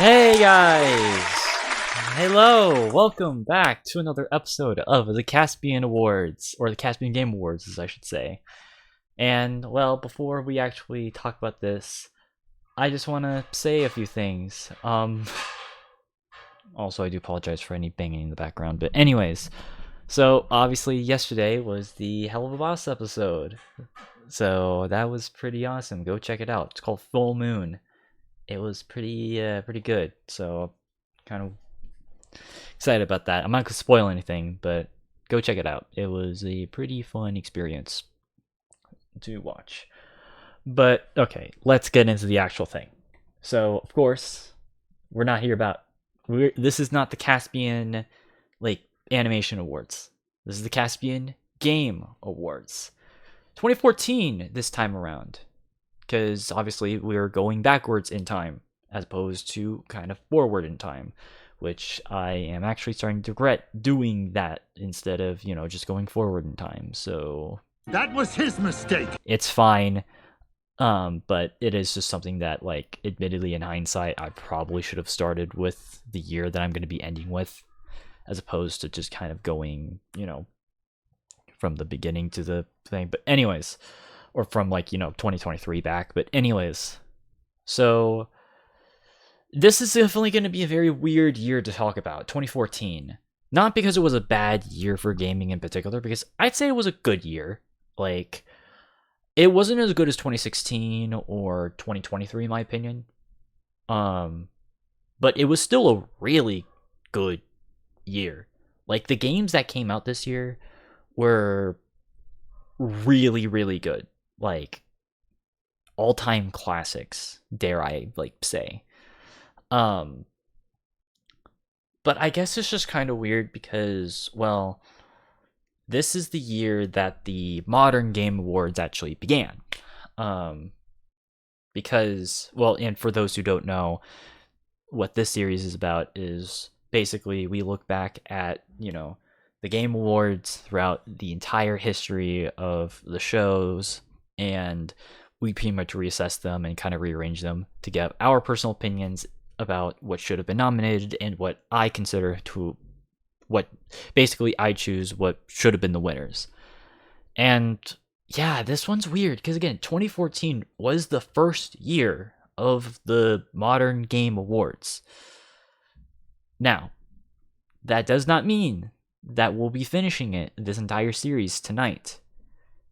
Hey guys! Hello! Welcome back to another episode of the Caspian Awards, or the Caspian Game Awards, as I should say. And, well, before we actually talk about this, I just want to say a few things. Also, I do apologize for any banging in the background, but anyways. So, obviously, yesterday was the Hell of a Boss episode. So, that was pretty awesome. Go check it out. It's called Full Moon. It was pretty good. So, kind of excited about that. I'm not gonna spoil anything, but go check it out. It was a pretty fun experience to watch. But okay, let's get into the actual thing. So, of course, we're not here about. This is not the Caspian animation awards. This is the Caspian Game Awards. 2014 this time around. Because obviously we're going backwards in time as opposed to kind of forward in time, which I am actually starting to regret doing that instead of, just going forward in time. So that was his mistake. It's fine. But it is just something that, admittedly in hindsight, I probably should have started with the year that I'm going to be ending with, as opposed to just kind of going, from the beginning to the thing. But anyways, or from 2023 back. But anyways, so this is definitely going to be a very weird year to talk about, 2014. Not because it was a bad year for gaming in particular, because I'd say it was a good year. It wasn't as good as 2016 or 2023 in my opinion. But it was still a really good year. The games that came out this year were really, really good. All-time classics, dare I say. But I guess it's just kind of weird because, well, this is the year that the Modern Game Awards actually began. Because, well, and for those who don't know, what this series is about is basically we look back at, the Game Awards throughout the entire history of the shows, and we pretty much reassess them and kind of rearrange them to get our personal opinions about what should have been nominated and what I consider what basically I choose what should have been the winners. And yeah, this one's weird because again, 2014 was the first year of the Modern Game Awards. Now, that does not mean that we'll be finishing this entire series tonight,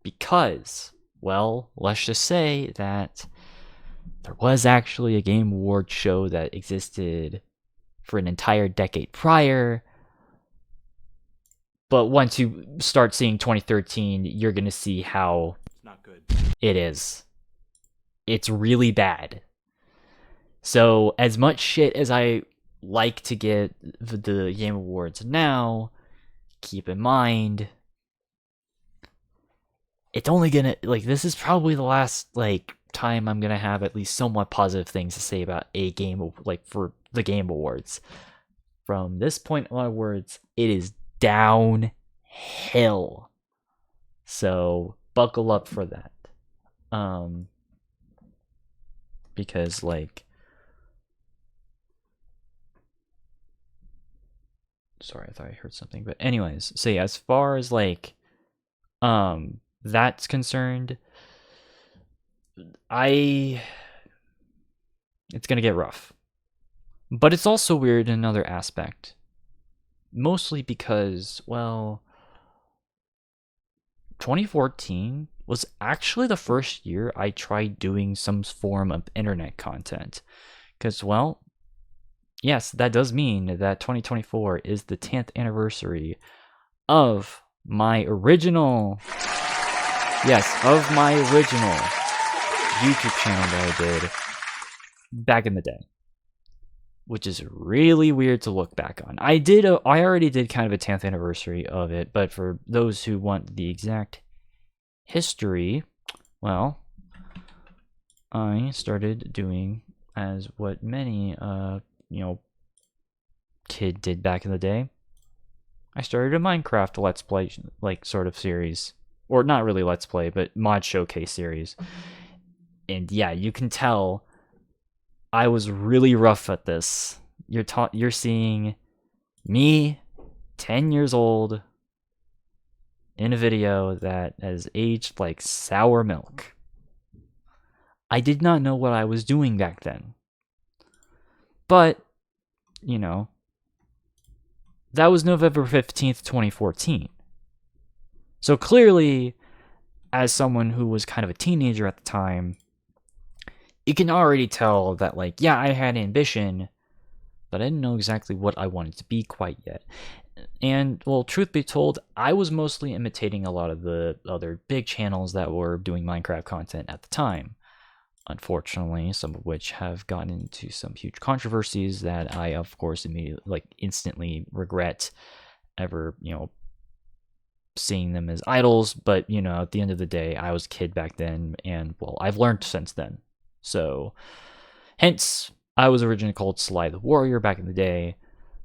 because, well, let's just say that there was actually a Game Award show that existed for an entire decade prior. But once you start seeing 2013, you're going to see how It's not good. It is. It's really bad. So, as much shit as I like to get the Game Awards now, keep in mind, it's only gonna, this is probably the last, time I'm gonna have at least somewhat positive things to say about a game, for the Game Awards. From this point onwards, it is downhill. So, buckle up for that. Because, sorry, I thought I heard something. But anyways, so yeah, as far as that's concerned, it's gonna get rough. But it's also weird in another aspect. Mostly because, well, 2014 was actually the first year I tried doing some form of internet content. Because, well, yes, that does mean that 2024 is the 10th anniversary of my original YouTube channel that I did back in the day, which is really weird to look back on. I already did kind of a 10th anniversary of it, but for those who want the exact history, well, I started doing as what many kid did back in the day. I started a Minecraft Let's Play, sort of series. Or not really Let's Play, but mod showcase series. And yeah, you can tell I was really rough at this. You're seeing me, 10 years old, in a video that has aged like sour milk. I did not know what I was doing back then. But, you know, that was November 15th, 2014. So clearly, as someone who was kind of a teenager at the time, you can already tell that, like, yeah, I had ambition, but I didn't know exactly what I wanted to be quite yet. And, well, truth be told, I was mostly imitating a lot of the other big channels that were doing Minecraft content at the time. Unfortunately, some of which have gotten into some huge controversies that I, of course, instantly regret ever, seeing them as idols. But, at the end of the day, I was a kid back then, and, well, I've learned since then. So, hence, I was originally called Sly the Warrior back in the day,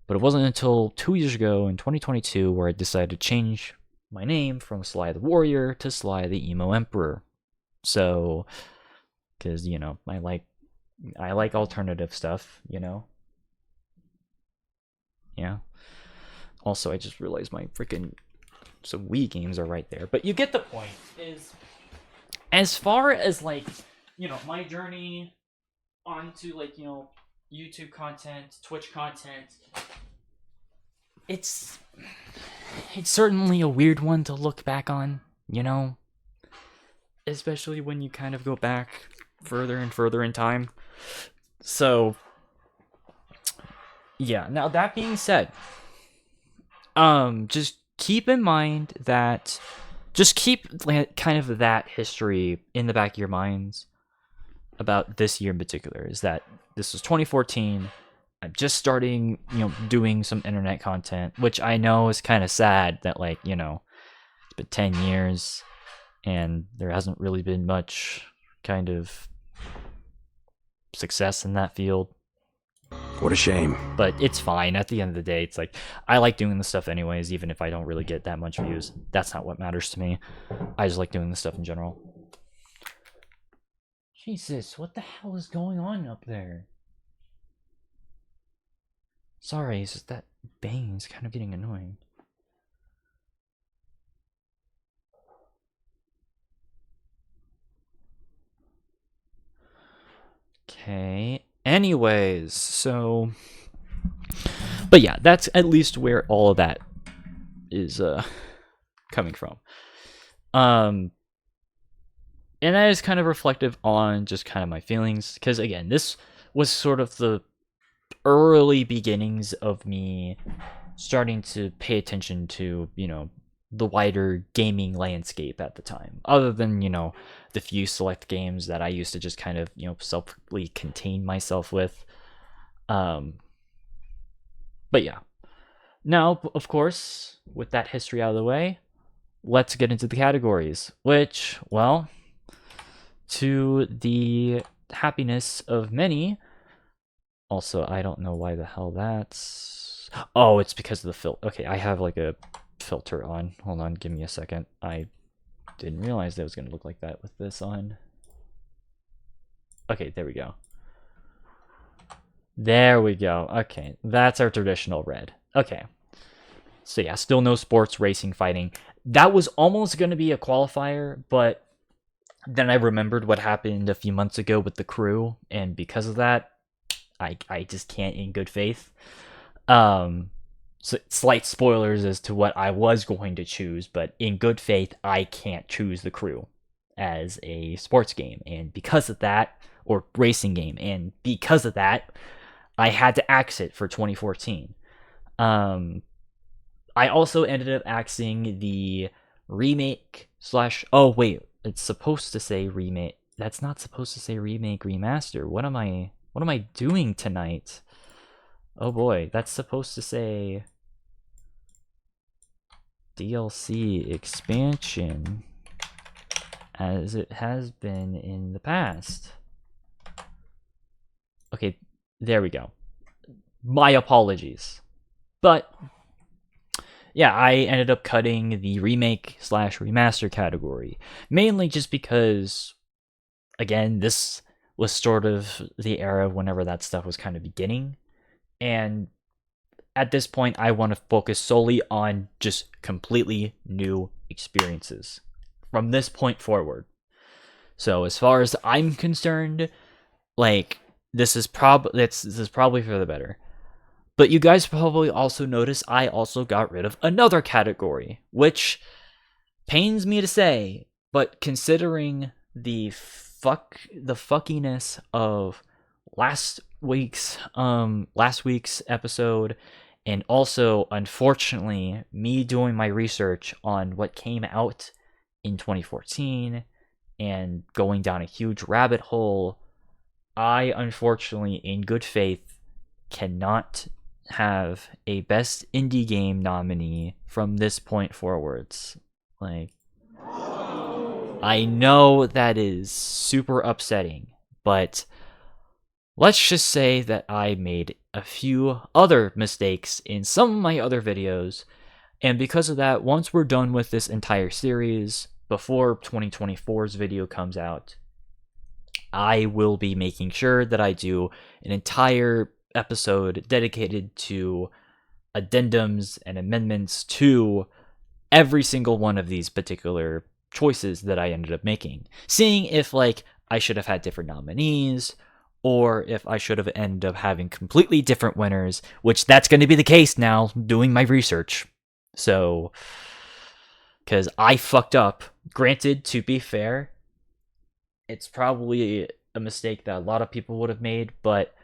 but it wasn't until 2 years ago in 2022 where I decided to change my name from Sly the Warrior to Sly the Emo Emperor. So, because, I like alternative stuff, Yeah. Also, I just realized my freaking some Wii games are right there. But you get the point. Is as far as my journey onto YouTube content, Twitch content, it's certainly a weird one to look back on, especially when you kind of go back further and further in time. So yeah, now that being said, just keep in mind that just keep kind of that history in the back of your minds about this year in particular, is that this was 2014. I'm just starting, doing some internet content, which I know is kind of sad that it's been 10 years and there hasn't really been much kind of success in that field. What a shame. But it's fine. At the end of the day, it's like, I like doing this stuff anyways, even if I don't really get that much views. That's not what matters to me. I just like doing this stuff in general. Jesus, what the hell is going on up there? Sorry, it's just that bang is kind of getting annoying. Okay. Anyways, so... But yeah, that's at least where all of that is coming from. And that is kind of reflective on just kind of my feelings. Because again, this was sort of the early beginnings of me starting to pay attention to, the wider gaming landscape at the time. Other than, the few select games that I used to just kind of, selfly contain myself with. But yeah. Now, of course, with that history out of the way, let's get into the categories. Which, well, to the happiness of many... Also, I don't know why the hell that's... Oh, it's because of the filter. Okay, I have like a filter on. Hold on, give me a second. I didn't realize that it was going to look like that with this on. Okay, there we go. There we go. Okay, that's our traditional red. Okay. So yeah, still no sports, racing, fighting. That was almost going to be a qualifier, but then I remembered what happened a few months ago with the crew, and because of that, I just can't in good faith. So slight spoilers as to what I was going to choose, but in good faith, I can't choose the crew as a sports game. And because of that, or racing game, and because of that, I had to axe it for 2014. I also ended up axing the remake slash... Oh, wait, it's supposed to say remake. That's not supposed to say remake, remaster. What am I doing tonight? Oh boy, that's supposed to say DLC expansion, as it has been in the past. Okay, there we go. My apologies. But yeah, I ended up cutting the remake slash remaster category, mainly just because, again, this was sort of the era whenever that stuff was kind of beginning. And at this point, I want to focus solely on just completely new experiences from this point forward. So as far as I'm concerned, like this is probably for the better. But you guys probably also notice I also got rid of another category, which pains me to say, but considering the fuckiness of last week's episode, and also unfortunately me doing my research on what came out in 2014 and going down a huge rabbit hole, I unfortunately in good faith cannot have a best indie game nominee from this point forwards. Like, I know that is super upsetting, but let's just say that I made a few other mistakes in some of my other videos, and because of that, once we're done with this entire series, before 2024's video comes out, I will be making sure that I do an entire episode dedicated to addendums and amendments to every single one of these particular choices that I ended up making. Seeing if, like, I should have had different nominees, or if I should have ended up having completely different winners, which that's going to be the case now, doing my research. So, because I fucked up. Granted, to be fair, it's probably a mistake that a lot of people would have made, but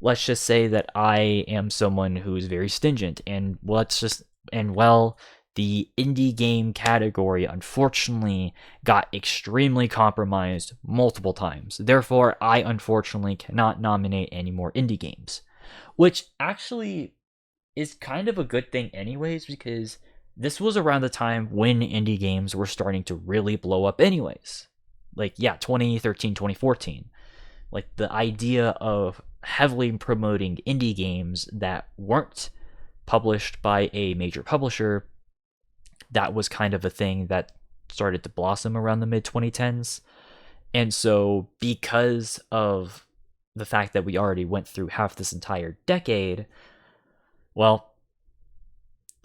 let's just say that I am someone who's very stingent, and the indie game category unfortunately got extremely compromised multiple times. Therefore, I unfortunately cannot nominate any more indie games, which actually is kind of a good thing anyways, because this was around the time when indie games were starting to really blow up anyways. Like, yeah, 2013, 2014. Like, the idea of heavily promoting indie games that weren't published by a major publisher, that was kind of a thing that started to blossom around the mid 2010s. And so, because of the fact that we already went through half this entire decade, well,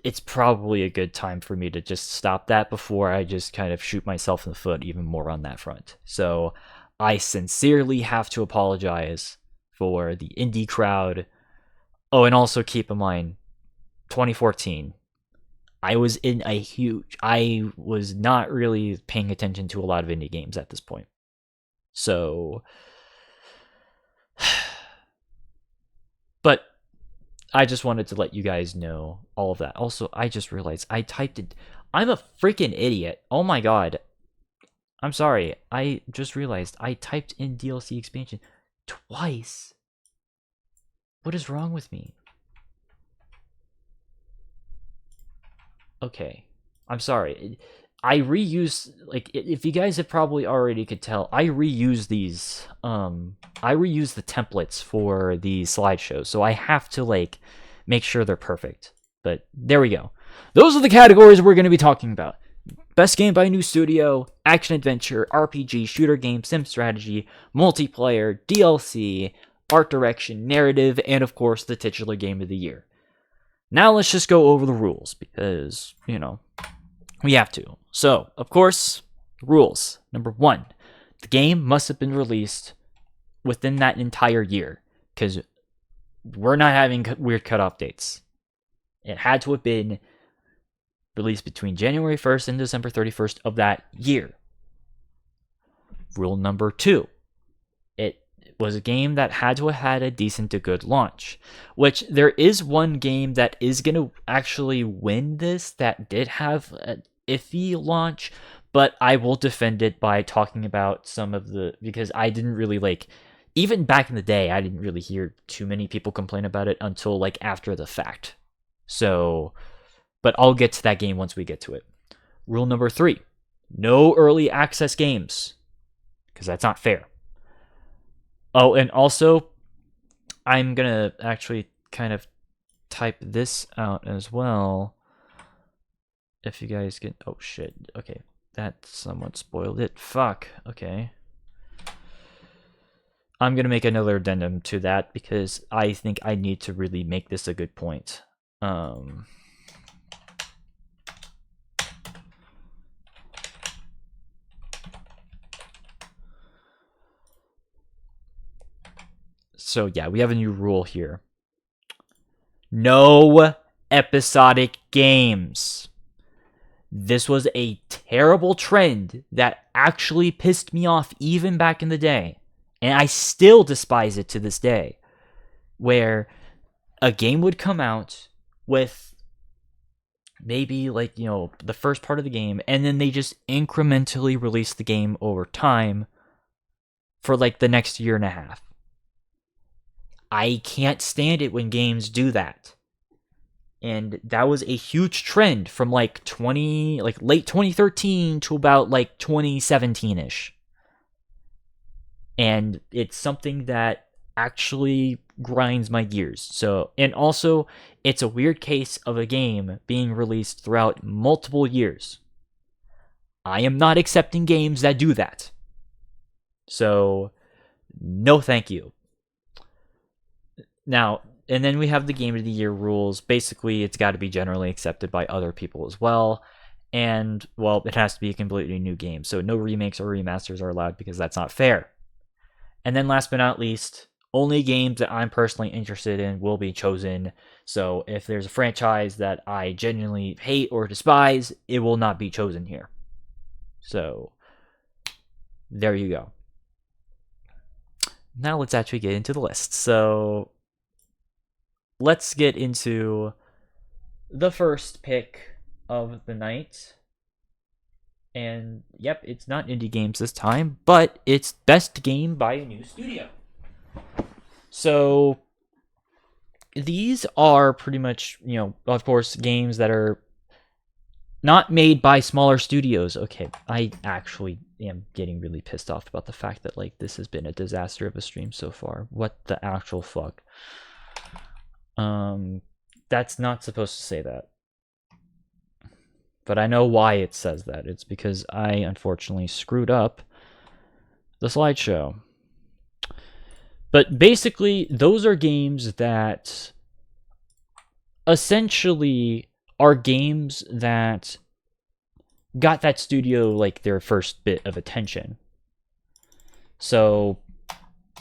it's probably a good time for me to just stop that before I just kind of shoot myself in the foot even more on that front. So I sincerely have to apologize for the indie crowd. Oh, and also keep in mind, 2014, I was not really paying attention to a lot of indie games at this point. So, but I just wanted to let you guys know all of that. Also, I just realized I typed it. I'm a freaking idiot. Oh my god. I'm sorry. I just realized I typed in DLC expansion twice. What is wrong with me? Okay. I'm sorry. I reuse, like, if you guys have probably already could tell, I reuse the templates for the slideshows, so I have to, like, make sure they're perfect. But there we go. Those are the categories we're going to be talking about. Best game by a new studio, action adventure, RPG, shooter game, sim strategy, multiplayer, DLC, art direction, narrative, and of course the titular game of the year. Now let's just go over the rules, because, we have to. So, of course, rules. Number 1, the game must have been released within that entire year, because we're not having weird cutoff dates. It had to have been released between January 1st and December 31st of that year. Rule number 2, it was a game that had to have had a decent to good launch, which there is one game that is going to actually win this that did have an iffy launch, but I will defend it by talking about because I didn't really even back in the day, I didn't really hear too many people complain about it until after the fact. So, but I'll get to that game once we get to it. Rule number 3, no early access games, because that's not fair. Oh, and also, I'm going to actually kind of type this out as well. If you guys get... Oh, shit. Okay. That somewhat spoiled it. Fuck. Okay. I'm going to make another addendum to that because I think I need to really make this a good point. So yeah, we have a new rule here. No episodic games. This was a terrible trend that actually pissed me off even back in the day. And I still despise it to this day. Where a game would come out with maybe like, the first part of the game, and then they just incrementally release the game over time for like the next year and a half. I can't stand it when games do that. And that was a huge trend from like late 2013 to about like 2017ish. And it's something that actually grinds my gears. So, and also it's a weird case of a game being released throughout multiple years. I am not accepting games that do that. So, no thank you. Now, and then we have the Game of the Year rules. Basically, it's got to be generally accepted by other people as well. And, well, it has to be a completely new game. So no remakes or remasters are allowed because that's not fair. And then last but not least, only games that I'm personally interested in will be chosen. So if there's a franchise that I genuinely hate or despise, it will not be chosen here. So, there you go. Now let's actually get into the list. So, let's get into the first pick of the night. And yep, it's not indie games this time, but it's best game by a new studio. So these are pretty much, of course, games that are not made by smaller studios. Okay, I actually am getting really pissed off about the fact that like this has been a disaster of a stream so far. What the actual fuck? That's not supposed to say that. But I know why it says that. It's because I unfortunately screwed up the slideshow. But basically, those are games that essentially are games that got that studio like their first bit of attention. So,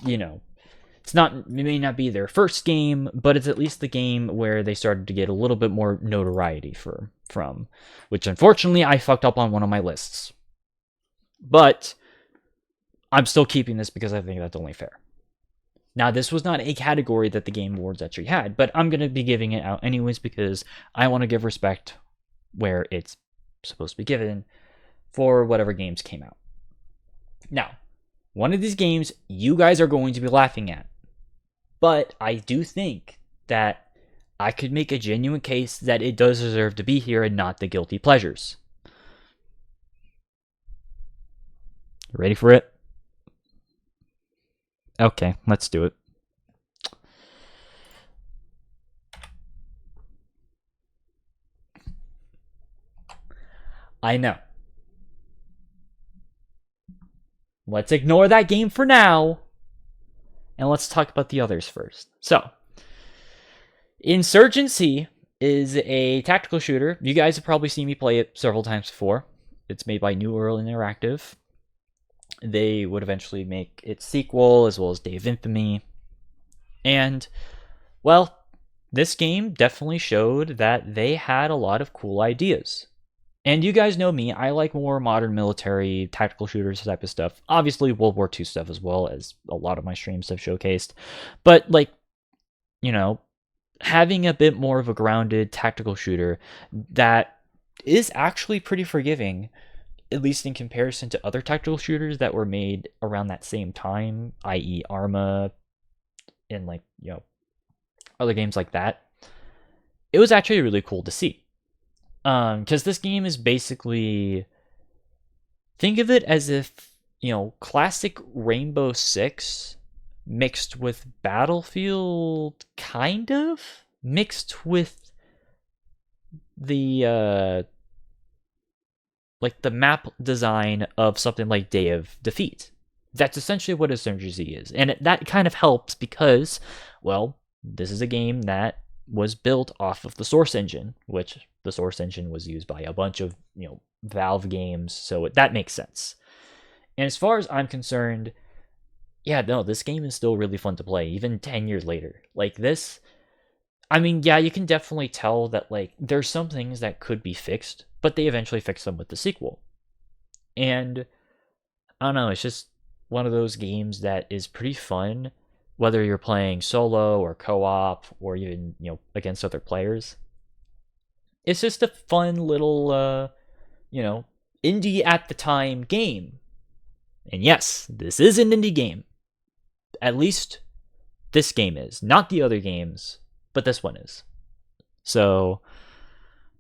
it may not be their first game, but it's at least the game where they started to get a little bit more notoriety from, which unfortunately I fucked up on one of my lists. But I'm still keeping this because I think that's only fair. Now, this was not a category that the Game Awards actually had, but I'm going to be giving it out anyways because I want to give respect where it's supposed to be given for whatever games came out. Now, one of these games you guys are going to be laughing at. But I do think that I could make a genuine case that it does deserve to be here and not the guilty pleasures. Ready for it? Okay, let's do it. I know. Let's ignore that game for now. And let's talk about the others first. So, Insurgency is a tactical shooter. You guys have probably seen me play it several times before. It's made by New World Interactive. They would eventually make its sequel, as well as Day of Infamy. And, well, this game definitely showed that they had a lot of cool ideas. And you guys know me, I like more modern military, tactical shooters type of stuff. Obviously, World War II stuff as well, as a lot of my streams have showcased. But, having a bit more of a grounded tactical shooter that is actually pretty forgiving, at least in comparison to other tactical shooters that were made around that same time, i.e. Arma, and, other games like that. It was actually really cool to see. Because this game is basically, think of it as if, classic Rainbow Six mixed with Battlefield, kind of, mixed with the, the map design of something like Day of Defeat. That's essentially what a synergy is. And that kind of helps because, well, this is a game that was built off of the Source engine, which the Source engine was used by a bunch of, Valve games, so that makes sense. And as far as I'm concerned, yeah, no, this game is still really fun to play, even 10 years later. Like this, I mean, yeah, you can definitely tell that, like, there's some things that could be fixed, but they eventually fix them with the sequel. And I don't know, it's just one of those games that is pretty fun, whether you're playing solo or co-op or even, against other players. It's just a fun little, indie at the time game. And yes, this is an indie game. At least this game is. Not the other games, but this one is. So,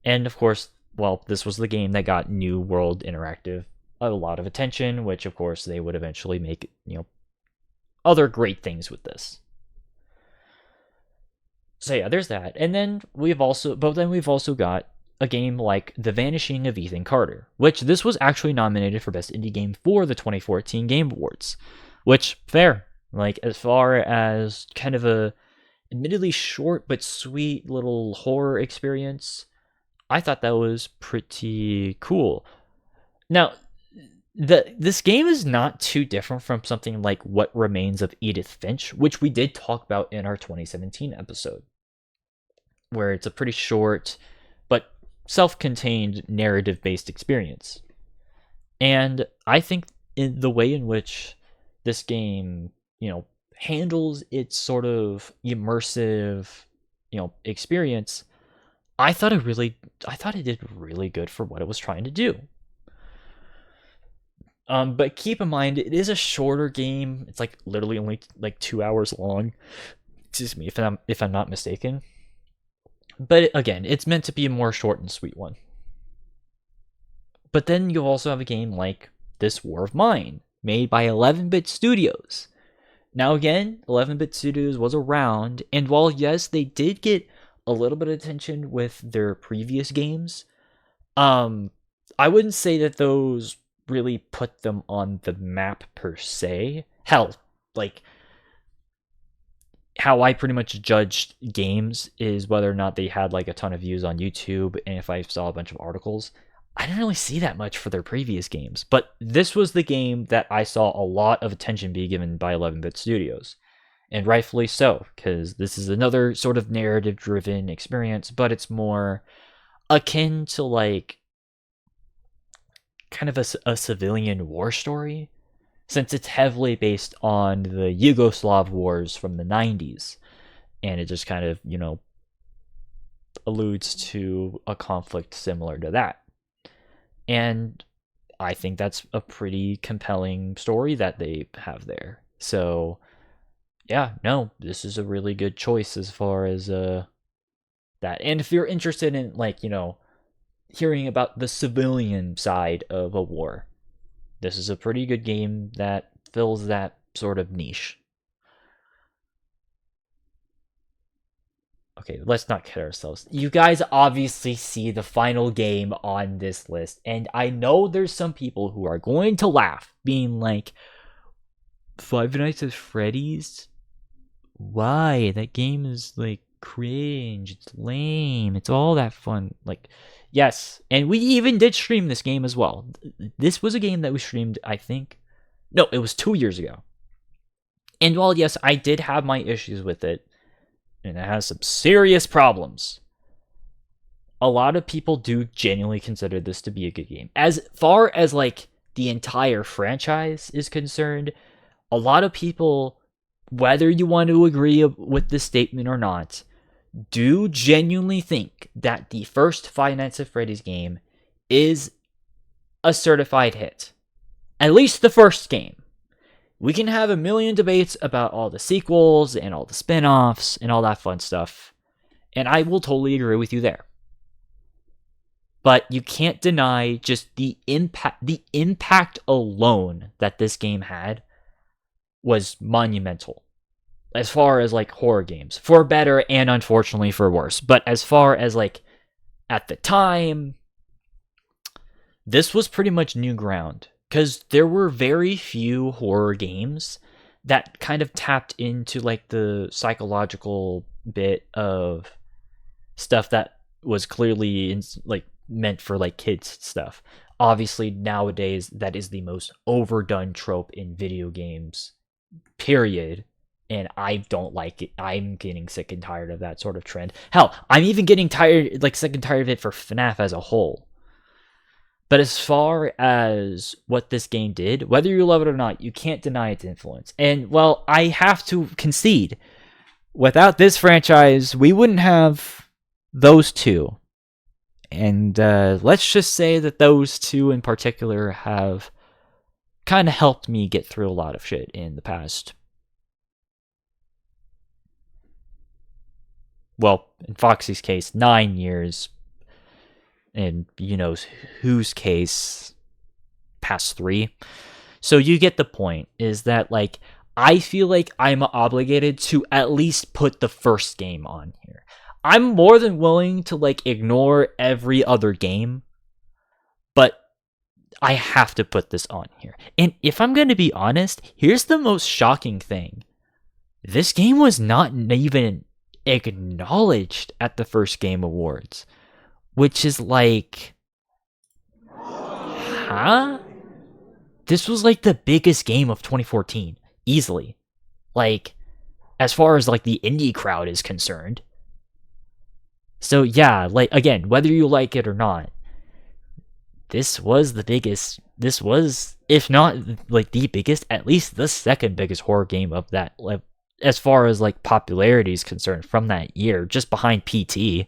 and of course, well, this was the game that got New World Interactive a lot of attention, which of course they would eventually make, other great things with this. So yeah, there's that. And then we've also got a game like The Vanishing of Ethan Carter, which this was actually nominated for Best Indie Game for the 2014 Game Awards, which, fair. Like, as far as kind of a admittedly short but sweet little horror experience, I thought that was pretty cool. Now, this game is not too different from something like What Remains of Edith Finch, which we did talk about in our 2017 episode, where it's a pretty short but self-contained narrative-based experience. And I think in the way in which this game, handles its sort of immersive, experience, I thought it did really good for what it was trying to do. But keep in mind, it is a shorter game. It's like literally only like 2 hours long. Excuse me, if I'm not mistaken. But again, it's meant to be a more short and sweet one. But then you also have a game like This War of Mine, made by 11-Bit Studios. Now again, 11-Bit Studios was around, and while yes, they did get a little bit of attention with their previous games, I wouldn't say that those really put them on the map per se. Hell, like, how I pretty much judged games is whether or not they had like a ton of views on YouTube, and if I saw a bunch of articles. I didn't really see that much for their previous games, but this was the game that I saw a lot of attention be given by 11-Bit Studios. And rightfully so, because this is another sort of narrative-driven experience, but it's more akin to like kind of a civilian war story, since it's heavily based on the Yugoslav wars from the 90s. And it just kind of, alludes to a conflict similar to that. And I think that's a pretty compelling story that they have there. So, yeah, no, this is a really good choice as far as that. And if you're interested in, like, hearing about the civilian side of a war, this is a pretty good game that fills that sort of niche. Okay, let's not kid ourselves. You guys obviously see the final game on this list, and I know there's some people who are going to laugh, being like, Five Nights at Freddy's? Why? That game is, like, cringe. It's lame. It's all that fun. Like, yes, and we even did stream this game as well. This was a game that we streamed, I think. No, it was 2 years ago. And while, yes, I did have my issues with it, and it has some serious problems, a lot of people do genuinely consider this to be a good game. As far as, like, the entire franchise is concerned, a lot of people, whether you want to agree with this statement or not, do genuinely think that the first Five Nights at Freddy's game is a certified hit. At least the first game. We can have a million debates about all the sequels and all the spin-offs and all that fun stuff, and I will totally agree with you there. But you can't deny just the impact alone that this game had was monumental. As far as, like, horror games, for better and unfortunately for worse. But as far as, like, at the time, this was pretty much new ground. because there were very few horror games that kind of tapped into like the psychological bit of stuff that was clearly like meant for like kids stuff. Obviously, nowadays that is the most overdone trope in video games, period. And I don't like it. I'm getting sick and tired of that sort of trend. Hell, I'm even getting tired, like sick and tired of it for FNAF as a whole. But as far as what this game did, whether you love it or not, you can't deny its influence. And well, I have to concede, without this franchise, we wouldn't have those two. And let's just say that those two in particular have kind of helped me get through a lot of shit in the past. Well, in Foxy's case, 9 years. In you know whose case, past 3. So you get the point, is that like I feel like I'm obligated to at least put the first game on here. I'm more than willing to like ignore every other game, but I have to put this on here. And if I'm going to be honest, here's the most shocking thing. This game was not even acknowledged at the first Game Awards, which is like, huh? This was like the biggest game of 2014, easily. Like, as far as like the indie crowd is concerned. So yeah, like again, whether you like it or not, this was the biggest. This was, if not like the biggest, at least the second biggest horror game of that, like, as far as like popularity is concerned, from that year, just behind PT.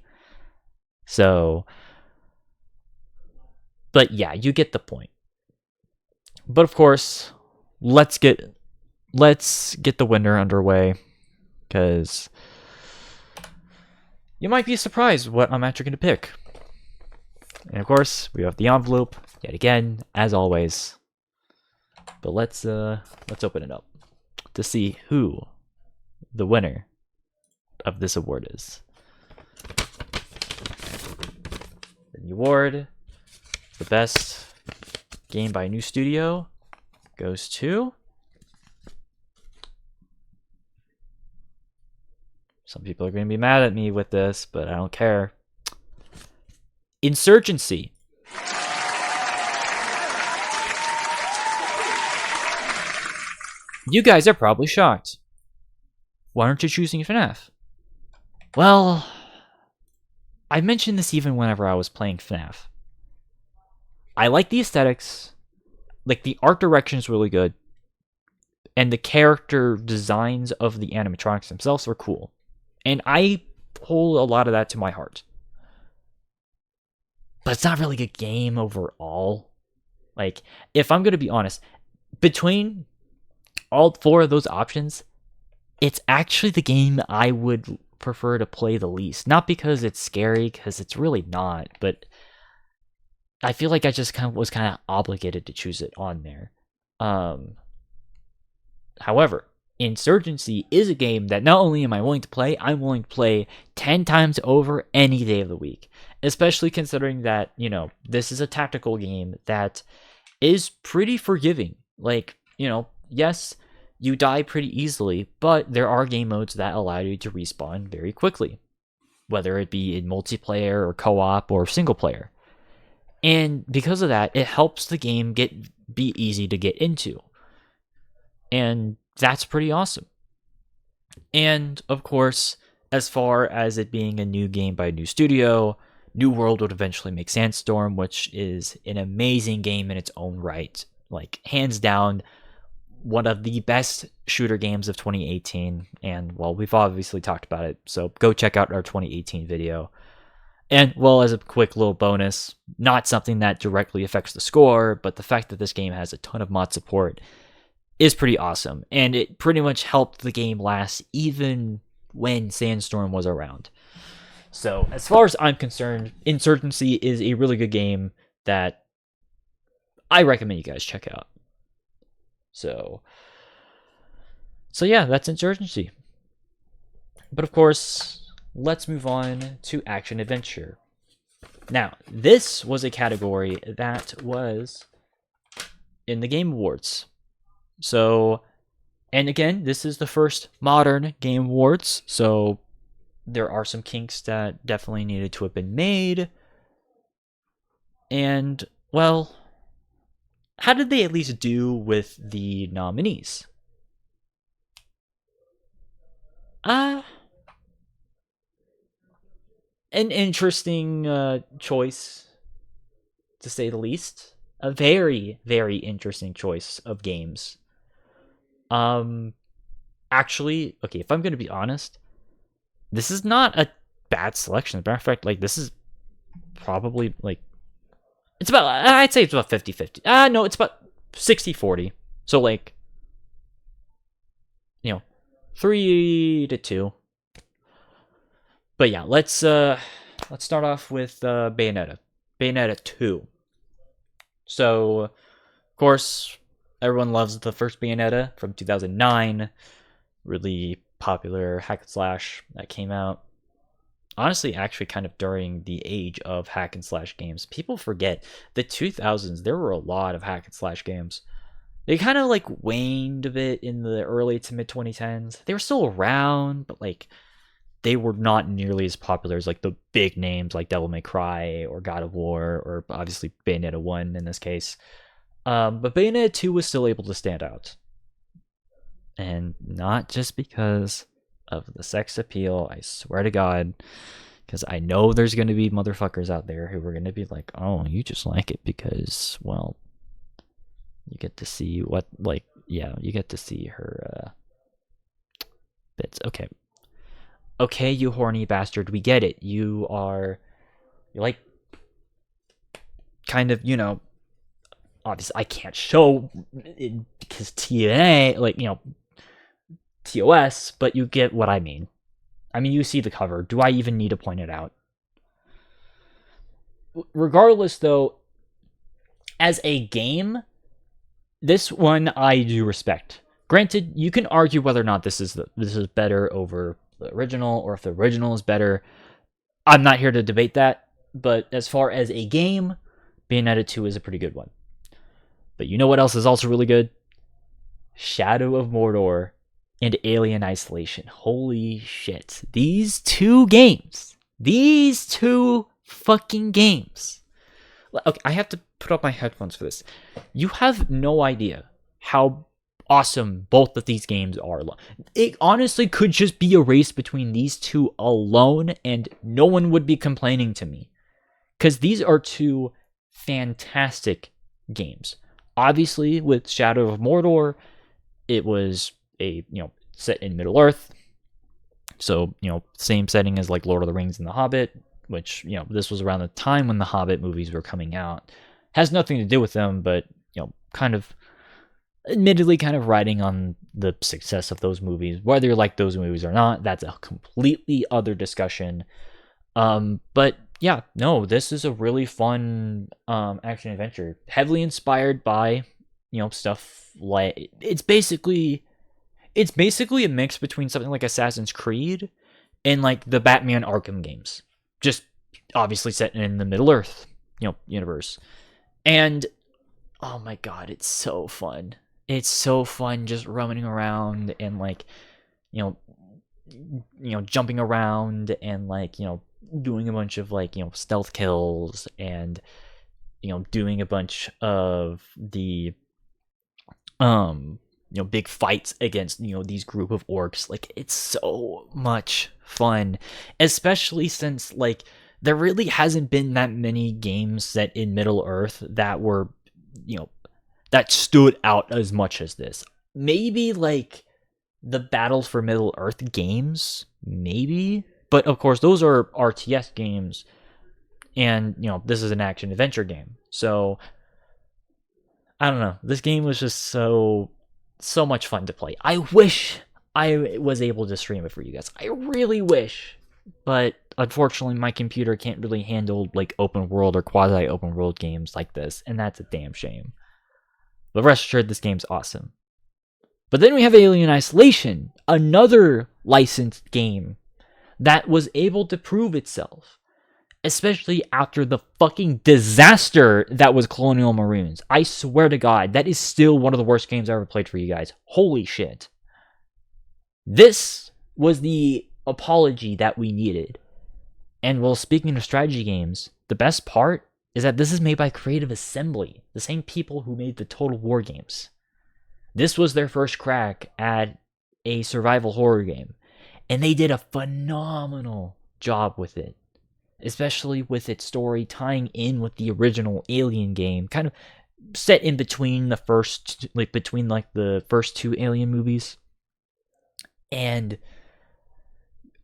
So, but yeah, you get the point. But of course, let's get the winter underway, because you might be surprised what I'm actually going to pick. And of course, we have the envelope yet again, as always. But let's open it up to see who the winner of this award is. The award, the best game by a new studio, goes to... Some people are going to be mad at me with this, but I don't care. Insurgency. You guys are probably shocked. Why aren't you choosing FNAF? Well, I mentioned this even whenever I was playing FNAF. I like the aesthetics. Like, the art direction is really good. And the character designs of the animatronics themselves are cool. And I hold a lot of that to my heart. But it's not really a good game overall. Like, if I'm going to be honest, between all 4 of those options, it's actually the game I would prefer to play the least. Not because it's scary, because it's really not, but I feel like I just was kind of obligated to choose it on there. However, Insurgency is a game that not only am I willing to play, I'm willing to play 10 times over any day of the week. Especially considering that, you know, this is a tactical game that is pretty forgiving. Like, you know, yes, you die pretty easily, but there are game modes that allow you to respawn very quickly. Whether it be in multiplayer or co-op or single player. And because of that, it helps the game be easy to get into. And that's pretty awesome. And of course, as far as it being a new game by a new studio, New World would eventually make Sandstorm, which is an amazing game in its own right. Like, hands down, one of the best shooter games of 2018. And, well, we've obviously talked about it, so go check out our 2018 video. And, well, as a quick little bonus, not something that directly affects the score, but the fact that this game has a ton of mod support is pretty awesome. And it pretty much helped the game last even when Sandstorm was around. So, as far as I'm concerned, Insurgency is a really good game that I recommend you guys check out. So yeah, that's Insurgency. But of course, let's move on to Action Adventure. Now, this was a category that was in the Game Awards. So, and again, this is the first modern Game Awards, so there are some kinks that definitely needed to have been made. And, well, how did they at least do with the nominees? An interesting choice, to say the least. A very, very interesting choice of games. Actually, okay, if I'm going to be honest, this is not a bad selection. As a matter of fact, like, this is probably, like, it's about, I'd say it's about 50-50. No, it's about 60-40. So, like, 3-2. But yeah, let's start off with Bayonetta. Bayonetta 2. So, of course, everyone loves the first Bayonetta from 2009. Really popular hack and slash that came out. Honestly, actually, kind of during the age of hack and slash games. People forget the 2000s, there were a lot of hack and slash games. They kind of like waned a bit in the early to mid 2010s. They were still around, but like they were not nearly as popular as like the big names like Devil May Cry or God of War or obviously Bayonetta 1 in this case. But Bayonetta 2 was still able to stand out. And not just because of the sex appeal, I swear to God, because I know there's going to be motherfuckers out there who are going to be like, oh, you just like it because, well, you get to see what, like, yeah, you get to see her bits. Okay, you horny bastard, we get it. You're like, kind of, obviously I can't show it because TNA, like, TOS, but you get what I mean. I mean, you see the cover. Do I even need to point it out? Regardless, though, as a game, this one I do respect. Granted, you can argue whether or not this is better over the original, or if the original is better. I'm not here to debate that, but as far as a game, Bayonetta 2 is a pretty good one. But you know what else is also really good? Shadow of Mordor and Alien Isolation. Holy shit. These two fucking games. Okay, I have to put up my headphones for this. You have no idea how awesome both of these games are. It honestly could just be a race between these two alone, and no one would be complaining to me. Because these are two fantastic games. Obviously, with Shadow of Mordor, it was a, set in Middle Earth. So, same setting as like Lord of the Rings and The Hobbit, which, this was around the time when the Hobbit movies were coming out. Has nothing to do with them, but, kind of, admittedly kind of riding on the success of those movies. Whether you like those movies or not, that's a completely other discussion. But yeah, no, this is a really fun action adventure, heavily inspired by, stuff like, it's basically a mix between something like Assassin's Creed and like the Batman Arkham games, just obviously set in the Middle Earth, universe. And oh my god, it's so fun. It's so fun just running around and like, jumping around and like, doing a bunch of like, stealth kills and, doing a bunch of the big fights against, these group of orcs. Like, it's so much fun, especially since like there really hasn't been that many games set in Middle Earth that were, that stood out as much as this. Maybe like the Battles for Middle Earth games, maybe, but of course those are RTS games, and this is an action adventure game. So I don't know. This game was just so much fun to play. I wish I was able to stream it for you guys. I really wish. But unfortunately, my computer can't really handle like open world or quasi open world games like this, and that's a damn shame. But rest assured, this game's awesome. But then we have Alien Isolation, another licensed game that was able to prove itself especially after the fucking disaster that was Colonial Marines. I swear to God, that is still one of the worst games I ever played for you guys. Holy shit. This was the apology that we needed. And well, speaking of strategy games, the best part is that this is made by Creative Assembly, the same people who made the Total War games. This was their first crack at a survival horror game, and they did a phenomenal job with it, especially with its story tying in with the original Alien game, kind of set in between the first two Alien movies. And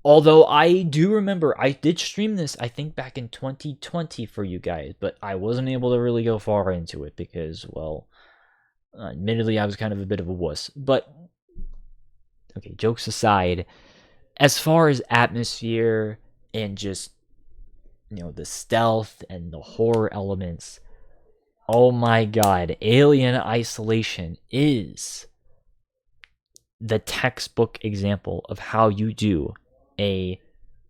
although I do remember I did stream this, I think back in 2020 for you guys, but I wasn't able to really go far into it because, well, admittedly, I was kind of a bit of a wuss. But, okay, jokes aside, as far as atmosphere and just, the stealth and the horror elements, oh my god, Alien Isolation is the textbook example of how you do a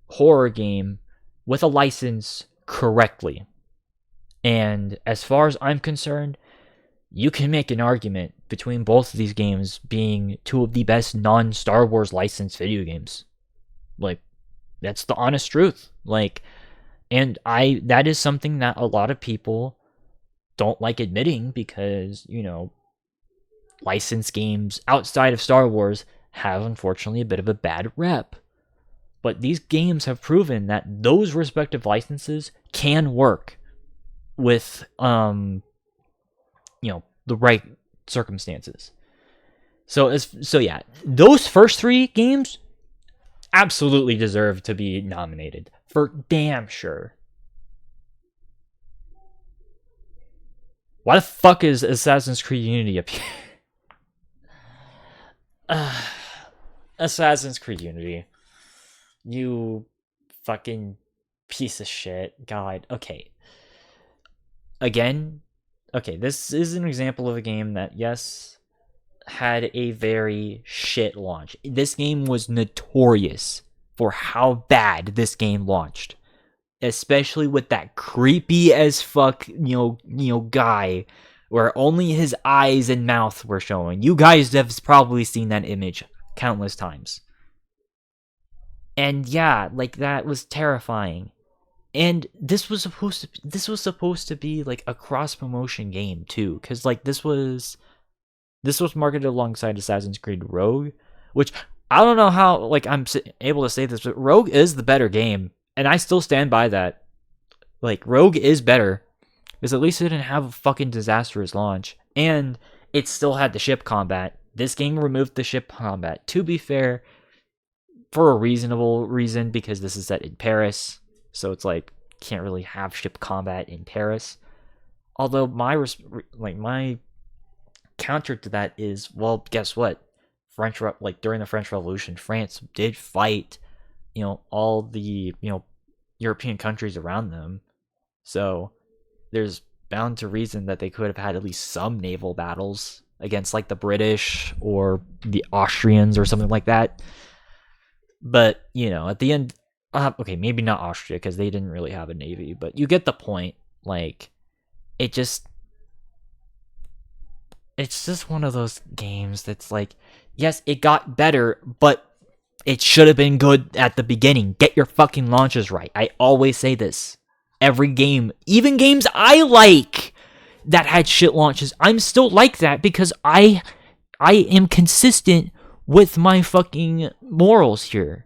horror game with a license correctly. And as far as I'm concerned, you can make an argument between both of these games being two of the best non-Star Wars licensed video games. Like, that's the honest truth. Like, and that is something that a lot of people don't like admitting because, licensed games outside of Star Wars have unfortunately a bit of a bad rep. But these games have proven that those respective licenses can work with the right circumstances. So yeah, those first three games absolutely deserve to be nominated for damn sure. Why the fuck is Assassin's Creed Unity up here? Assassin's Creed Unity. You fucking piece of shit. God. Okay. Again, okay, this is an example of a game that, yes, had a very shit launch. This game was notorious for how bad this game launched. Especially with that creepy as fuck, guy where only his eyes and mouth were showing. You guys have probably seen that image countless times. And yeah, like that was terrifying. And this was supposed to be like a cross promotion game too, cuz like this was marketed alongside Assassin's Creed Rogue, which I don't know how like I'm able to say this, but Rogue is the better game, and I still stand by that. Like Rogue is better because at least it didn't have a fucking disastrous launch, and it still had the ship combat. This game removed the ship combat, to be fair, for a reasonable reason, because this is set in Paris, so it's like can't really have ship combat in Paris. Although my counter to that is, well, guess what? During the French Revolution, France did fight, all the European countries around them. So there's bound to reason that they could have had at least some naval battles against like the British or the Austrians or something like that. But at the end, okay, maybe not Austria because they didn't really have a navy, but you get the point. Like, it's just one of those games that's like, yes, it got better, but it should have been good at the beginning. Get your fucking launches right. I always say this. Every game, even games I like that had shit launches, I'm still like that because I am consistent with my fucking morals here.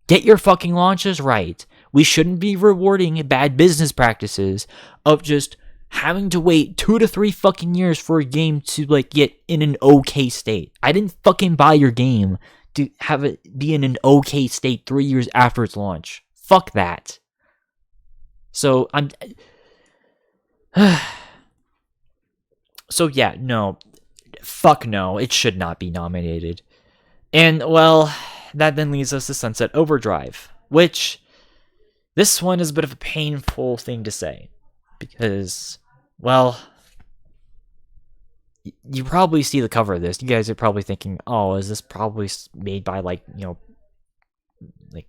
Get your fucking launches right. We shouldn't be rewarding bad business practices of just having to wait 2 to 3 fucking years for a game to like get in an okay state. I didn't fucking buy your game to have it be in an okay state 3 years after its launch. Fuck that. So so yeah, no. Fuck no, it should not be nominated. And well, that then leads us to Sunset Overdrive, which this one is a bit of a painful thing to say because, well, you probably see the cover of this. You guys are probably thinking, oh, is this probably made by like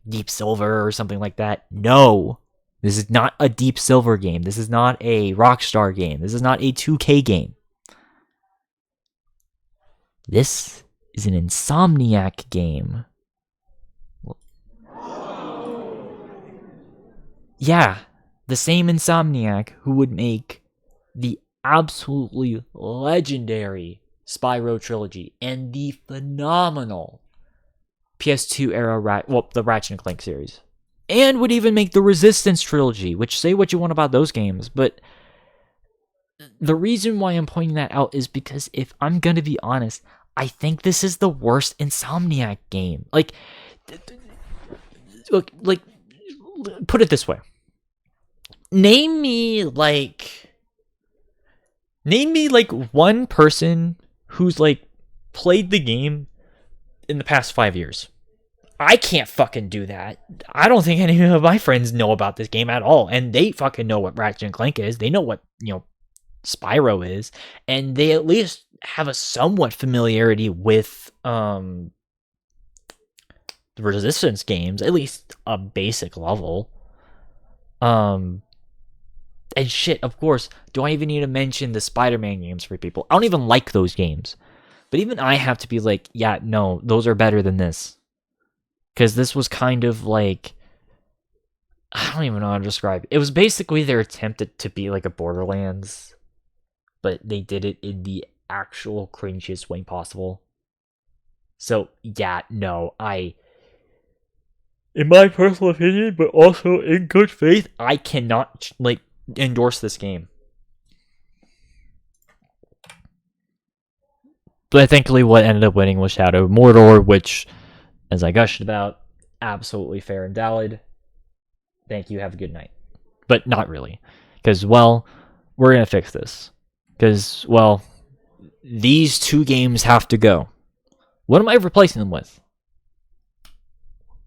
Deep Silver or something like that? No. This is not a Deep Silver game. This is not a Rockstar game. This is not a 2K game. This is an Insomniac game. Yeah, the same Insomniac who would make the absolutely legendary Spyro trilogy and the phenomenal PS2 era, the Ratchet and Clank series, and would even make the Resistance trilogy. Which, say what you want about those games, but the reason why I'm pointing that out is because if I'm gonna be honest, I think this is the worst Insomniac game. Like, look, like, put it this way. Name me like one person who's like played the game in the past 5 years. I can't fucking do that. I don't think any of my friends know about this game at all, and they fucking know what Ratchet and Clank is. They know what, Spyro is, and they at least have a somewhat familiarity with the Resistance games, at least a basic level. And shit, of course, do I even need to mention the Spider-Man games for people? I don't even like those games. But even I have to be like, yeah, no, those are better than this. Because this was kind of like, I don't even know how to describe it. It was basically their attempt to be like a Borderlands, but they did it in the actual cringiest way possible. So, yeah, no, in my personal opinion, but also in good faith, I cannot, endorse this game. But thankfully, what ended up winning was Shadow of Mordor, which, as I gushed about, absolutely fair and valid. Thank you, have a good night. But not really. Because, well, we're going to fix this. Because, well, these two games have to go. What am I replacing them with?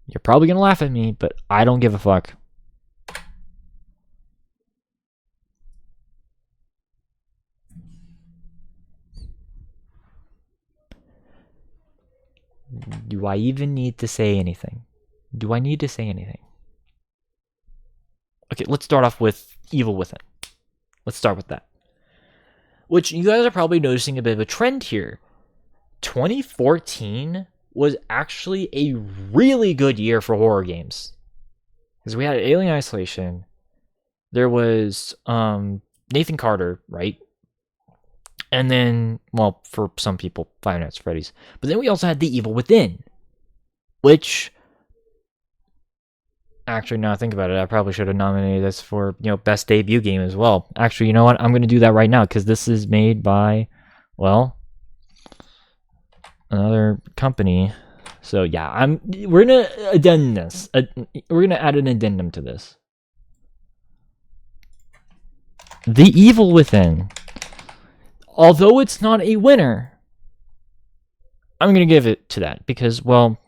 You're probably going to laugh at me, but I don't give a fuck. Do I even need to say anything? Do I need to say anything? Okay, let's start off with Evil Within. Let's start with that. Which you guys are probably noticing a bit of a trend here. 2014 was actually a really good year for horror games. Because we had Alien Isolation. There was Nathan Carter, right? And then, well, for some people, Five Nights at Freddy's. But then we also had The Evil Within. Which, actually, now I think about it, I probably should have nominated this for, best debut game as well. Actually, you know what? I'm going to do that right now, because this is made by, well, another company. So, yeah, we're going to addend this. We're going to add an addendum to this. The Evil Within. Although it's not a winner, I'm going to give it to that because, well,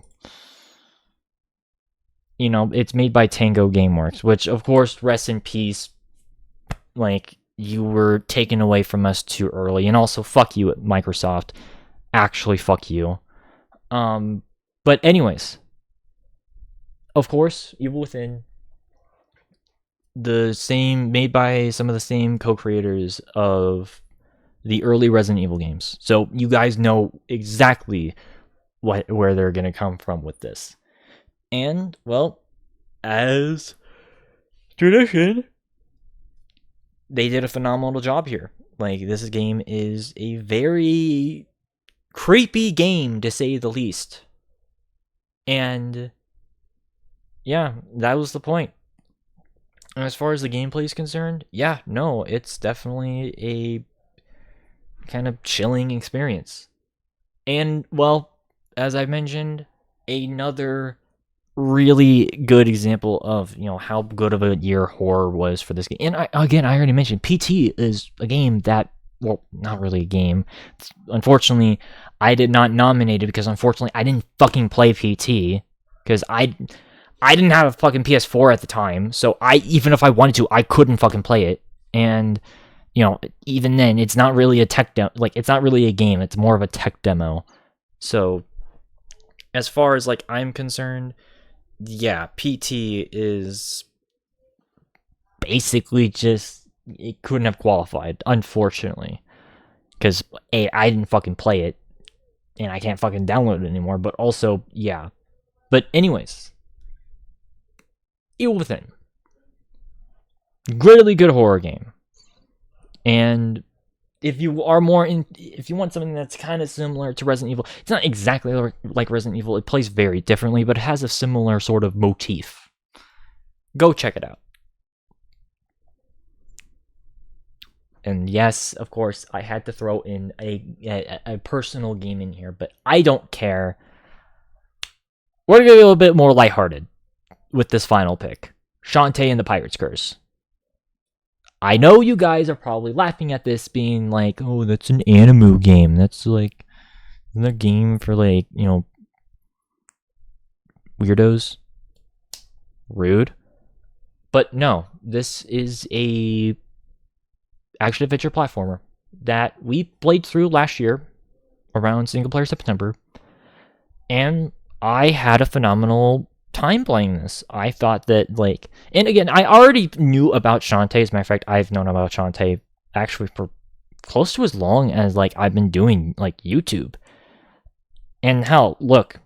it's made by Tango Gameworks, which, of course, rest in peace. Like, you were taken away from us too early. And also, fuck you, Microsoft. Actually, fuck you. But anyways, of course, Evil Within, made by some of the same co-creators of the early Resident Evil games. So you guys know exactly where they're going to come from with this. And, well, as tradition, they did a phenomenal job here. Like, this game is a very creepy game, to say the least. And, yeah, that was the point. And as far as the gameplay is concerned, yeah, no, it's definitely a kind of chilling experience. And, well, as I mentioned, another really good example of, how good of a year horror was for this game. And I already mentioned, PT is a game that, well, not really a game. Unfortunately, I did not nominate it because, unfortunately, I didn't fucking play PT because I didn't have a fucking PS4 at the time. So even if I wanted to, I couldn't fucking play it. And even then, it's not really a tech demo. Like, it's not really a game. It's more of a tech demo. So, as far as, I'm concerned, yeah, PT is basically just, it couldn't have qualified, unfortunately. Because, A, I didn't fucking play it, and I can't fucking download it anymore, but also, yeah. But anyways, Evil Within. Really good horror game. And if you want something that's kind of similar to Resident Evil, it's not exactly like Resident Evil, it plays very differently, but it has a similar sort of motif. Go check it out. And yes, of course, I had to throw in a personal game in here, but I don't care. We're going to be a little bit more lighthearted with this final pick. Shantae and the Pirate's Curse. I know you guys are probably laughing at this, being like, oh, that's an anime game. That's like a game for, like, you know, weirdos. Rude. But no, this is a action-adventure platformer that we played through last year around single-player September, and I had a phenomenal time playing this. I thought that, like, and again, I already knew about Shantae. As a matter of fact, I've known about Shantae actually for close to as long as, like, I've been doing, like, YouTube. And hell, look,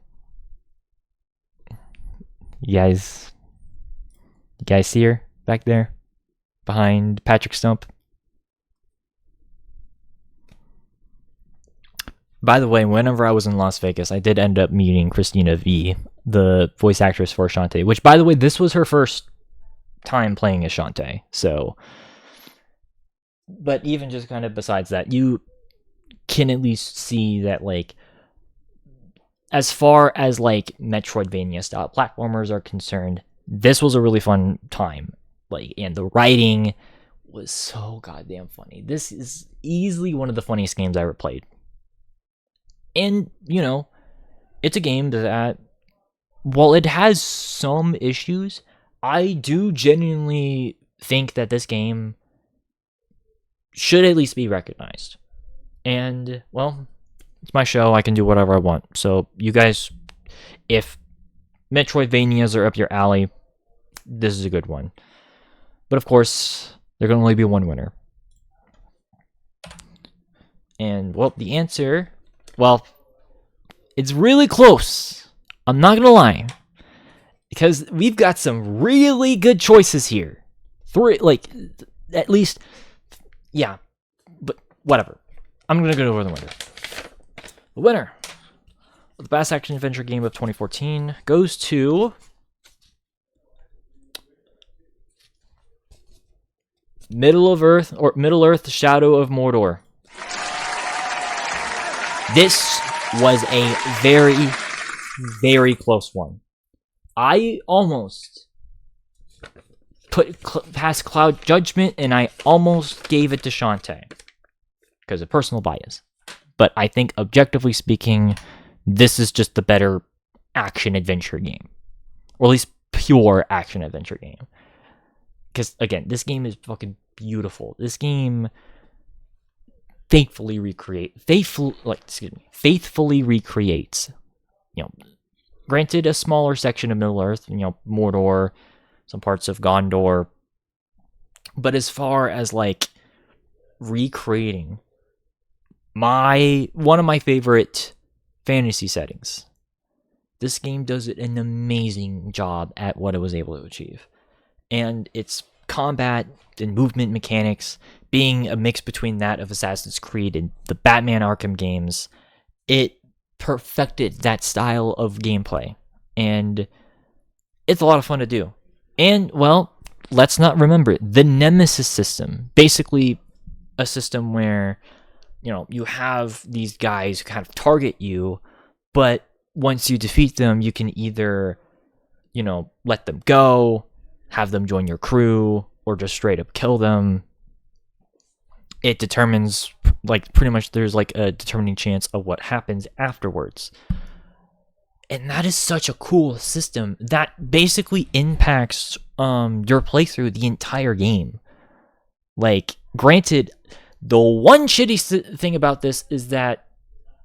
you guys see her back there behind Patrick Stump? By the way, whenever I was in Las Vegas, I did end up meeting Christina V, the voice actress for Shantae, which, by the way, this was her first time playing as Shantae. So, but even just kind of besides that, you can at least see that, like, as far as, like, Metroidvania style platformers are concerned, this was a really fun time. Like, and the writing was so goddamn funny. This is easily one of the funniest games I ever played. And, you know, it's a game that, while it has some issues, I do genuinely think that this game should at least be recognized. And, well, it's my show. I can do whatever I want. So, you guys, if Metroidvanias are up your alley, this is a good one. But, of course, there can only be one winner. And, well, the answer... Well, it's really close. I'm not gonna lie. Because we've got some really good choices here. Three, like, at least, yeah. But, whatever. I'm gonna go over the winner. The winner of the Best Action Adventure Game of 2014 goes to... Middle-earth, Shadow of Mordor. This was a very, very close one. I almost put past Cloud Judgment, and I almost gave it to Shantae because of personal bias. But I think, objectively speaking, this is just the better action-adventure game. Or at least pure action-adventure game. Because, again, this game is fucking beautiful. This game... faithfully recreates, you know, granted a smaller section of Middle-earth, you know, Mordor, some parts of Gondor, but as far as, like, recreating one of my favorite fantasy settings, this game does an amazing job at what it was able to achieve. And its combat and movement mechanics, being a mix between that of Assassin's Creed and the Batman Arkham games, it perfected that style of gameplay. And it's a lot of fun to do. And, well, let's not remember the Nemesis system. Basically, a system where, you know, you have these guys who kind of target you, but once you defeat them, you can either, you know, let them go, have them join your crew, or just straight up kill them. It determines, like, pretty much there's, like, a determining chance of what happens afterwards. And that is such a cool system that basically impacts your playthrough the entire game. Like, granted, the one shitty thing about this is that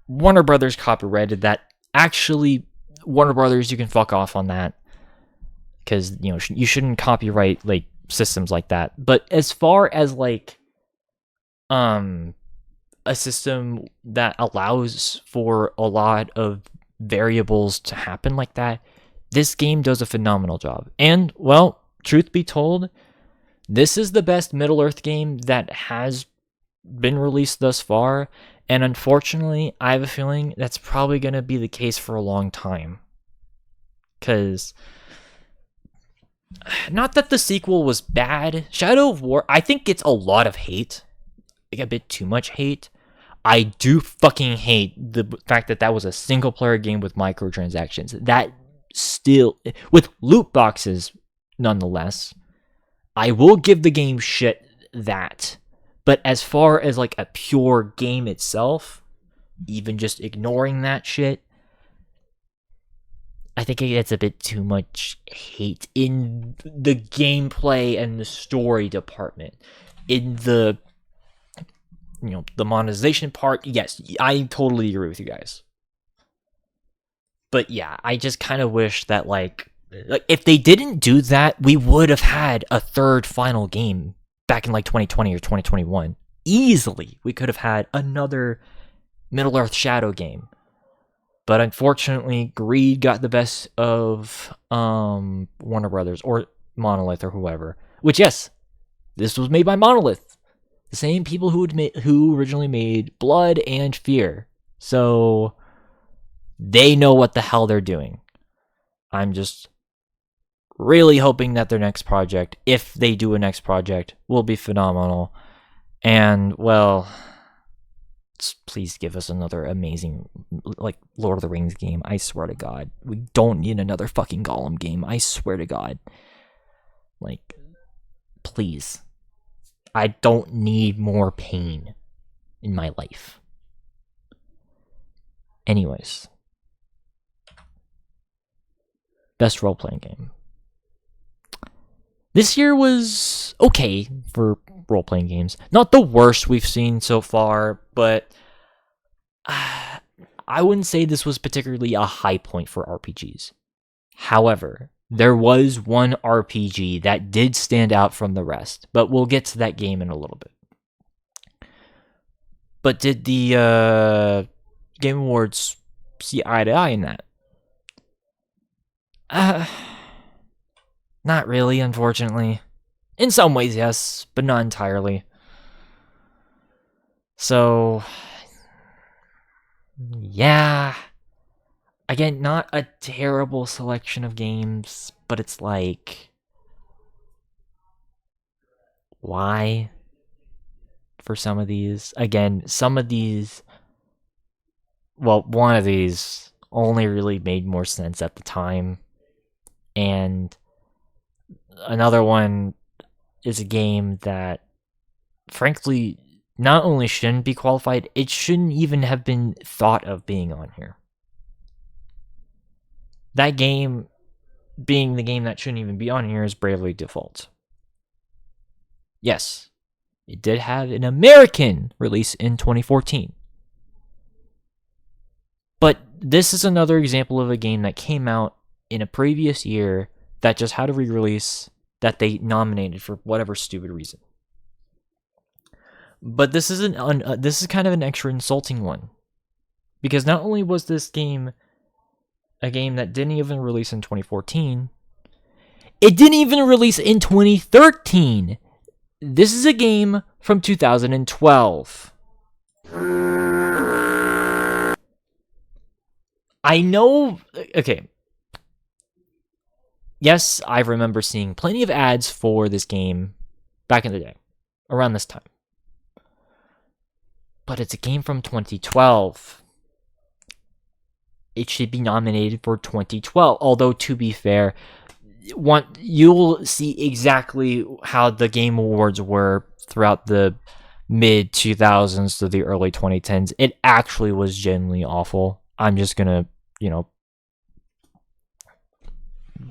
Warner Brothers copyrighted that. Actually, Warner Brothers, you can fuck off on that. Because, you know, you shouldn't copyright, like, systems like that. But as far as like a system that allows for a lot of variables to happen like that, this game does a phenomenal job. And, well, truth be told, this is the best Middle-earth game that has been released thus far, and unfortunately, I have a feeling that's probably going to be the case for a long time. Because, not that the sequel was bad, Shadow of War, I think gets a lot of hate. Like, a bit too much hate. I do fucking hate the fact that that was a single-player game with microtransactions. That still, with loot boxes, nonetheless, I will give the game shit that. But as far as like a pure game itself, even just ignoring that shit, I think it gets a bit too much hate in the gameplay and the story department. In the, the monetization part, yes, I totally agree with you guys. But yeah, I just kind of wish that like if they didn't do that, we would have had a third final game back in like 2020 or 2021. Easily, we could have had another Middle-earth Shadow game. But unfortunately, greed got the best of Warner Brothers or Monolith or whoever. Which, yes, this was made by Monolith, the same people who originally made Blood and Fear. So they know what the hell they're doing. I'm just really hoping that their next project, if they do a next project, will be phenomenal. And, well, please give us another amazing, like, Lord of the Rings game. I swear to God. We don't need another fucking Gollum game. I swear to God. Like, please. I don't need more pain in my life. Anyways. Best role-playing game. This year was okay for role-playing games. Not the worst we've seen so far, but I wouldn't say this was particularly a high point for RPGs. However, there was one RPG that did stand out from the rest, but we'll get to that game in a little bit. But did the Game Awards see eye to eye in that? Not really, unfortunately. In some ways, yes, but not entirely. So, yeah. Again, not a terrible selection of games, but it's like, why? For some of these. Again, some of these, well, one of these only really made more sense at the time. And another one is a game that, frankly, not only shouldn't be qualified, it shouldn't even have been thought of being on here. That game, being the game that shouldn't even be on here, is Bravely Default. Yes, it did have an American release in 2014. But this is another example of a game that came out in a previous year that just had a re-release that they nominated for whatever stupid reason. But this is this is kind of an extra insulting one, because not only was this game a game that didn't even release in 2014, it didn't even release in 2013. This is a game from 2012. I know, okay. Yes, I remember seeing plenty of ads for this game back in the day, around this time. But it's a game from 2012. It should be nominated for 2012. Although, to be fair, you'll see exactly how the Game Awards were throughout the mid-2000s to the early 2010s. It actually was genuinely awful. I'm just gonna,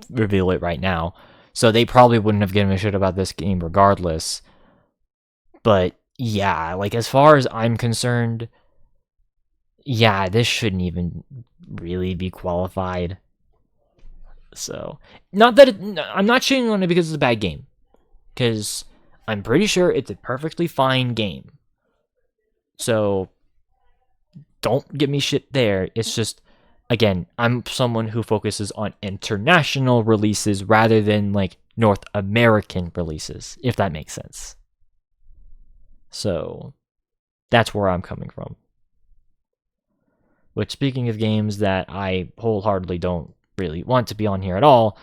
reveal it right now. So they probably wouldn't have given a shit about this game regardless. But yeah, like, as far as I'm concerned, yeah, this shouldn't even really be qualified. So, not that I'm not shitting on it because it's a bad game. because I'm pretty sure it's a perfectly fine game. So don't give me shit there. It's just, again, I'm someone who focuses on international releases rather than like North American releases, if that makes sense. So that's where I'm coming from. Which, speaking of games that I wholeheartedly don't really want to be on here at all,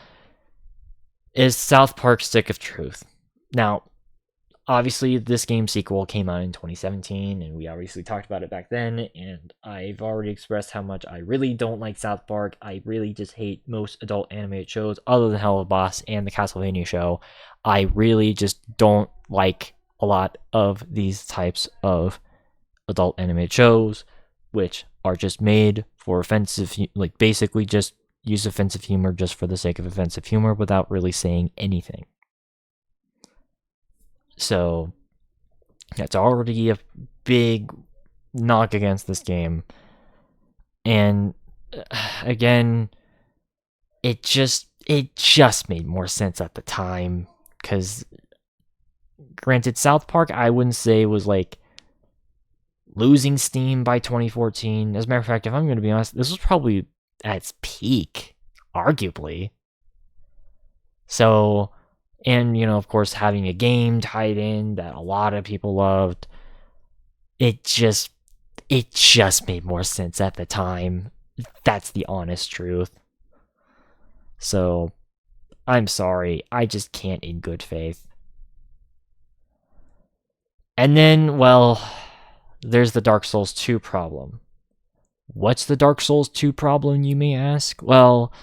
is South Park Stick of Truth. Now, obviously, this game sequel came out in 2017, and we obviously talked about it back then, and I've already expressed how much I really don't like South Park. I really just hate most adult animated shows, other than Hell of Boss and the Castlevania show. I really just don't like a lot of these types of adult animated shows, which are just made for offensive, like basically just use offensive humor just for the sake of offensive humor without really saying anything. So that's already a big knock against this game. And again, it just made more sense at the time, because granted, South Park I wouldn't say was like losing steam by 2014. As a matter of fact, if I'm going to be honest, this was probably at its peak, arguably. So, and, of course, having a game tied in that a lot of people loved, it just made more sense at the time. That's the honest truth. So, I'm sorry, I just can't in good faith. And then, well, there's the Dark Souls 2 problem. What's the Dark Souls 2 problem, you may ask? Well,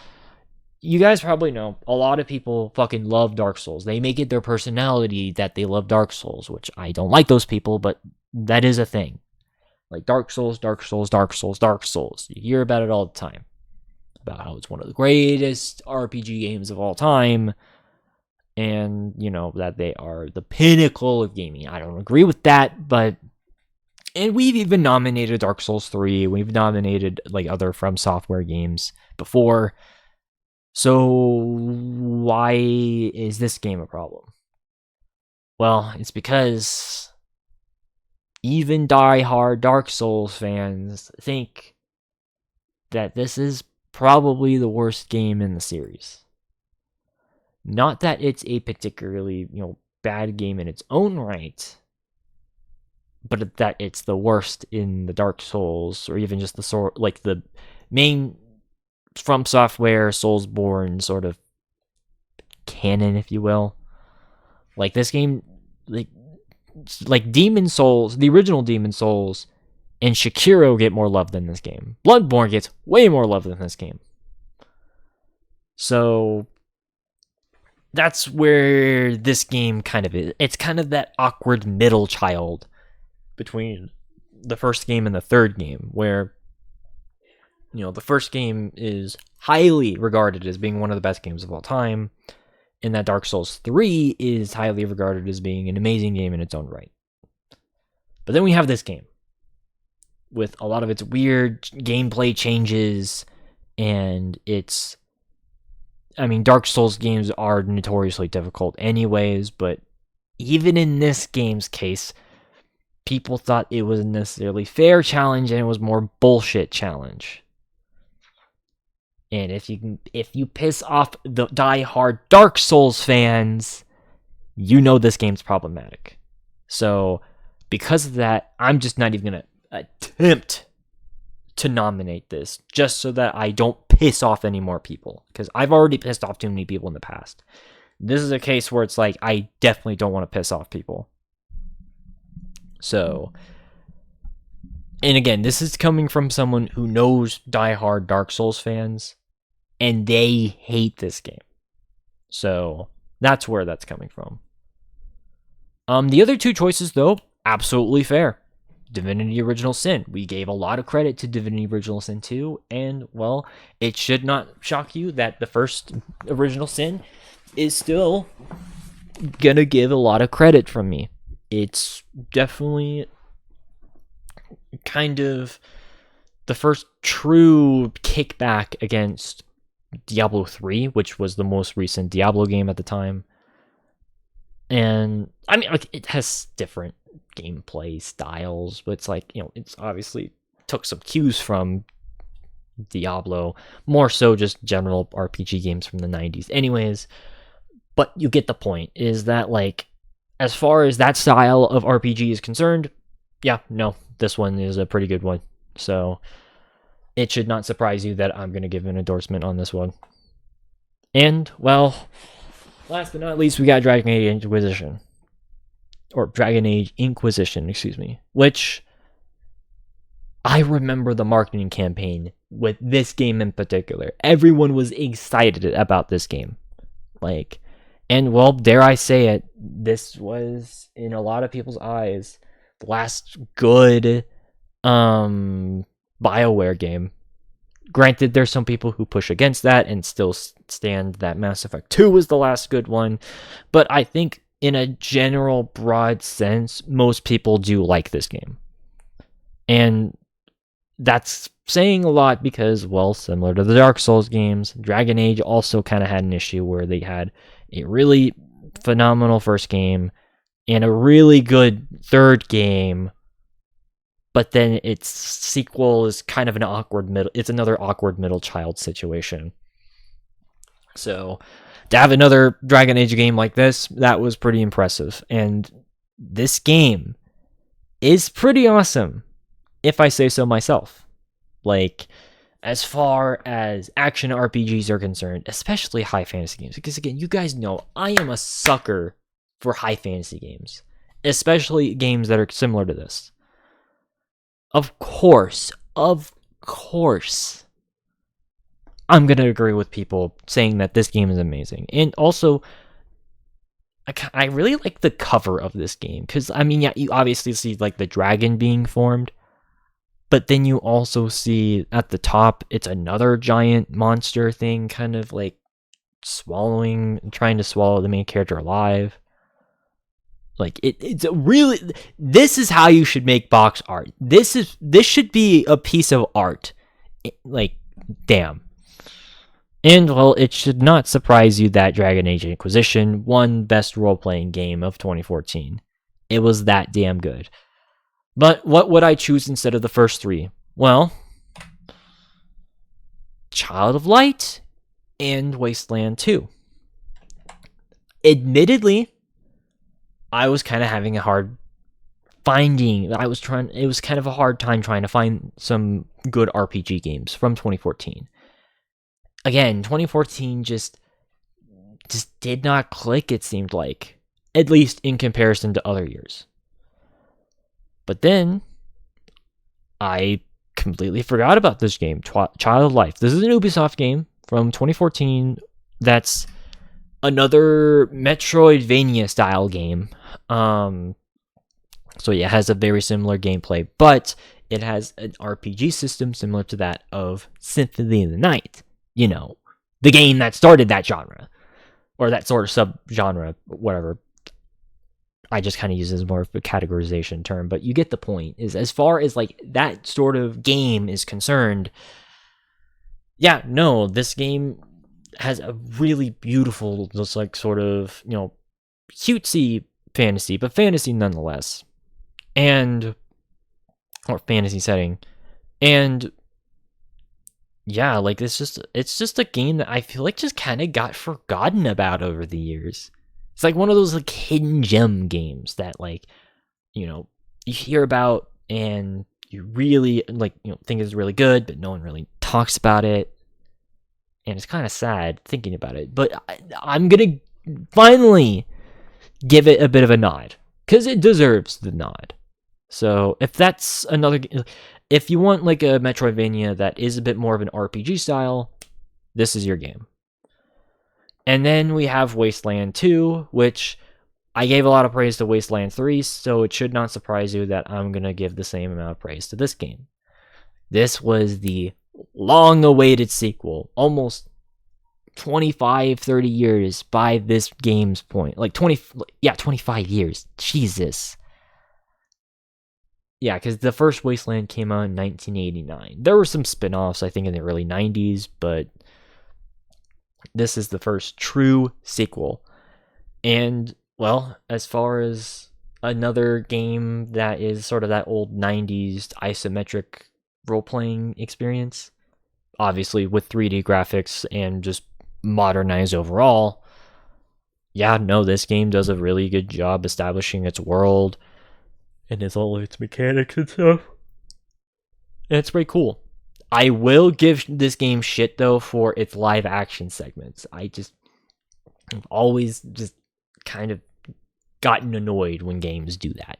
you guys probably know a lot of people fucking love Dark Souls. They make it their personality that they love Dark Souls, which I don't like those people, but that is a thing. Like Dark Souls, Dark Souls, Dark Souls, Dark Souls. You hear about it all the time. About how it's one of the greatest RPG games of all time. And, that they are the pinnacle of gaming. I don't agree with that, but... And we've even nominated Dark Souls 3. We've nominated like other From Software games before. So why is this game a problem? Well, it's because even die-hard Dark Souls fans think that this is probably the worst game in the series. Not that it's a particularly, bad game in its own right, but that it's the worst in the Dark Souls, or even just the main From Software Soulsborne sort of canon, if you will. Like this game, like Demon Souls, the original Demon Souls, and Sekiro get more love than this game. Bloodborne gets way more love than this game. So that's where this game kind of is. It's kind of that awkward middle child between the first game and the third game, where the first game is highly regarded as being one of the best games of all time, and that Dark Souls 3 is highly regarded as being an amazing game in its own right. But then we have this game with a lot of its weird gameplay changes, and Dark Souls games are notoriously difficult anyways, but even in this game's case, people thought it was a necessarily fair challenge, and it was more bullshit challenge. And if you piss off the die-hard Dark Souls fans, this game's problematic. So, because of that, I'm just not even gonna attempt to nominate this, just so that I don't piss off any more people, because I've already pissed off too many people in the past. This is a case where it's like, I definitely don't want to piss off people. So, and again, this is coming from someone who knows die-hard Dark Souls fans, and they hate this game. So, that's where that's coming from. The other two choices, though, absolutely fair. Divinity Original Sin. We gave a lot of credit to Divinity Original Sin 2, and, well, it should not shock you that the first Original Sin is still gonna give a lot of credit from me. It's definitely kind of the first true kickback against Diablo 3, which was the most recent Diablo game at the time. And I mean, like, it has different gameplay styles, but it's like, it's obviously took some cues from Diablo, more so just general RPG games from the 90s. Anyways, but you get the point, is that, like, as far as that style of RPG is concerned, yeah, no, this one is a pretty good one. So it should not surprise you that I'm going to give an endorsement on this one. And, well, last but not least, we got Dragon Age Inquisition. Or Dragon Age Inquisition, excuse me. Which, I remember the marketing campaign with this game in particular. Everyone was excited about this game. Like, and, well, dare I say it, this was, in a lot of people's eyes, the last good BioWare game. Granted, there's some people who push against that and still stand that Mass Effect 2 was the last good one, but I think in a general broad sense, most people do like this game. And that's saying a lot because, well, similar to the Dark Souls games, Dragon Age also kind of had an issue where they had a really phenomenal first game and a really good third game, but then its sequel is kind of an awkward middle. It's another awkward middle child situation. So to have another Dragon Age game like this, that was pretty impressive. And this game is pretty awesome, if I say so myself. Like, as far as action RPGs are concerned, especially high fantasy games, because again, you guys know I am a sucker for high fantasy games, especially games that are similar to this. Of course, I'm going to agree with people saying that this game is amazing. And also, I really like the cover of this game. Because, I mean, yeah, you obviously see, like, the dragon being formed. But then you also see at the top, it's another giant monster thing, kind of, like, trying to swallow the main character alive. Like, it's a really, this is how you should make box art. This should be a piece of art. Like, damn. And, well, it should not surprise you that Dragon Age Inquisition won Best Role-Playing Game of 2014. It was that damn good. But what would I choose instead of the first three? Well, Child of Light and Wasteland 2. Admittedly, I was kind of having a hard it was kind of a hard time trying to find some good RPG games from 2014. Again, 2014 just did not click, it seemed like, at least in comparison to other years. But then I completely forgot about this game, Child of Light. This is an Ubisoft game from 2014 that's another Metroidvania style game. So yeah, it has a very similar gameplay, but it has an RPG system similar to that of Symphony of the Night. You know, the game that started that genre, or that sort of sub-genre, whatever. I just kind of use it as more of a categorization term, but you get the point, is as far as, like, that sort of game is concerned, yeah, no, this game has a really beautiful, just, like, sort of, cutesy fantasy, but fantasy nonetheless. Or fantasy setting. And yeah, like, it's just a game that I feel like just kind of got forgotten about over the years. It's like one of those, like, hidden gem games that, like, you hear about and you really, like, think is really good, but no one really talks about it. And it's kind of sad thinking about it. But I'm going to finally give it a bit of a nod, because it deserves the nod. So if that's if you want, like, a Metroidvania that is a bit more of an RPG style, this is your game. And then we have Wasteland 2, which I gave a lot of praise to Wasteland 3, so it should not surprise you that I'm going to give the same amount of praise to this game. This was the long-awaited sequel, almost 25, 30 years by this game's point. Like, 25 years. Jesus. Yeah, because the first Wasteland came out in 1989. There were some spin-offs, I think, in the early 90s, but this is the first true sequel. And Well, as far as another game that is sort of that old 90s isometric role playing experience, obviously with 3D graphics and just modernized overall, yeah, no, this game does a really good job establishing its world and all its mechanics and stuff. And it's pretty cool. I will give this game shit though for its live action segments. I've always just kind of gotten annoyed when games do that.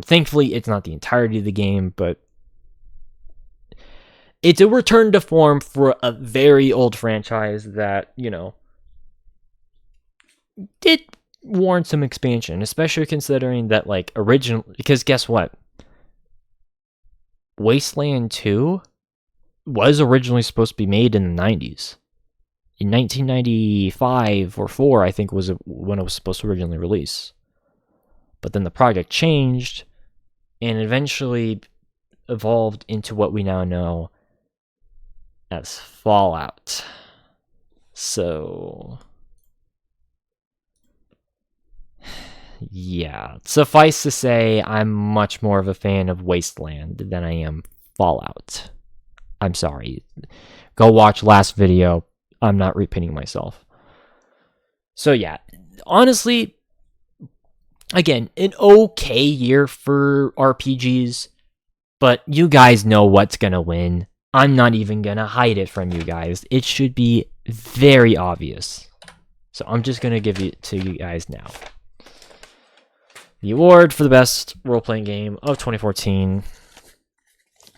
Thankfully, it's not the entirety of the game, but it's a return to form for a very old franchise that, did warrant some expansion, especially considering that, like, because guess what? Wasteland 2 was originally supposed to be made in the 90s. In 1995 or 4, I think, was when it was supposed to originally release. But then the project changed and eventually evolved into what we now know as Fallout. So, yeah. Suffice to say, I'm much more of a fan of Wasteland than I am Fallout. I'm sorry. Go watch last video. I'm not repeating myself. So yeah, honestly, again, an okay year for RPGs, but you guys know what's gonna win. I'm not even gonna hide it from you guys. It should be very obvious. So I'm just gonna give it to you guys now. The award for the best role-playing game of 2014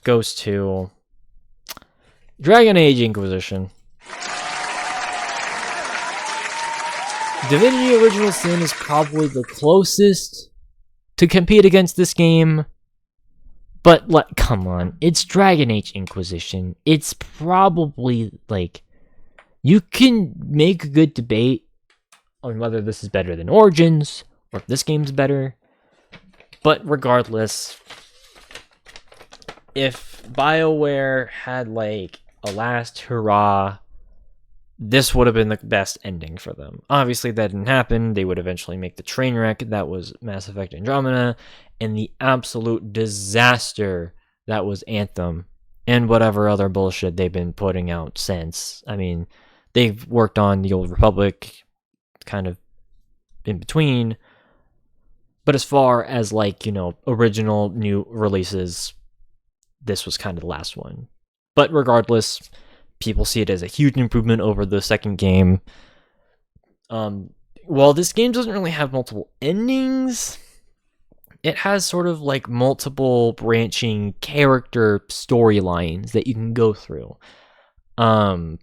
goes to Dragon Age Inquisition. Divinity Original Sin is probably the closest to compete against this game, but come on, it's Dragon Age Inquisition. It's probably, like, you can make a good debate on whether this is better than Origins, or if this game's better, but regardless, if BioWare had, like, a last hurrah, this would have been the best ending for them. Obviously, that didn't happen. They would eventually make the train wreck that was Mass Effect Andromeda, and the absolute disaster that was Anthem, and whatever other bullshit they've been putting out since. I mean, they've worked on the Old Republic, kind of in between, but as far as, like, original new releases, this was kind of the last one. But regardless, people see it as a huge improvement over the second game. While this game doesn't really have multiple endings, it has sort of like multiple branching character storylines that you can go through. And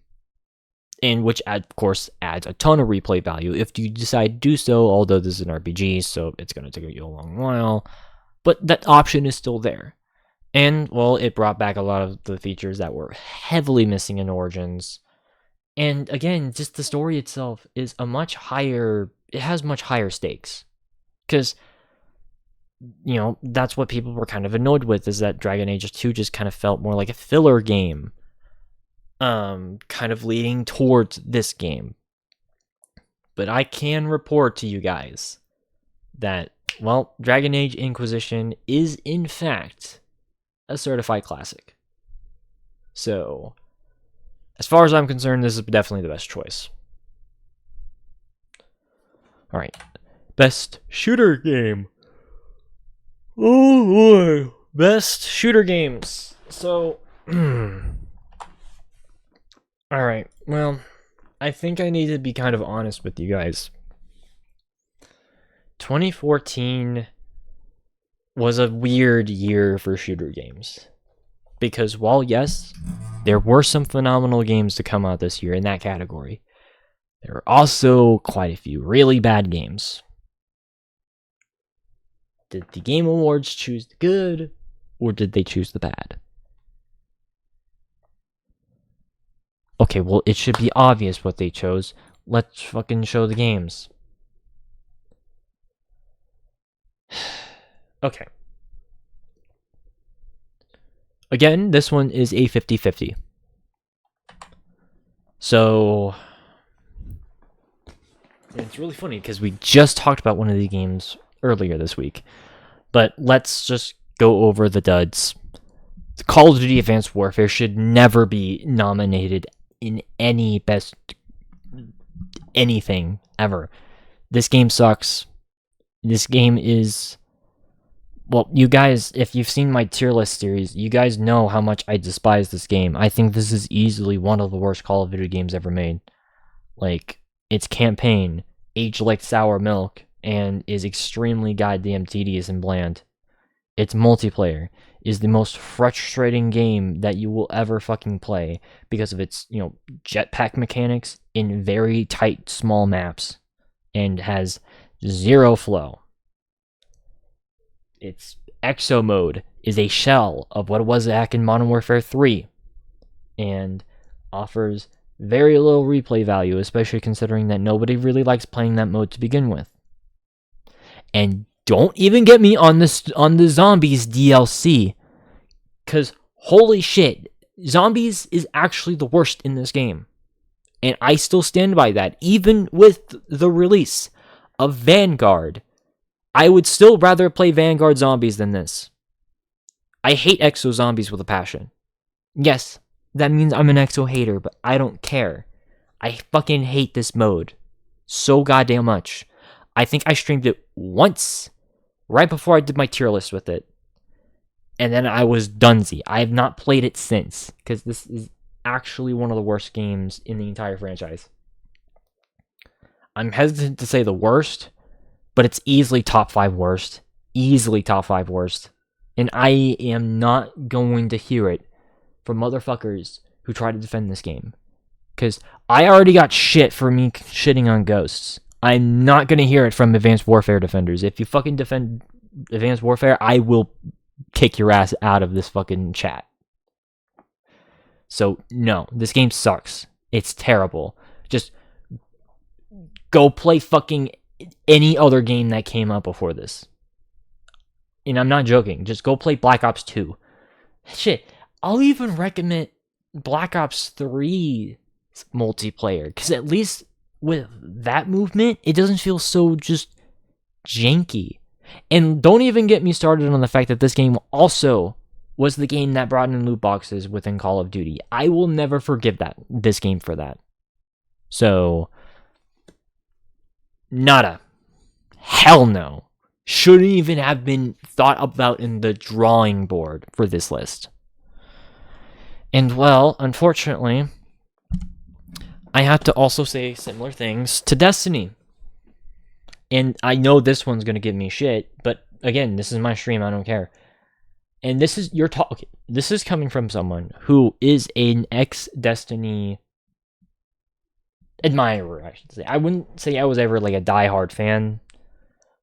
which, of course, adds a ton of replay value if you decide to do so, although this is an RPG, so it's going to take you a long while. But that option is still there. And, well, it brought back a lot of the features that were heavily missing in Origins. And again, just the story itself is it has much higher stakes. Because, that's what people were kind of annoyed with, is that Dragon Age 2 just kind of felt more like a filler game. Kind of leading towards this game. But I can report to you guys that, well, Dragon Age Inquisition is, in fact, a certified classic. So, as far as I'm concerned, this is definitely the best choice. Alright. Best shooter game. Oh boy. Best shooter games. So, alright. Well, I think I need to be kind of honest with you guys. 2014 was a weird year for shooter games. Because while, yes, there were some phenomenal games to come out this year in that category, there were also quite a few really bad games. Did the Game Awards choose the good, or did they choose the bad? Okay, well, it should be obvious what they chose. Let's fucking show the games. Okay. Again, this one is a 50-50. So, And it's really funny because we just talked about one of the games earlier this week. But let's just go over the duds. Call of Duty Advanced Warfare should never be nominated in any best anything ever. This game sucks. This game is... Well, you guys, if you've seen my tier list series, you guys know how much I despise this game. I think this is easily one of the worst Call of Duty games ever made. Like, its campaign, aged like sour milk, and is extremely goddamn tedious and bland. Its multiplayer is the most frustrating game that you will ever fucking play because of its, jetpack mechanics in very tight, small maps, and has zero flow. Its exo mode is a shell of what it was back in Modern Warfare 3, and offers very little replay value, especially considering that nobody really likes playing that mode to begin with. And don't even get me on the Zombies DLC, because holy shit, Zombies is actually the worst in this game. And I still stand by that. Even with the release of Vanguard, I would still rather play Vanguard Zombies than this. I hate Exo Zombies with a passion. Yes, that means I'm an Exo hater, but I don't care. I fucking hate this mode so goddamn much. I think I streamed it once, right before I did my tier list with it. And then I was donesy. I have not played it since, because this is actually one of the worst games in the entire franchise. I'm hesitant to say the worst, but it's easily top 5 worst. Easily top 5 worst. And I am not going to hear it from motherfuckers who try to defend this game. Because I already got shit for me shitting on Ghosts. I'm not going to hear it from Advanced Warfare defenders. If you fucking defend Advanced Warfare, I will kick your ass out of this fucking chat. So, no, this game sucks. It's terrible. Just go play fucking any other game that came out before this. And I'm not joking. Just go play Black Ops 2. Shit, I'll even recommend Black Ops 3 multiplayer, because at least with that movement, it doesn't feel so just janky. And don't even get me started on the fact that this game also was the game that brought in loot boxes within Call of Duty. I will never forgive this game for that. So, nada. Hell no. Shouldn't even have been thought about in the drawing board for this list. And well, unfortunately, I have to also say similar things to Destiny. And I know this one's going to give me shit, but again, this is my stream, I don't care. And this is this is coming from someone who is an ex-Destiny admirer, I should say. I wouldn't say I was ever like a diehard fan,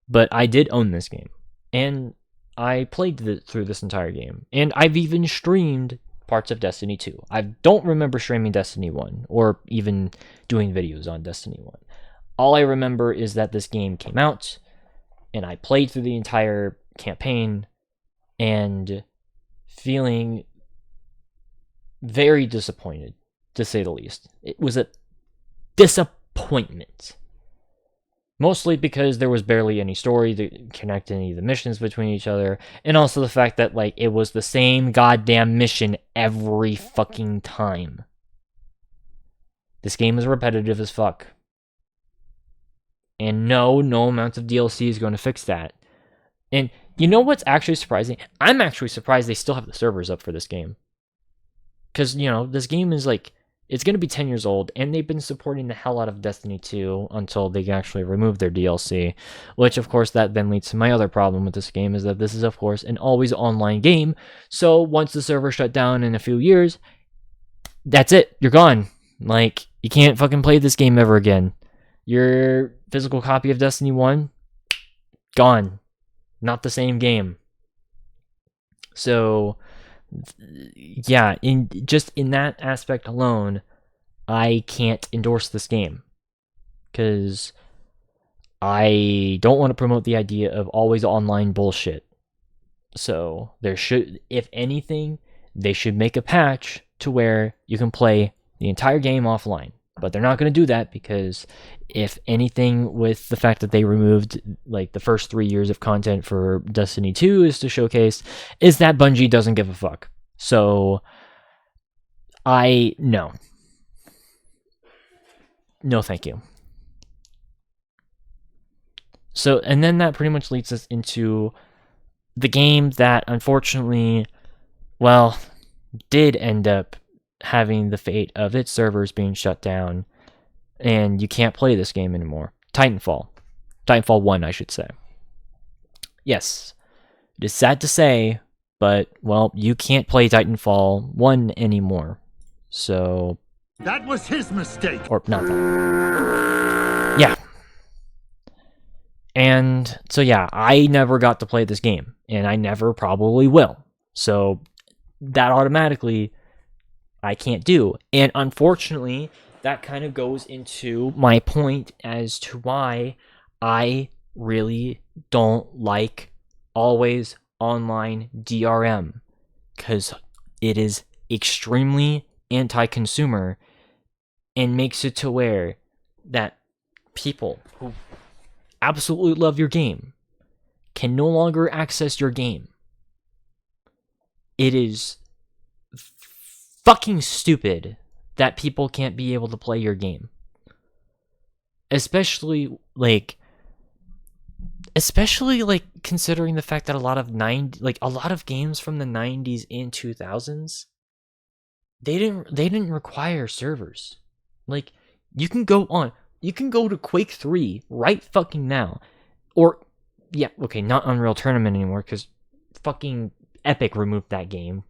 but I did own this game. And I played through this entire game. And I've even streamed parts of Destiny 2. I don't remember streaming Destiny 1 or even doing videos on Destiny 1. All I remember is that this game came out and I played through the entire campaign and feeling very disappointed, to say the least. It was a disappointment. Mostly because there was barely any story to connect any of the missions between each other, and also the fact that it was the same goddamn mission every fucking time. This game is repetitive as fuck. And no amount of DLC is going to fix that. And you know what's actually surprising? I'm actually surprised they still have the servers up for this game. Because, this game is it's going to be 10 years old, and they've been supporting the hell out of Destiny 2 until they actually remove their DLC. Which, of course, that then leads to my other problem with this game, is that this is, of course, an always online game. So once the server shut down in a few years, that's it. You're gone. You can't fucking play this game ever again. Your physical copy of Destiny 1, gone. Not the same game. So, yeah, in that aspect alone, I can't endorse this game. Because I don't want to promote the idea of always online bullshit. So, if anything, they should make a patch to where you can play the entire game offline. But they're not going to do that because if anything with the fact that they removed like the first 3 years of content for Destiny 2 is to showcase is that Bungie doesn't give a fuck. So no, thank you. So, and then that pretty much leads us into the game that unfortunately, well, did end up having the fate of its servers being shut down, and you can't play this game anymore. Titanfall 1, I should say. Yes, it is sad to say, but, well, you can't play Titanfall 1 anymore. So... that was his mistake! Or, not that. Yeah. And, so yeah, I never got to play this game, and I never probably will. So, that automatically, I can't do. And unfortunately, that kind of goes into my point as to why I really don't like always online DRM, because it is extremely anti-consumer and makes it to where that people who absolutely love your game can no longer access your game. It is fucking stupid that people can't be able to play your game. Especially considering the fact that a lot of games from the 90s and 2000s, they didn't require servers. Like, you can go to Quake 3 right fucking now. Or yeah, okay, not Unreal Tournament anymore cuz fucking Epic removed that game.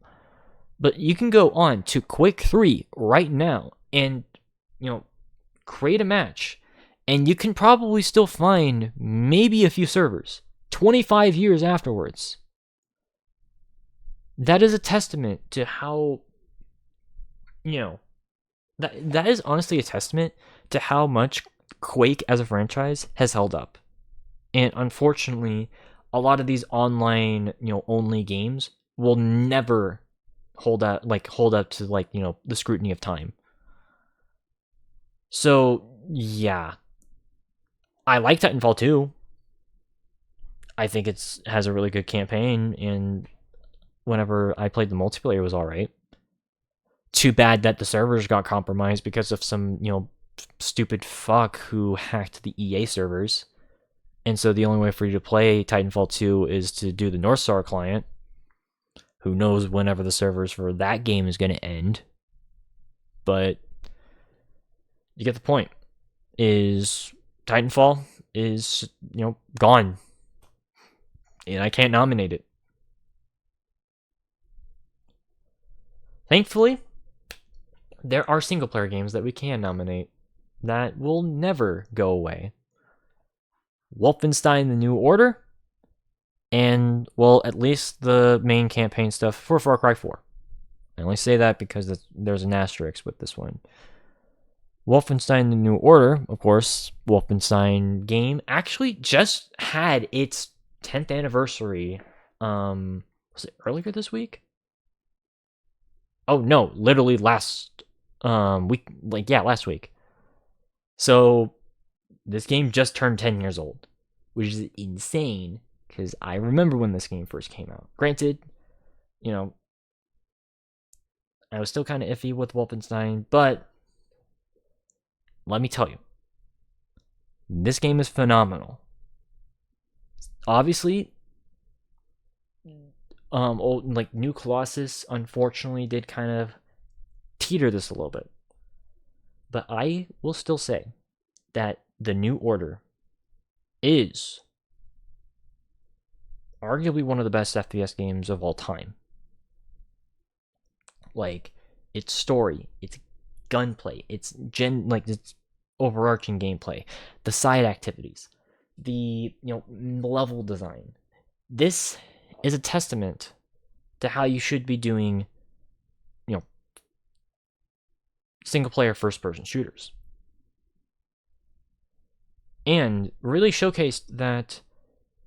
But you can go on to Quake 3 right now and, create a match. And you can probably still find maybe a few servers 25 years afterwards. That is a testament to how, that is honestly a testament to how much Quake as a franchise has held up. And unfortunately, a lot of these online, only games will never hold up to the scrutiny of time. So, yeah. I like Titanfall 2. I think it has a really good campaign, and whenever I played the multiplayer, it was alright. Too bad that the servers got compromised because of some, stupid fuck who hacked the EA servers. And so the only way for you to play Titanfall 2 is to do the North Star client. Who knows whenever the servers for that game is going to end. But you get the point. Titanfall is, gone. And I can't nominate it. Thankfully, there are single-player games that we can nominate that will never go away. Wolfenstein: The New Order, and, well, at least the main campaign stuff for Far Cry 4. I only say that because there's an asterisk with this one. Wolfenstein: The New Order, of course, Wolfenstein game, actually just had its 10th anniversary. Was it earlier this week? Oh no, literally last week. Last week. So this game just turned 10 years old, which is insane because I remember when this game first came out. Granted, I was still kind of iffy with Wolfenstein, but let me tell you, this game is phenomenal. Obviously, New Colossus unfortunately did kind of teeter this a little bit. But I will still say that The New Order is arguably one of the best FPS games of all time. Its story, its gunplay, its overarching gameplay, the side activities, the level design. This is a testament to how you should be doing single player first person shooters. And really showcased that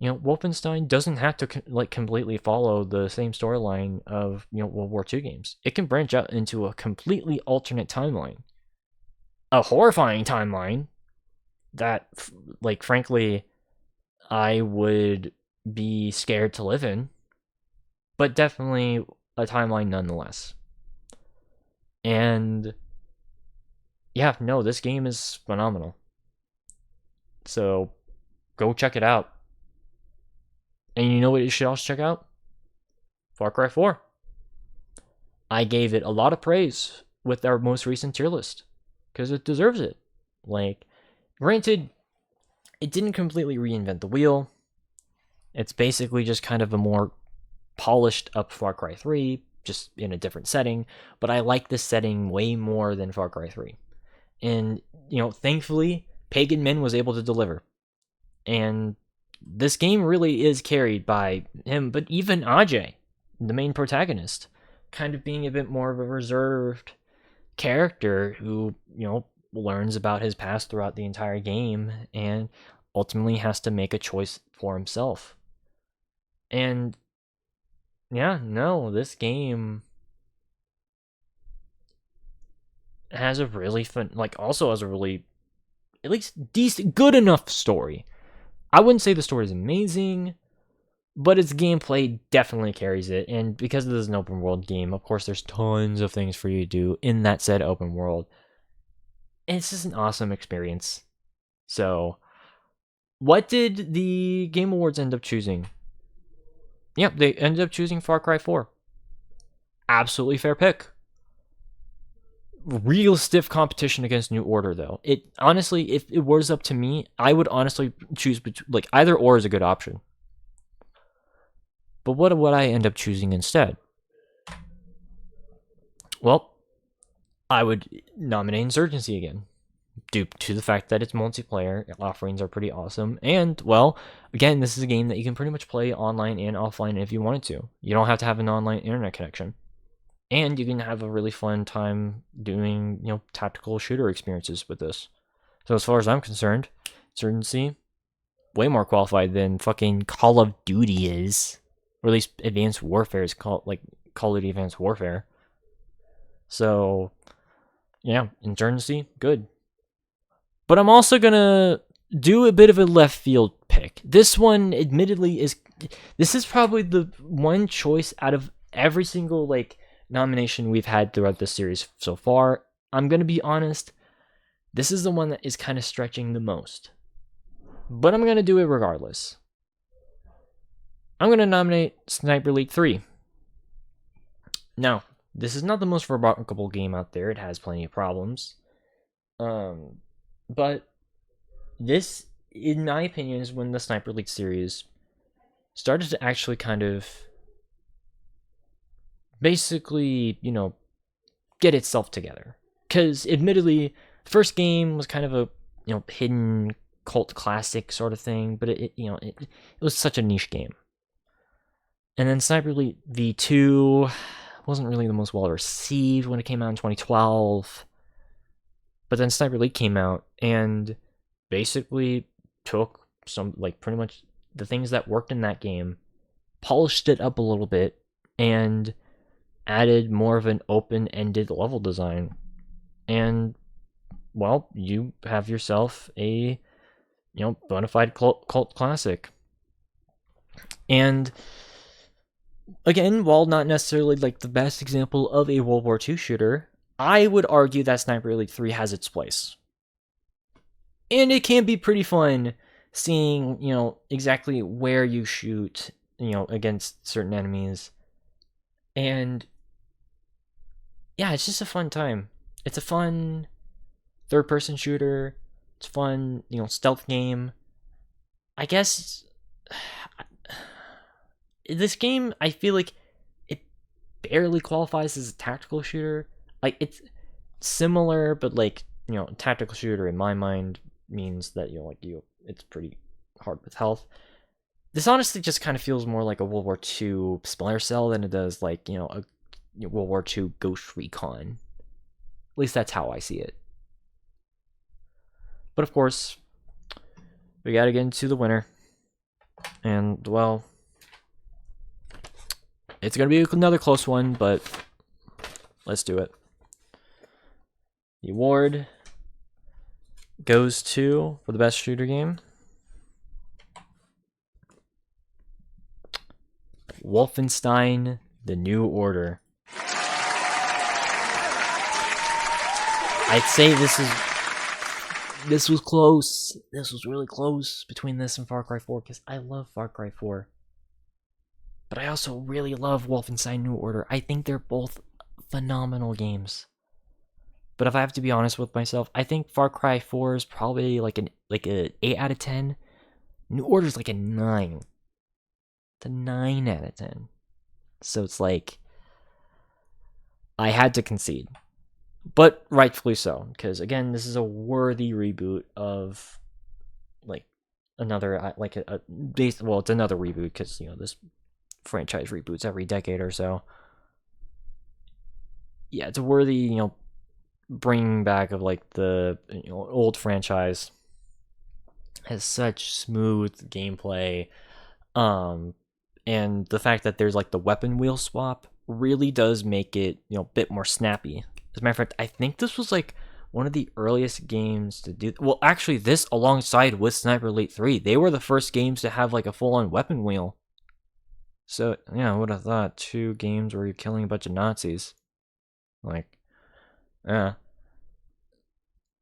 Wolfenstein doesn't have to completely follow the same storyline of World War II games. It can branch out into a completely alternate timeline a horrifying timeline that, like, frankly, I would be scared to live in, but definitely a timeline nonetheless. And yeah, no, this game is phenomenal. So go check it out. And you know what you should also check out? Far Cry 4. I gave it a lot of praise with our most recent tier list because it deserves it. Like, granted, it didn't completely reinvent the wheel. It's basically just kind of a more polished up Far Cry 3, just in a different setting. But I like this setting way more than Far Cry 3. And, thankfully, Pagan Min was able to deliver. And this game really is carried by him, but even Ajay, the main protagonist, kind of being a bit more of a reserved character who, learns about his past throughout the entire game and ultimately has to make a choice for himself. And yeah, no, this game has a really fun, also has a really, at least decent, good enough story. I wouldn't say the story is amazing, but its gameplay definitely carries it. And because this is an open world game, of course, there's tons of things for you to do in that said open world. And it's just an awesome experience. So, what did the Game Awards end up choosing? Yep, they ended up choosing Far Cry 4. Absolutely fair pick. Real stiff competition against New Order, though. It honestly, if it was up to me, I would honestly choose either or is a good option. But what would I end up choosing instead? Well, I would nominate Insurgency again, due to the fact that its multiplayer offerings are pretty awesome. And, well, again, this is a game that you can pretty much play online and offline if you wanted to. You don't have to have an online internet connection. And you can have a really fun time doing, tactical shooter experiences with this. So as far as I'm concerned, Insurgency, way more qualified than fucking Call of Duty is. Or at least Advanced Warfare is called, Call of Duty Advanced Warfare. So, yeah, Insurgency, good. But I'm also gonna do a bit of a left field pick. This one, admittedly, this is probably the one choice out of every single, nomination we've had throughout this series so far. I'm gonna be honest, this is the one that is kind of stretching the most. But I'm gonna do it regardless. I'm gonna nominate Sniper Elite 3. Now, this is not the most remarkable game out there. It has plenty of problems. But this, in my opinion, is when the Sniper Elite series started to actually kind of basically, get itself together. Because, admittedly, the first game was kind of a, hidden cult classic sort of thing, but it was such a niche game. And then Sniper Elite V2 wasn't really the most well received when it came out in 2012. But then Sniper Elite came out and basically took some, pretty much the things that worked in that game, polished it up a little bit, and added more of an open-ended level design. And, well, you have yourself a, bona fide cult classic. And, again, while not necessarily, the best example of a World War II shooter, I would argue that Sniper Elite 3 has its place. And it can be pretty fun seeing, exactly where you shoot, against certain enemies. And yeah, it's just a fun time. It's a fun third-person shooter. It's fun, stealth game. I guess this game, I feel like it barely qualifies as a tactical shooter. It's similar, but tactical shooter in my mind means that it's pretty hard with health. This honestly just kind of feels more like a World War II Splinter Cell than it does a World War II Ghost Recon. At least that's how I see it. But of course, we gotta get into the winner. And, well, it's gonna be another close one, but let's do it. The award goes to, for the best shooter game, Wolfenstein: The New Order. I'd say this was close. This was really close between this and Far Cry 4 because I love Far Cry 4. But I also really love Wolfenstein: New Order. I think they're both phenomenal games. But if I have to be honest with myself, I think Far Cry 4 is probably like an 8 out of 10. New Order's like a 9. It's a 9 out of 10. So it's like I had to concede. But rightfully so, because again, this is a worthy reboot of like another it's another reboot because this franchise reboots every decade or so. Yeah, it's a worthy bringing back of like the old franchise. Has such smooth gameplay, and the fact that there's like the weapon wheel swap really does make it a bit more snappy. As a matter of fact, I think this was like one of the earliest games to do. Well, actually, this alongside with Sniper Elite 3, they were the first games to have like a full-on weapon wheel. So yeah, I would have thought 2 games where you're killing a bunch of Nazis. Like, yeah.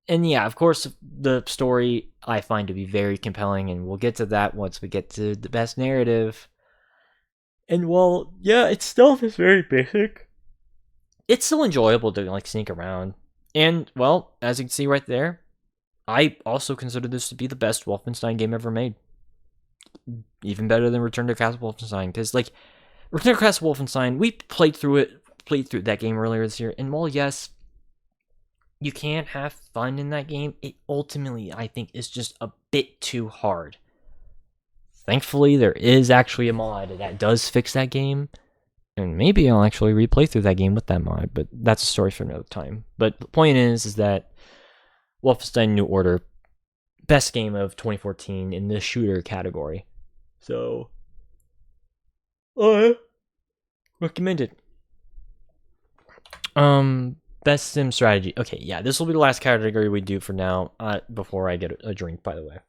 And yeah, of course, the story I find to be very compelling, and we'll get to that once we get to the best narrative. And while, yeah, it's still just very basic, it's still enjoyable to like sneak around. And well, as you can see right there, I also consider this to be the best Wolfenstein game ever made. Even better than Return to Castle Wolfenstein, because like Return to Castle Wolfenstein, we played through that game earlier this year, and while yes, you can have fun in that game, it ultimately, I think, is just a bit too hard. Thankfully, there is actually a mod that does fix that game, and maybe I'll actually replay through that game with that mod, but that's a story for another time. But the point is that Wolfenstein New Order, best game of 2014 in the shooter category. So, I recommend it. Best sim strategy. Okay, yeah, this will be the last category we do for now, before I get a drink, by the way.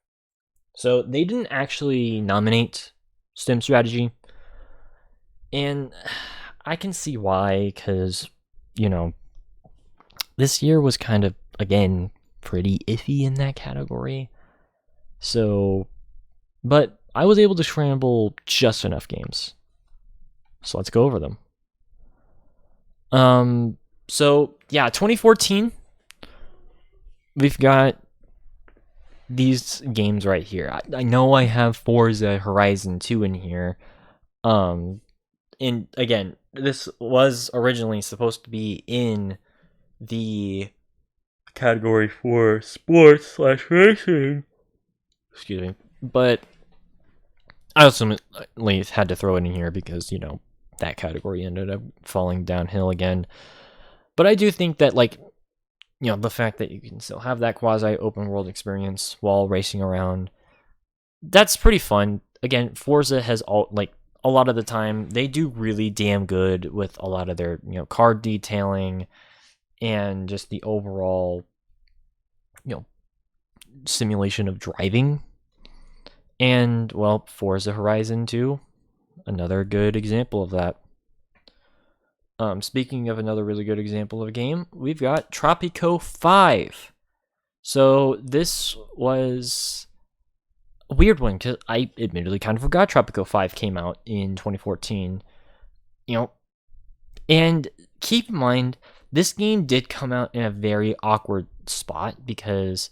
So, they didn't actually nominate sim strategy, and I can see why, because, this year was kind of, again, pretty iffy in that category. So, but I was able to scramble just enough games. So let's go over them. So yeah, 2014, we've got these games right here. I know I have Forza Horizon 2 in here. And again, this was originally supposed to be in the category for sports/racing. Excuse me. But I ultimately had to throw it in here because, that category ended up falling downhill again. But I do think that, the fact that you can still have that quasi-open world experience while racing around, that's pretty fun. Again, Forza has a lot of the time, they do really damn good with a lot of their, car detailing and just the overall, simulation of driving. And, well, Forza Horizon 2, another good example of that. Speaking of another really good example of a game, we've got Tropico 5. So this was a weird one because I admittedly kind of forgot Tropico 5 came out in 2014. And keep in mind, this game did come out in a very awkward spot because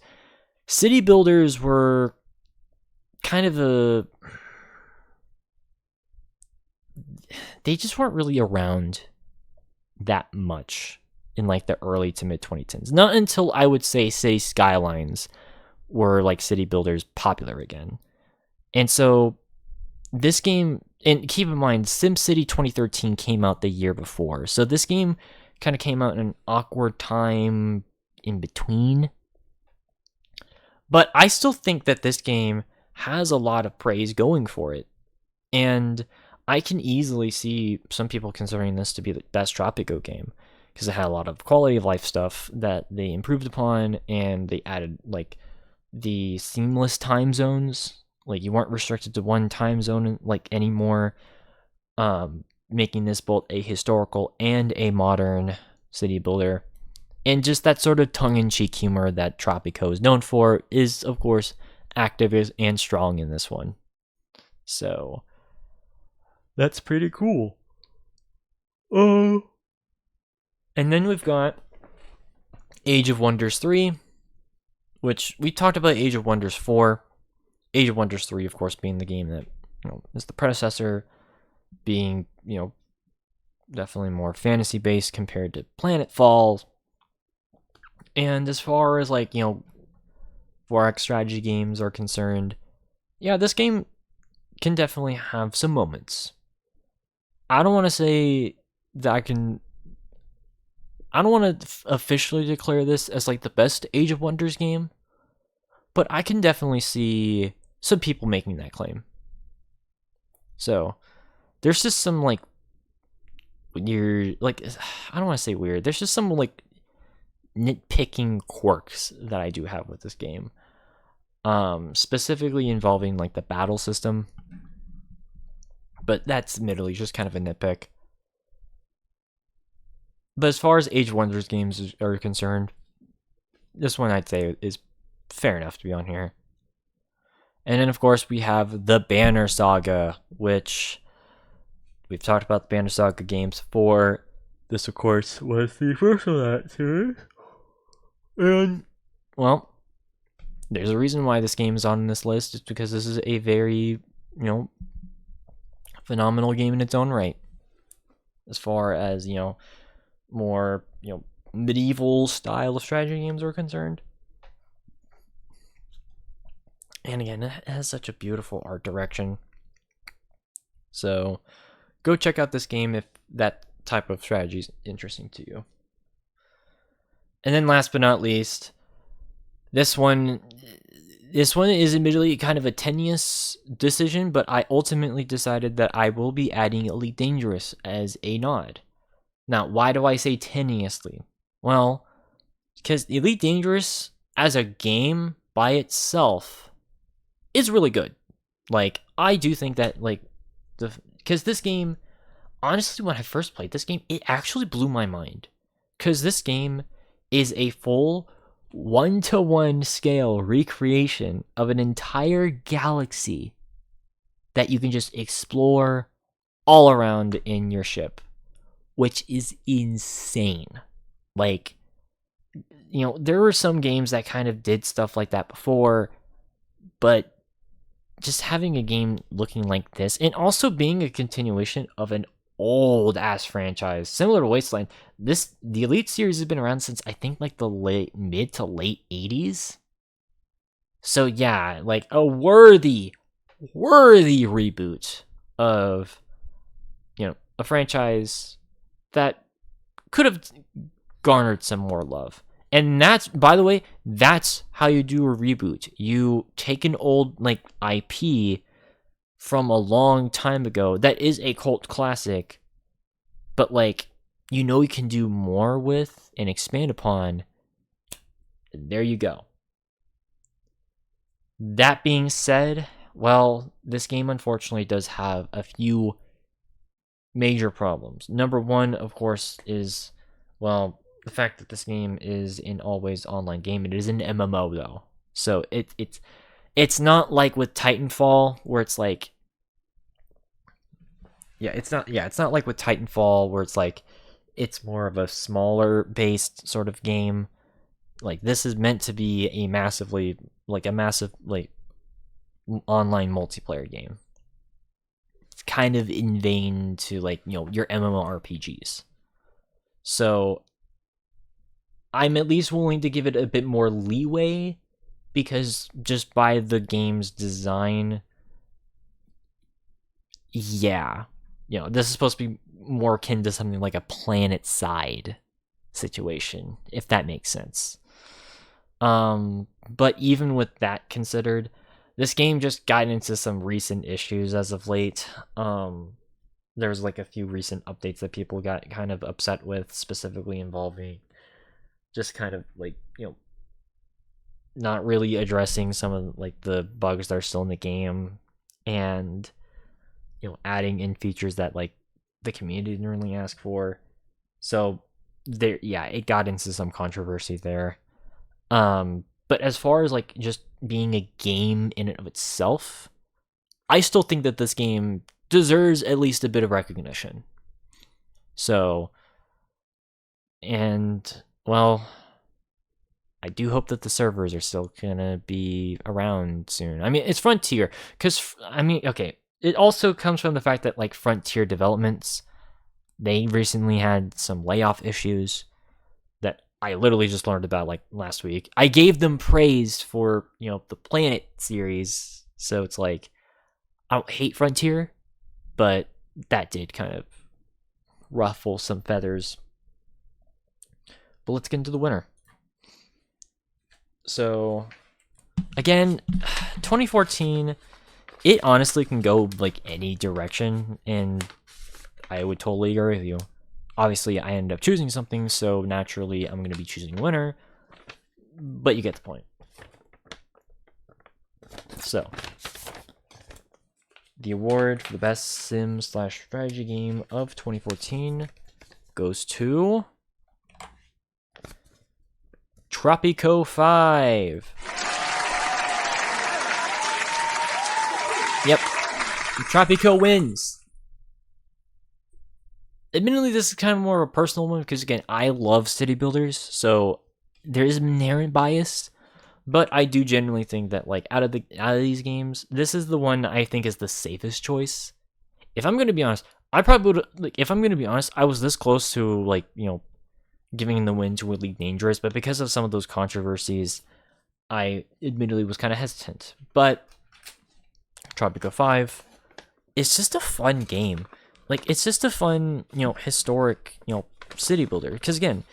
city builders were kind of they just weren't really around that much in the early to mid 2010s. Not until I would say City Skylines were city builders popular again. And so this game, and keep in mind, SimCity 2013 came out the year before. So this game kind of came out in an awkward time in between. But I still think that this game has a lot of praise going for it. And I can easily see some people considering this to be the best Tropico game. because it had a lot of quality of life stuff that they improved upon, and they added like the seamless time zones. Like you weren't restricted to one time zone like anymore, making this both a historical and a modern city builder. And just that sort of tongue-in-cheek humor that Tropico is known for is, of course, active and strong in this one. So that's pretty cool. And then we've got Age of Wonders 3, which we talked about Age of Wonders 4. Age of Wonders 3, of course, being the game that is the predecessor, being definitely more fantasy based compared to Planetfall. And as far as 4X strategy games are concerned, yeah, this game can definitely have some moments. I don't want to say that I don't want to officially declare this as like the best Age of Wonders game, but I can definitely see some people making that claim. So there's just some weird, I don't want to say weird. There's just some nitpicking quirks that I do have with this game. Specifically involving the battle system. But that's admittedly just kind of a nitpick. But as far as Age of Wonders games are concerned, this one I'd say is fair enough to be on here. And then of course we have the Banner Saga, which we've talked about the Banner Saga games before. This of course was the first of that series. And well, there's a reason why this game is on this list. It's because this is a very, phenomenal game in its own right. As far as, more, medieval style of strategy games are concerned. And again, it has such a beautiful art direction. So go check out this game if that type of strategy is interesting to you. And then last but not least, this one is admittedly kind of a tenuous decision, but I ultimately decided that I will be adding Elite Dangerous as a nod. Now, why do I say tenuously? Well, because Elite Dangerous as a game by itself is really good. I do think that, because this game, honestly, when I first played this game, it actually blew my mind. Because this game is a full 1-to-1 scale recreation of an entire galaxy that you can just explore all around in your ship, which is insane. There were some games that kind of did stuff like that before, but just having a game looking like this, and also being a continuation of an old ass franchise similar to Wasteland. The Elite series has been around since I think the mid to late 80s. So yeah, a worthy reboot of a franchise that could have garnered some more love. And that's, by the way, that's how you do a reboot. You take an old IP from a long time ago that is a cult classic, but you can do more with and expand upon. There you go. That being said, well, this game unfortunately does have a few major problems. Number one, of course, is, well, the fact that this game is an always online game. It is an MMO though. So it's not like with Titanfall where it's it's not like with Titanfall where it's more of a smaller based sort of game. This is meant to be a massive online multiplayer game. It's kind of in vain to your MMORPGs. So I'm at least willing to give it a bit more leeway, because just by the game's design, yeah, this is supposed to be more akin to something like a PlanetSide situation, if that makes sense. But even with that considered, this game just got into some recent issues as of late. there's like a few recent updates that people got kind of upset with, specifically involving just kind of like, not really addressing some of like the bugs that are still in the game, and adding in features that like the community didn't really ask for. So there, yeah, it got into some controversy there. But as far as like just being a game in and of itself, I still think that this game deserves at least a bit of recognition. So, and well, I do hope that the servers are still gonna be around soon. I mean, it's Frontier, because I mean, okay, it also comes from the fact that like Frontier developments, they recently had some layoff issues that I literally just learned about like last week. I gave them praise for the Planet series, so it's like I don't hate Frontier, but that did kind of ruffle some feathers. But let's get into the winner. So, again, 2014, it honestly can go like any direction, and I would totally agree with you. Obviously, I ended up choosing something, so naturally, I'm going to be choosing a winner, but you get the point. So, the award for the best sim/strategy game of 2014 goes to Tropico 5. Yep, Tropico wins. Admittedly, this is kind of more of a personal one because, again, I love city builders, so there is inherent bias. But I do genuinely think that, like, out of these games, this is the one I think is the safest choice. If I'm gonna be honest, I probably would, like, if I'm gonna be honest, I was this close to like giving the win to Elite Dangerous, but because of some of those controversies, I admittedly was kind of hesitant. But Tropico 5, it's just a fun game. Like, it's just a fun, historic, city builder. Because again,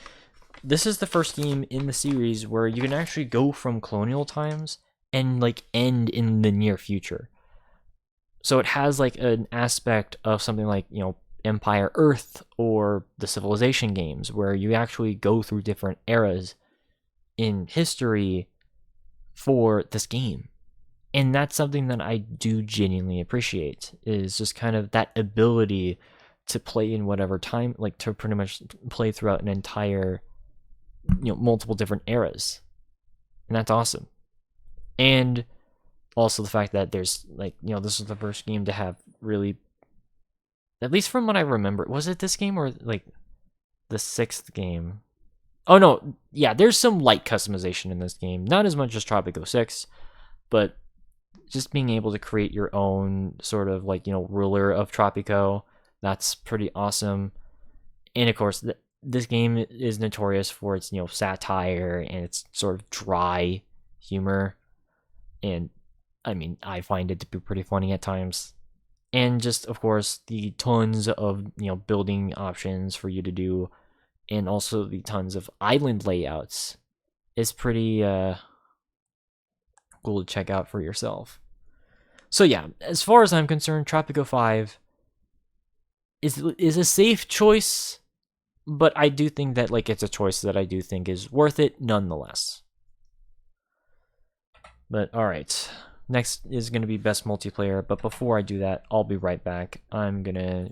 this is the first game in the series where you can actually go from colonial times and like end in the near future. So it has like an aspect of something like, Empire Earth or the Civilization games where you actually go through different eras in history for this game. And that's something that I do genuinely appreciate, is just kind of that ability to play in whatever time, like to pretty much play throughout an entire, multiple different eras. And that's awesome. And also the fact that there's like, this is the first game to have really, at least from what I remember, was it this game or like the 6th game? Oh no, yeah, there's some light customization in this game. Not as much as Tropico 6, but just being able to create your own sort of like, ruler of Tropico, that's pretty awesome. And of course, this game is notorious for its, satire and its sort of dry humor. And I mean, I find it to be pretty funny at times. And just, of course, the tons of, building options for you to do, and also the tons of island layouts is pretty cool to check out for yourself. So yeah, as far as I'm concerned, Tropico 5 is a safe choice, but I do think that like it's a choice that I do think is worth it nonetheless. But all right, next is going to be best multiplayer, but before I do that, I'll be right back. I'm going to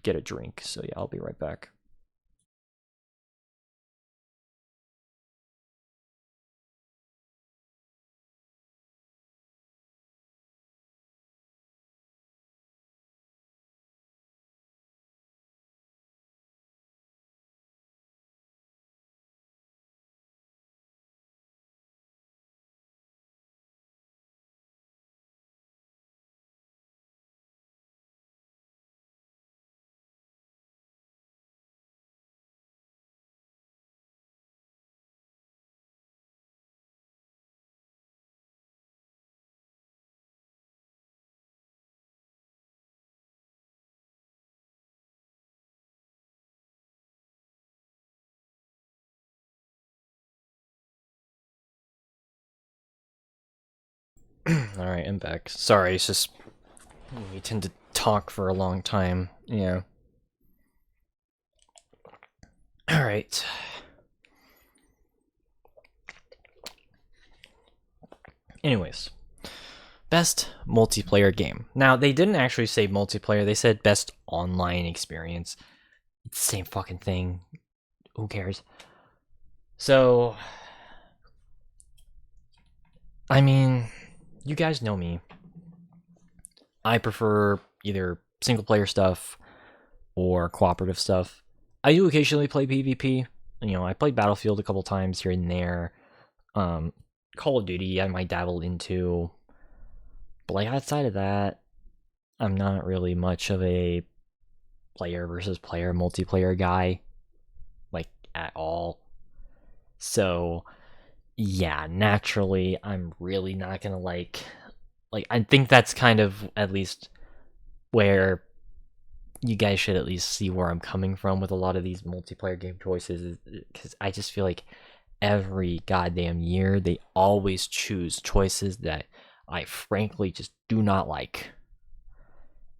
get a drink, so yeah, I'll be right back. All right, I'm back. Sorry, it's just we tend to talk for a long time. Yeah. All right. Anyways, best multiplayer game. Now, they didn't actually say multiplayer, they said best online experience. It's the same fucking thing. Who cares? So, I mean, you guys know me. I prefer either single player stuff or cooperative stuff. I do occasionally play PvP. You know, I played Battlefield a couple times here and there. Call of Duty I might dabble into. But like outside of that, I'm not really much of a player versus player multiplayer guy. Like at all. So yeah, naturally I'm really not gonna like I think that's kind of at least where you guys should at least see where I'm coming from with a lot of these multiplayer game choices, because I just feel like every goddamn year they always choose choices that I frankly just do not like.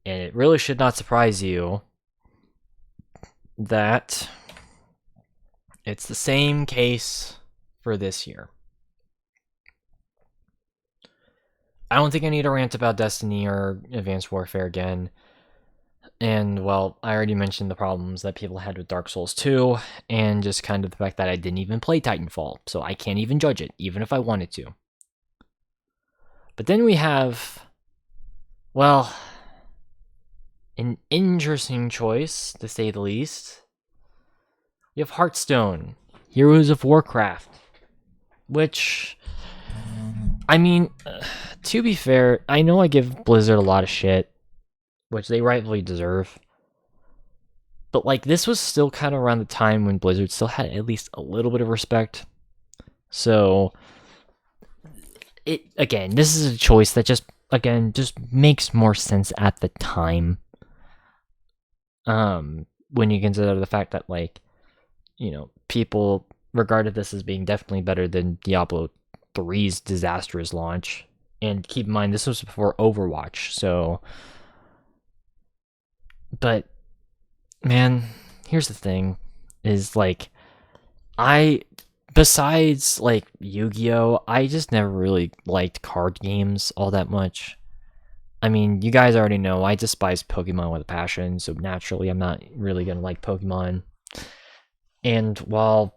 And it really should not surprise you that it's the same case for this year. I don't think I need to rant about Destiny or Advanced Warfare again. And, well, I already mentioned the problems that people had with Dark Souls 2, and just kind of the fact that I didn't even play Titanfall, so I can't even judge it, even if I wanted to. But then we have, well, an interesting choice, to say the least. We have Hearthstone, Heroes of Warcraft, which, I mean, to be fair, I know I give Blizzard a lot of shit, which they rightfully deserve. But like, this was still kind of around the time when Blizzard still had at least a little bit of respect. So, this is a choice that just makes more sense at the time. When you consider the fact that, like, you know, people regarded this as being definitely better than Diablo 3's disastrous launch. And keep in mind, this was before Overwatch, so... But, man, here's the thing, is, like, besides, like, Yu-Gi-Oh!, I just never really liked card games all that much. I mean, you guys already know, I despise Pokemon with a passion, so naturally I'm not really gonna like Pokemon. And while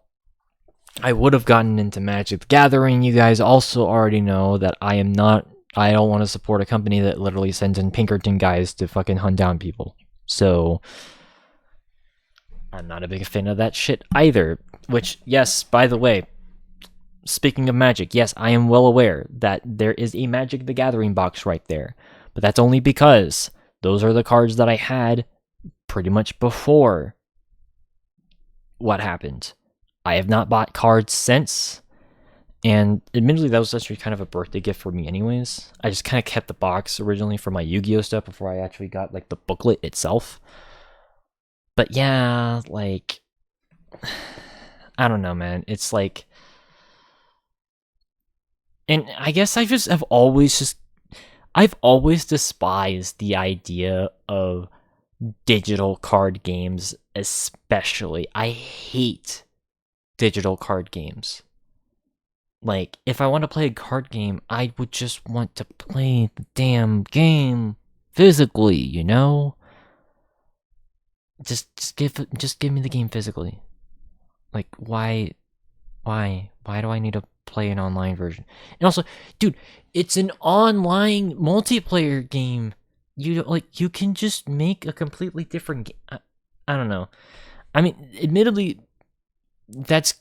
I would have gotten into Magic the Gathering, you guys also already know that I don't want to support a company that literally sends in Pinkerton guys to fucking hunt down people. So, I'm not a big fan of that shit either. Which, yes, by the way, speaking of Magic, yes, I am well aware that there is a Magic the Gathering box right there. But that's only because those are the cards that I had pretty much before what happened. I have not bought cards since. And admittedly, that was actually kind of a birthday gift for me anyways. I just kind of kept the box originally for my Yu-Gi-Oh! Stuff before I actually got, like, the booklet itself. But yeah, like... I don't know, man. It's like... And I guess I've always despised the idea of digital card games, especially. I hate digital card games. Like, if I want to play a card game, I would just want to play the damn game physically, you know? Just give me the game physically. Like, why do I need to play an online version? And also, dude, it's an online multiplayer game. You can just make a completely different game. I don't know. I mean, admittedly, that's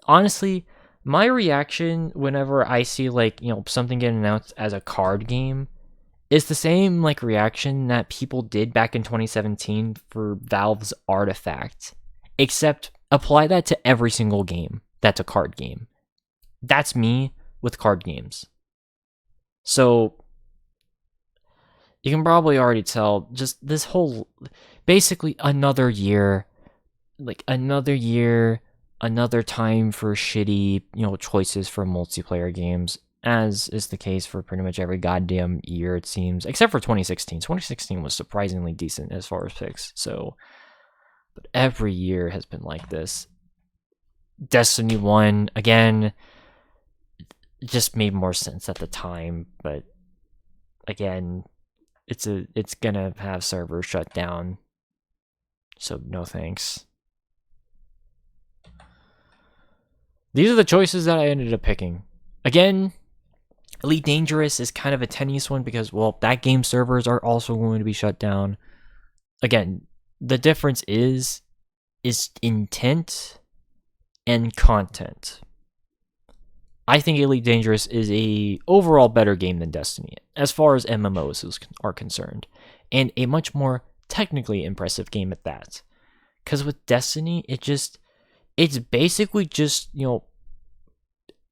honestly my reaction whenever I see, like, you know, something getting announced as a card game is the same, like, reaction that people did back in 2017 for Valve's Artifact. Except apply that to every single game that's a card game. That's me with card games. So, you can probably already tell, just this whole, basically another year, another time for shitty, you know, choices for multiplayer games. as is the case for pretty much every goddamn year, it seems, except for 2016. 2016 was surprisingly decent as far as picks, so, but every year has been like this. Destiny 1, again, just made more sense at the time, but again, it's gonna have servers shut down, so no thanks. These are the choices that I ended up picking. Again, Elite Dangerous is kind of a tenuous one because, well, that game servers are also going to be shut down. Again, the difference is intent and content. I think Elite Dangerous is a overall better game than Destiny, as far as MMOs are concerned, and a much more technically impressive game at that. Because with Destiny, it's basically just,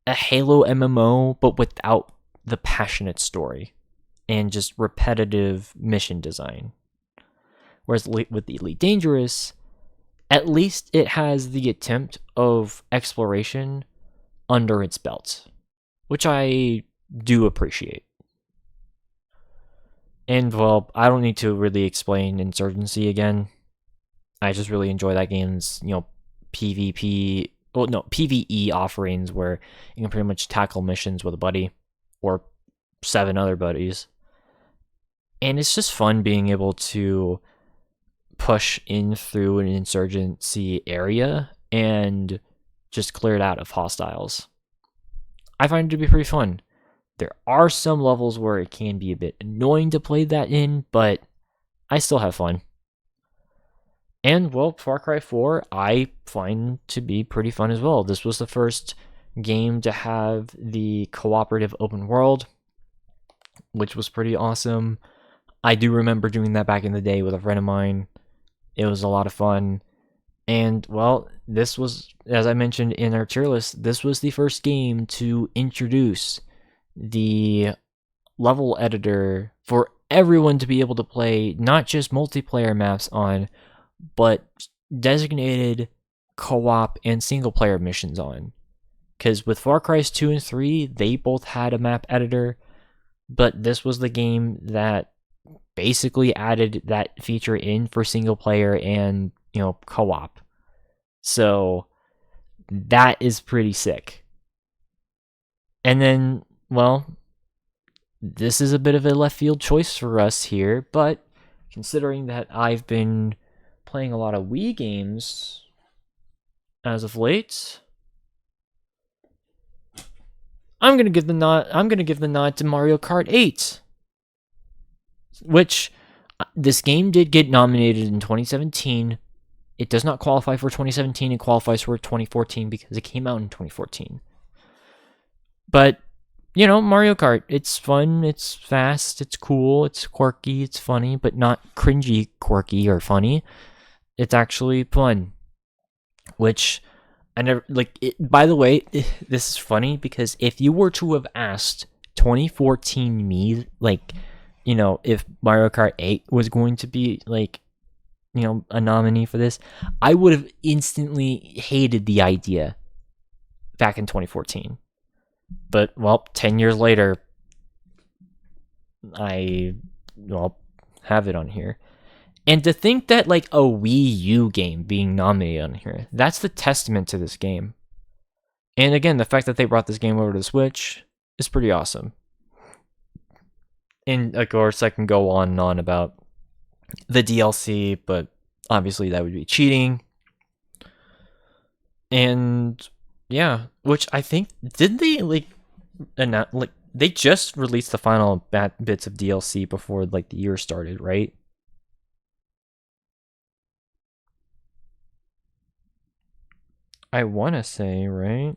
a Halo MMO, but without the passionate story and just repetitive mission design. Whereas with the Elite Dangerous, at least it has the attempt of exploration under its belt, which I do appreciate. And, well, I don't need to really explain Insurgency again. I just really enjoy that game's, PvE offerings where you can pretty much tackle missions with a buddy or 7 other buddies. And it's just fun being able to push in through an insurgency area and just clear it out of hostiles. I find it to be pretty fun. There are some levels where it can be a bit annoying to play that in, but I still have fun. And, well, Far Cry 4, I find to be pretty fun as well. This was the first game to have the cooperative open world, which was pretty awesome. I do remember doing that back in the day with a friend of mine. It was a lot of fun. And, well, this was, as I mentioned in our tier list, this was the first game to introduce the level editor for everyone to be able to play not just multiplayer maps on, but designated co-op and single-player missions on. Because with Far Cry 2 and 3, they both had a map editor, but this was the game that basically added that feature in for single-player and, co-op. So that is pretty sick. And then, well, this is a bit of a left field choice for us here, but considering that I've been playing a lot of Wii games as of late, I'm gonna give the nod to Mario Kart 8, which this game did get nominated in 2017. It does not qualify for 2017. It qualifies for 2014 because it came out in 2014. But Mario Kart, it's fun, it's fast, it's cool, it's quirky, it's funny, but not cringy, quirky, or funny. It's actually fun, which I never by the way, this is funny because if you were to have asked 2014 me, if Mario Kart 8 was going to be a nominee for this, I would have instantly hated the idea back in 2014. But, well, 10 years later, I have it on here. And to think that, a Wii U game being nominated on here, that's the testament to this game. And again, the fact that they brought this game over to the Switch is pretty awesome. And, of course, I can go on and on about the DLC, but obviously that would be cheating. And, yeah, which I think, did they, they just released the final bits of DLC before, the year started, right? I want to say, right?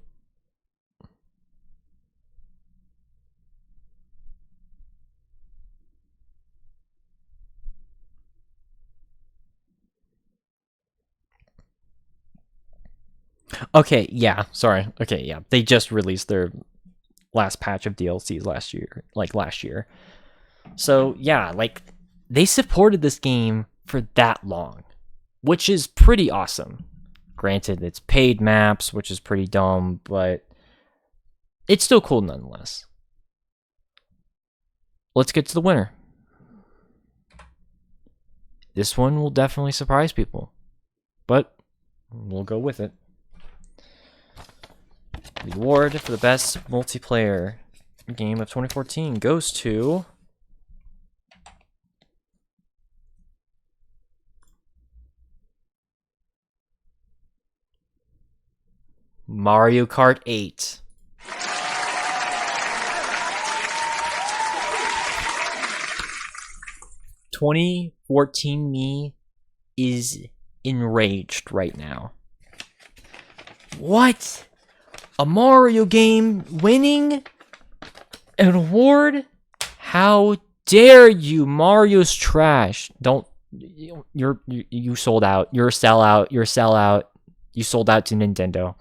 Okay, yeah, sorry. Okay, yeah. They just released their last patch of DLCs last year. So, yeah, they supported this game for that long, which is pretty awesome. Granted, it's paid maps, which is pretty dumb, but it's still cool nonetheless. let's get to the winner. This one will definitely surprise people, but we'll go with it. The award for the best multiplayer game of 2014 goes to Mario Kart 8. "2014 me is enraged right now. What? A Mario game winning an award? How dare you? Mario's trash. Don't you sold out. You're a sellout. You're a sellout. You sold out to Nintendo.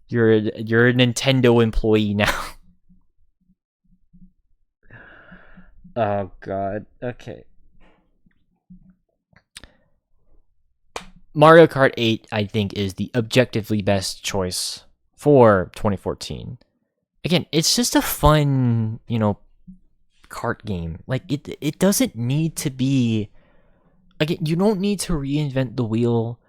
You're a Nintendo employee now." Oh god. Okay. Mario Kart 8, I think, is the objectively best choice for 2014. Again, it's just a fun, kart game. Like, it doesn't need to be... Again, you don't need to reinvent the wheel.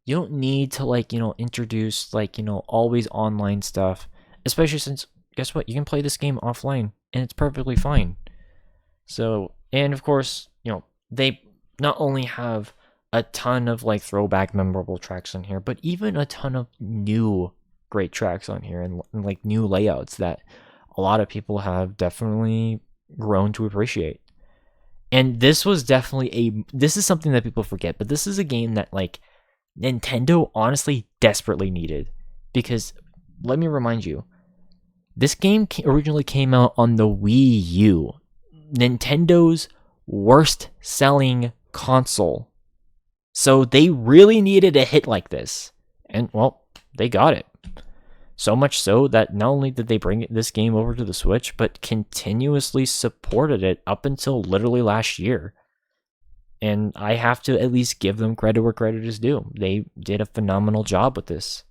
You don't need to, introduce, always online stuff. Especially since, guess what? You can play this game offline, and it's perfectly fine. So, and of course, they not only have a ton of throwback memorable tracks on here, but even a ton of new great tracks on here and new layouts that a lot of people have definitely grown to appreciate. And this was definitely this is something that people forget, but this is a game that Nintendo honestly desperately needed, because let me remind you, this game originally came out on the Wii U, Nintendo's worst selling console. So they really needed a hit like this. And, well, they got it. So much so that not only did they bring this game over to the Switch, but continuously supported it up until literally last year. And I have to at least give them credit where credit is due. They did a phenomenal job with this.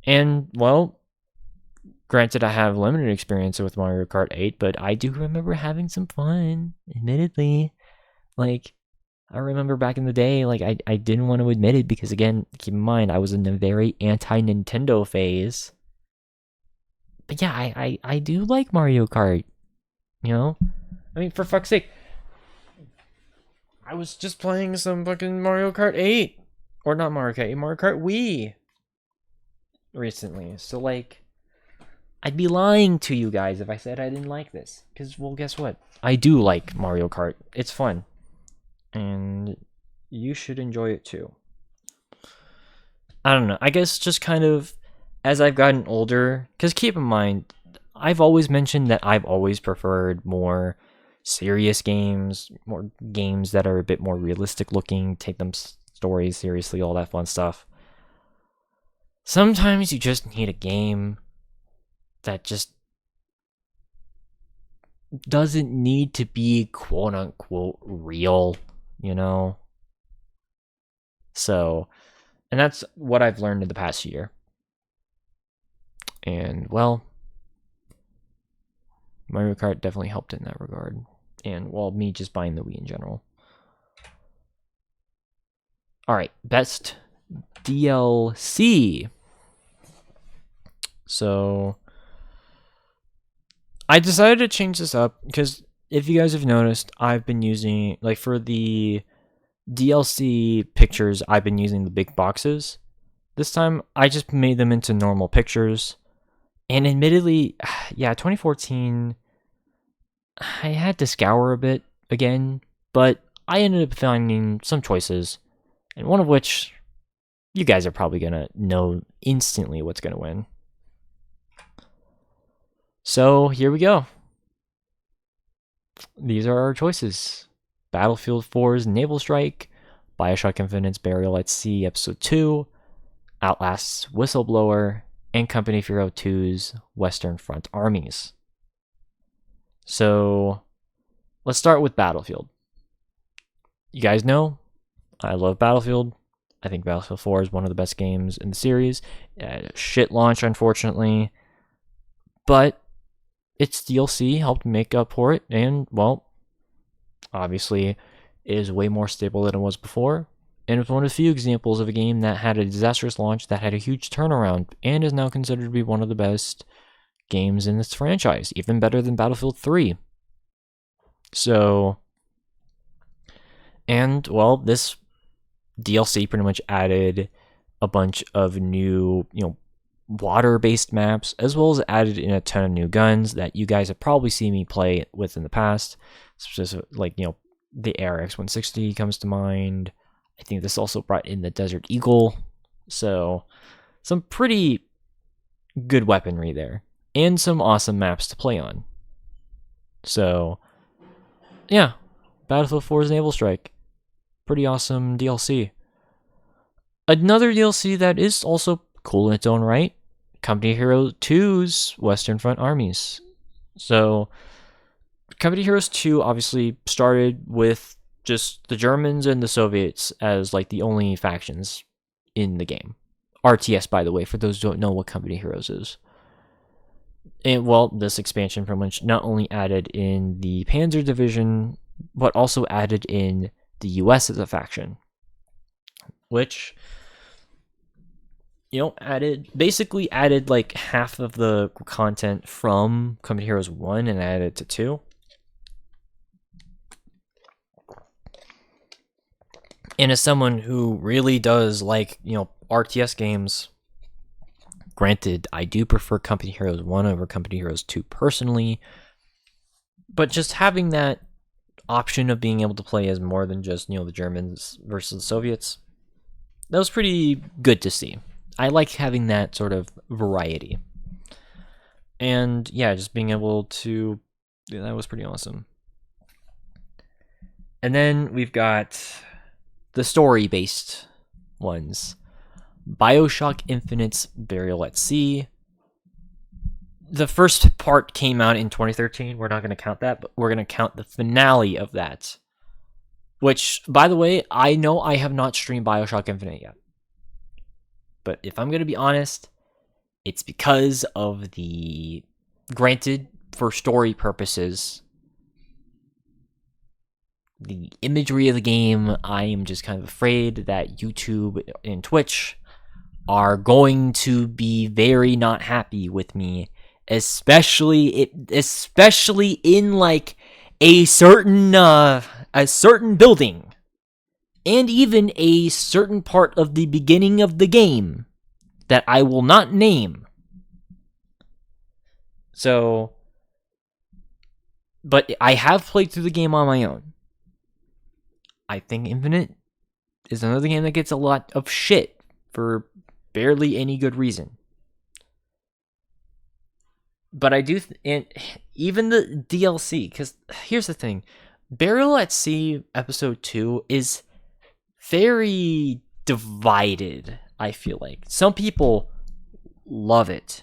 And, well, granted, I have limited experience with Mario Kart 8, but I do remember having some fun, admittedly. I remember back in the day, I didn't want to admit it because, again, keep in mind, I was in a very anti-Nintendo phase. But yeah, I do like Mario Kart, I mean, for fuck's sake, I was just playing some fucking Mario Kart 8. Or not Mario Kart 8, Mario Kart Wii recently. So, I'd be lying to you guys if I said I didn't like this. Because, well, guess what? I do like Mario Kart. It's fun. And you should enjoy it too. I don't know. I guess just kind of as I've gotten older, because keep in mind, I've always mentioned that I've always preferred more serious games, more games that are a bit more realistic looking, take them stories seriously, all that fun stuff. Sometimes you just need a game that just doesn't need to be quote unquote real, So, and that's what I've learned in the past year. And, well, Mario Kart definitely helped in that regard. And, well, me just buying the Wii in general. Alright, best DLC. So, I decided to change this up because if you guys have noticed, I've been using, for the DLC pictures, I've been using the big boxes. This time, I just made them into normal pictures. And admittedly, yeah, 2014, I had to scour a bit again, but I ended up finding some choices, and one of which you guys are probably going to know instantly what's going to win. So here we go. These are our choices. Battlefield 4's Naval Strike, Bioshock Infinite's Burial at Sea Episode 2, Outlast's Whistleblower, and Company of Heroes 2's Western Front Armies. So let's start with Battlefield. You guys know I love Battlefield. I think Battlefield 4 is one of the best games in the series. Shit launch, unfortunately. But its DLC helped make up for it, and, well, obviously, it is way more stable than it was before. And it's one of the few examples of a game that had a disastrous launch that had a huge turnaround and is now considered to be one of the best games in its franchise, even better than Battlefield 3. So, and, well, this DLC pretty much added a bunch of new, water-based maps, as well as added in a ton of new guns that you guys have probably seen me play with in the past. Like, the ARX-160 comes to mind. I think this also brought in the Desert Eagle. So, some pretty good weaponry there. And some awesome maps to play on. So, yeah. Battlefield 4's Naval Strike. Pretty awesome DLC. Another DLC that is also cool in its own right, Company Heroes 2's Western Front Armies. So, Company Heroes 2 obviously started with just the Germans and the Soviets as like the only factions in the game. RTS, by the way, for those who don't know what Company Heroes is. And, well, this expansion pretty much not only added in the Panzer Division, but also added in the US as a faction. Which, basically added like half of the content from Company Heroes 1 and added it to 2. And as someone who really does like, RTS games, granted, I do prefer Company Heroes 1 over Company Heroes 2 personally, but just having that option of being able to play as more than just, the Germans versus the Soviets, that was pretty good to see. I like having that sort of variety. And yeah, just being able to, that was pretty awesome. And then we've got the story-based ones. BioShock Infinite's Burial at Sea. The first part came out in 2013. We're not going to count that, but we're going to count the finale of that. Which, by the way, I know I have not streamed BioShock Infinite yet. But if I'm going to be honest, it's because of the... Granted, for story purposes, the imagery of the game, I am just kind of afraid that YouTube and Twitch are going to be very not happy with me, especially in like a certain building, and even a certain part of the beginning of the game that I will not name. So, but I have played through the game on my own. I think Infinite is another game that gets a lot of shit for barely any good reason. But I do, and even the DLC, because here's the thing, Burial at Sea Episode 2 is very divided, I feel like. Some people love it.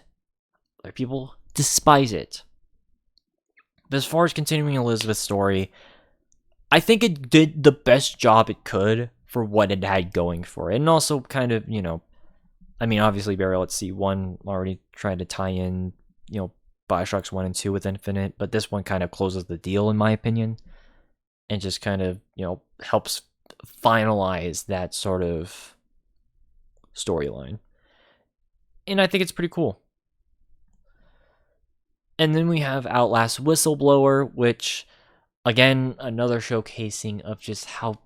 Other people despise it. But as far as continuing Elizabeth's story, I think it did the best job it could for what it had going for it. And also kind of, obviously Burial at Sea 1 already tried to tie in, Bioshocks 1 and 2 with Infinite, but this one kind of closes the deal, in my opinion, and just kind of, helps finalize that sort of storyline. And I think it's pretty cool. And then we have Outlast Whistleblower, which, again, another showcasing of just how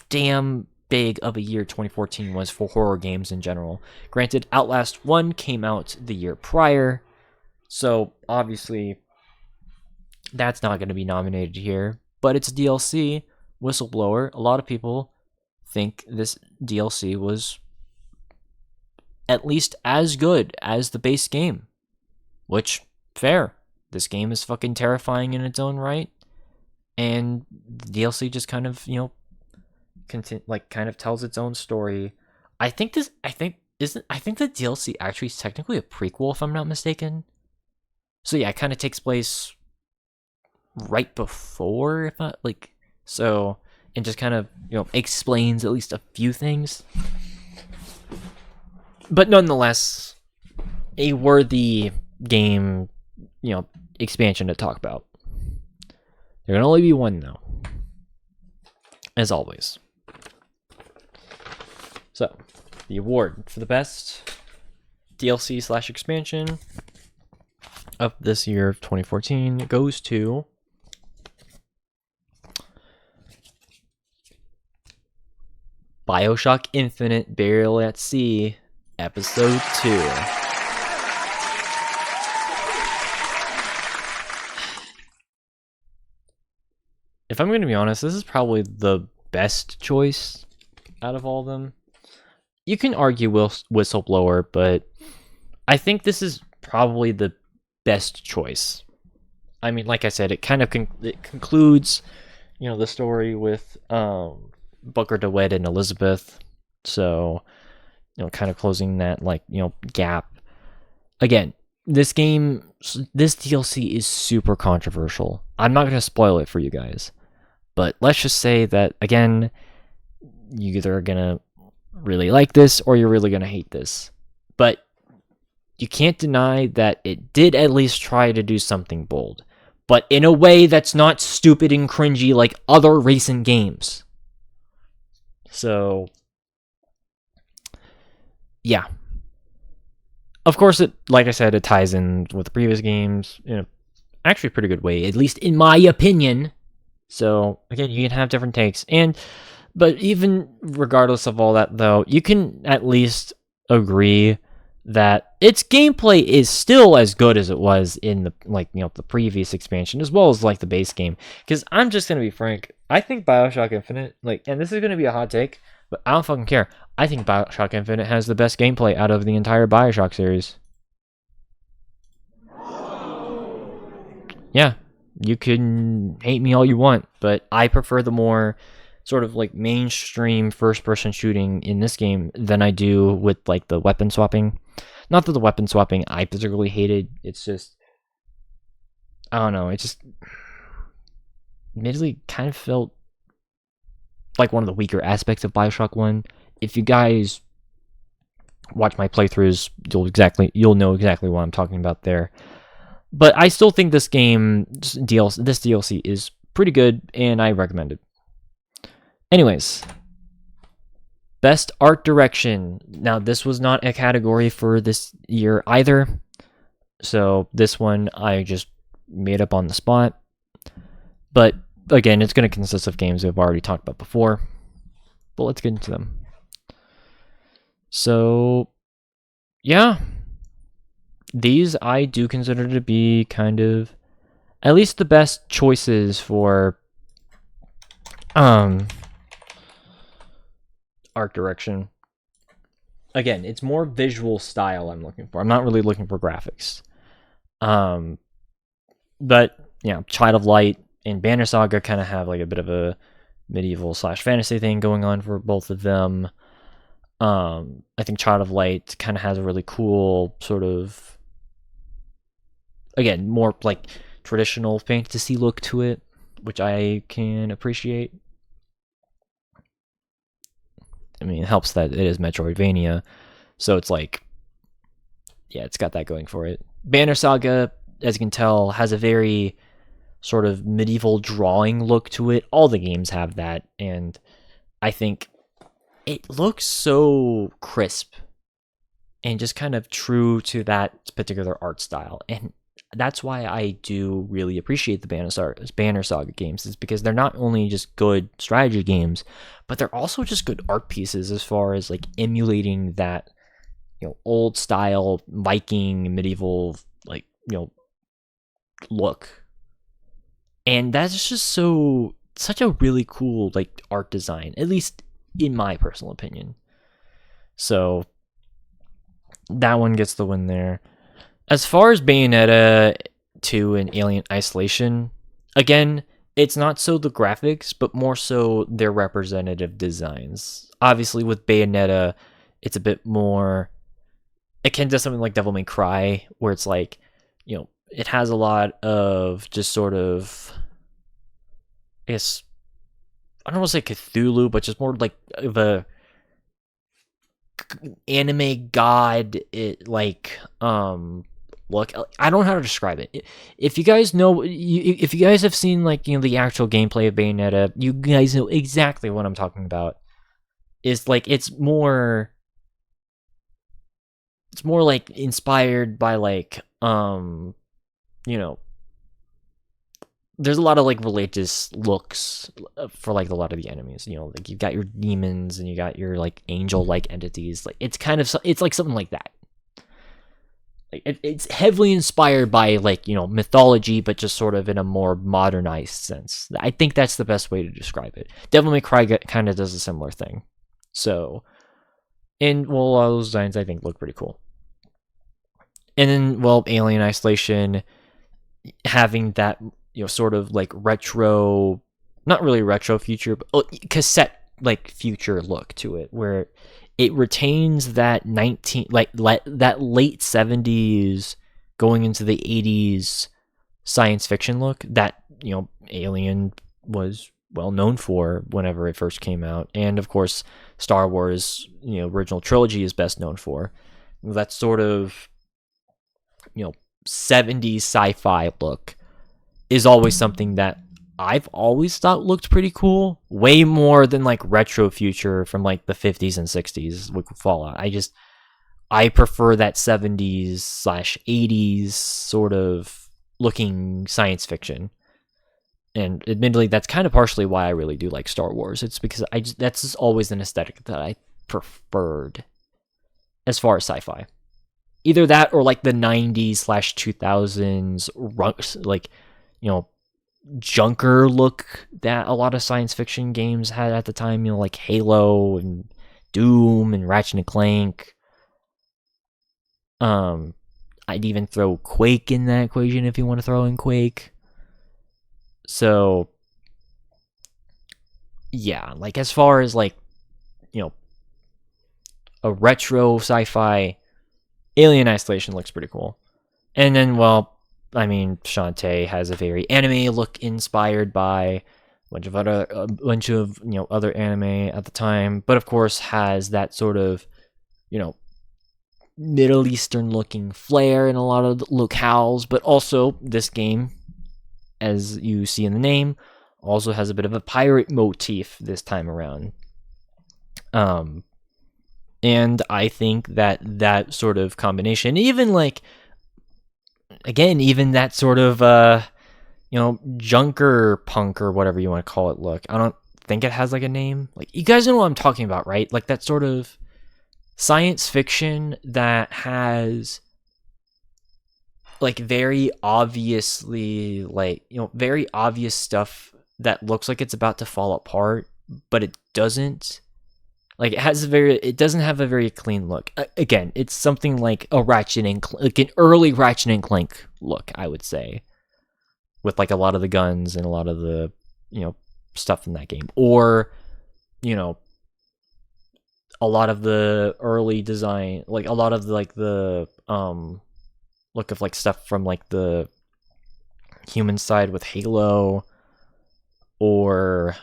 damn big of a year 2014 was for horror games in general. Granted, Outlast 1 came out the year prior, so obviously that's not going to be nominated here, but it's a DLC, Whistleblower. A lot of people think this DLC was at least as good as the base game, which, fair. This game is fucking terrifying in its own right, and the DLC just kind of, kind of tells its own story. I think the DLC actually is technically a prequel, if I'm not mistaken. So yeah, it kind of takes place right before, and just kind of, explains at least a few things. But nonetheless, a worthy game, expansion to talk about. There can only be one, though. As always. So, the award for the best DLC / expansion of this year of 2014 goes to BioShock Infinite Burial at Sea Episode 2. If I'm going to be honest, this is probably the best choice out of all of them. You can argue Whistleblower, but I think this is probably the best choice. I mean, like I said, it kind of it concludes, the story with Booker DeWitt and Elizabeth. So, kind of closing that gap. Again, this DLC is super controversial. I'm not going to spoil it for you guys. But let's just say that, again, you either are going to really like this or you're really going to hate this. But you can't deny that it did at least try to do something bold. But in a way that's not stupid and cringy like other recent games. So, yeah. Of course, like I said, it ties in with the previous games in a actually pretty good way, at least in my opinion. So, again, you can have different takes. But even regardless of all that, though, you can at least agree that its gameplay is still as good as it was in the previous expansion, as well as the base game. Because I'm just going to be frank, I think BioShock Infinite, and this is going to be a hot take, but I don't fucking care. I think BioShock Infinite has the best gameplay out of the entire BioShock series. Yeah. You can hate me all you want, but I prefer the more sort of mainstream first-person shooting in this game than I do with the weapon swapping. Not that the weapon swapping I particularly hated. It's just, I don't know. It just admittedly kind of felt like one of the weaker aspects of BioShock 1. If you guys watch my playthroughs, you'll know exactly what I'm talking about there. But I still think this DLC is pretty good, and I recommend it. Anyways, best art direction. Now, this was not a category for this year either, so this one I just made up on the spot. But again, it's going to consist of games we've already talked about before. But let's get into them. So, yeah. These I do consider to be kind of at least the best choices for art direction. Again, it's more visual style I'm looking for. I'm not really looking for graphics. But Child of Light and Banner Saga kind of have a bit of a medieval / fantasy thing going on for both of them. I think Child of Light kind of has a really cool sort of, again, more traditional fantasy look to it, which I can appreciate. I mean, it helps that it is Metroidvania, so it's it's got that going for it. Banner Saga, as you can tell, has a very sort of medieval drawing look to it. All the games have that, and I think it looks so crisp and just kind of true to that particular art style. And that's why I do really appreciate the Banner Saga games, is because they're not only just good strategy games, but they're also just good art pieces as far as emulating that old style Viking medieval look. And that's just such a really cool art design, at least in my personal opinion. So that one gets the win there. As far as Bayonetta 2 and Alien Isolation, again, it's not so the graphics, but more so their representative designs. Obviously, with Bayonetta, it's a bit more akin to something like Devil May Cry, where it's it has a lot of just sort of, I guess, I don't want to say Cthulhu, but just more of a anime god, look. I don't know how to describe it. If you guys know, if you guys have seen like the actual gameplay of Bayonetta, you guys know exactly what I'm talking about. It's like it's more like inspired by like there's a lot of like religious looks for like a lot of the enemies. Like you've got your demons and you got your like angel like entities. Like it's like something like that. Like it's heavily inspired by like mythology, but just sort of in a more modernized sense. I think that's the best way to describe it. Devil May Cry kind of does a similar thing. So, and well, all those designs I think look pretty cool. And then, well, Alien Isolation having that sort of like retro, not really retro future, but cassette like future look to it, where it retains that that late 70s going into the 80s science fiction look that Alien was well known for whenever it first came out, and of course Star Wars original trilogy is best known for. That sort of 70s sci-fi look is always something that I've always thought looked pretty cool, way more than like retro future from like the 50s and 60s with Fallout. I prefer that 70s/80s sort of looking science fiction. And admittedly, that's kind of partially why I really do like Star Wars. It's because that's just always an aesthetic that I preferred as far as sci-fi. Either that or like the 90s/2000s like junker look that a lot of science fiction games had at the time, like Halo and Doom and Ratchet and Clank. I'd even throw Quake in that equation if you want to throw in Quake. So yeah, like as far as like a retro sci-fi, Alien Isolation looks pretty cool. And then, well, I mean, Shantae has a very anime look inspired by a bunch of other anime at the time, but of course has that sort of Middle Eastern looking flair in a lot of the locales. But also this game, as you see in the name, also has a bit of a pirate motif this time around. And I think that sort of combination, even like, again, even that sort of, junker punk or whatever you want to call it look. I don't think it has like a name. Like, you guys know what I'm talking about, right? Like that sort of science fiction that has like very obviously like, very obvious stuff that looks like it's about to fall apart, but it doesn't. Like it doesn't have a very clean look. Again, it's something like a Ratchet and like an early Ratchet and Clank look, I would say, with like a lot of the guns and a lot of the stuff in that game, or a lot of the early design, like a lot of the look of like stuff from like the human side with Halo, or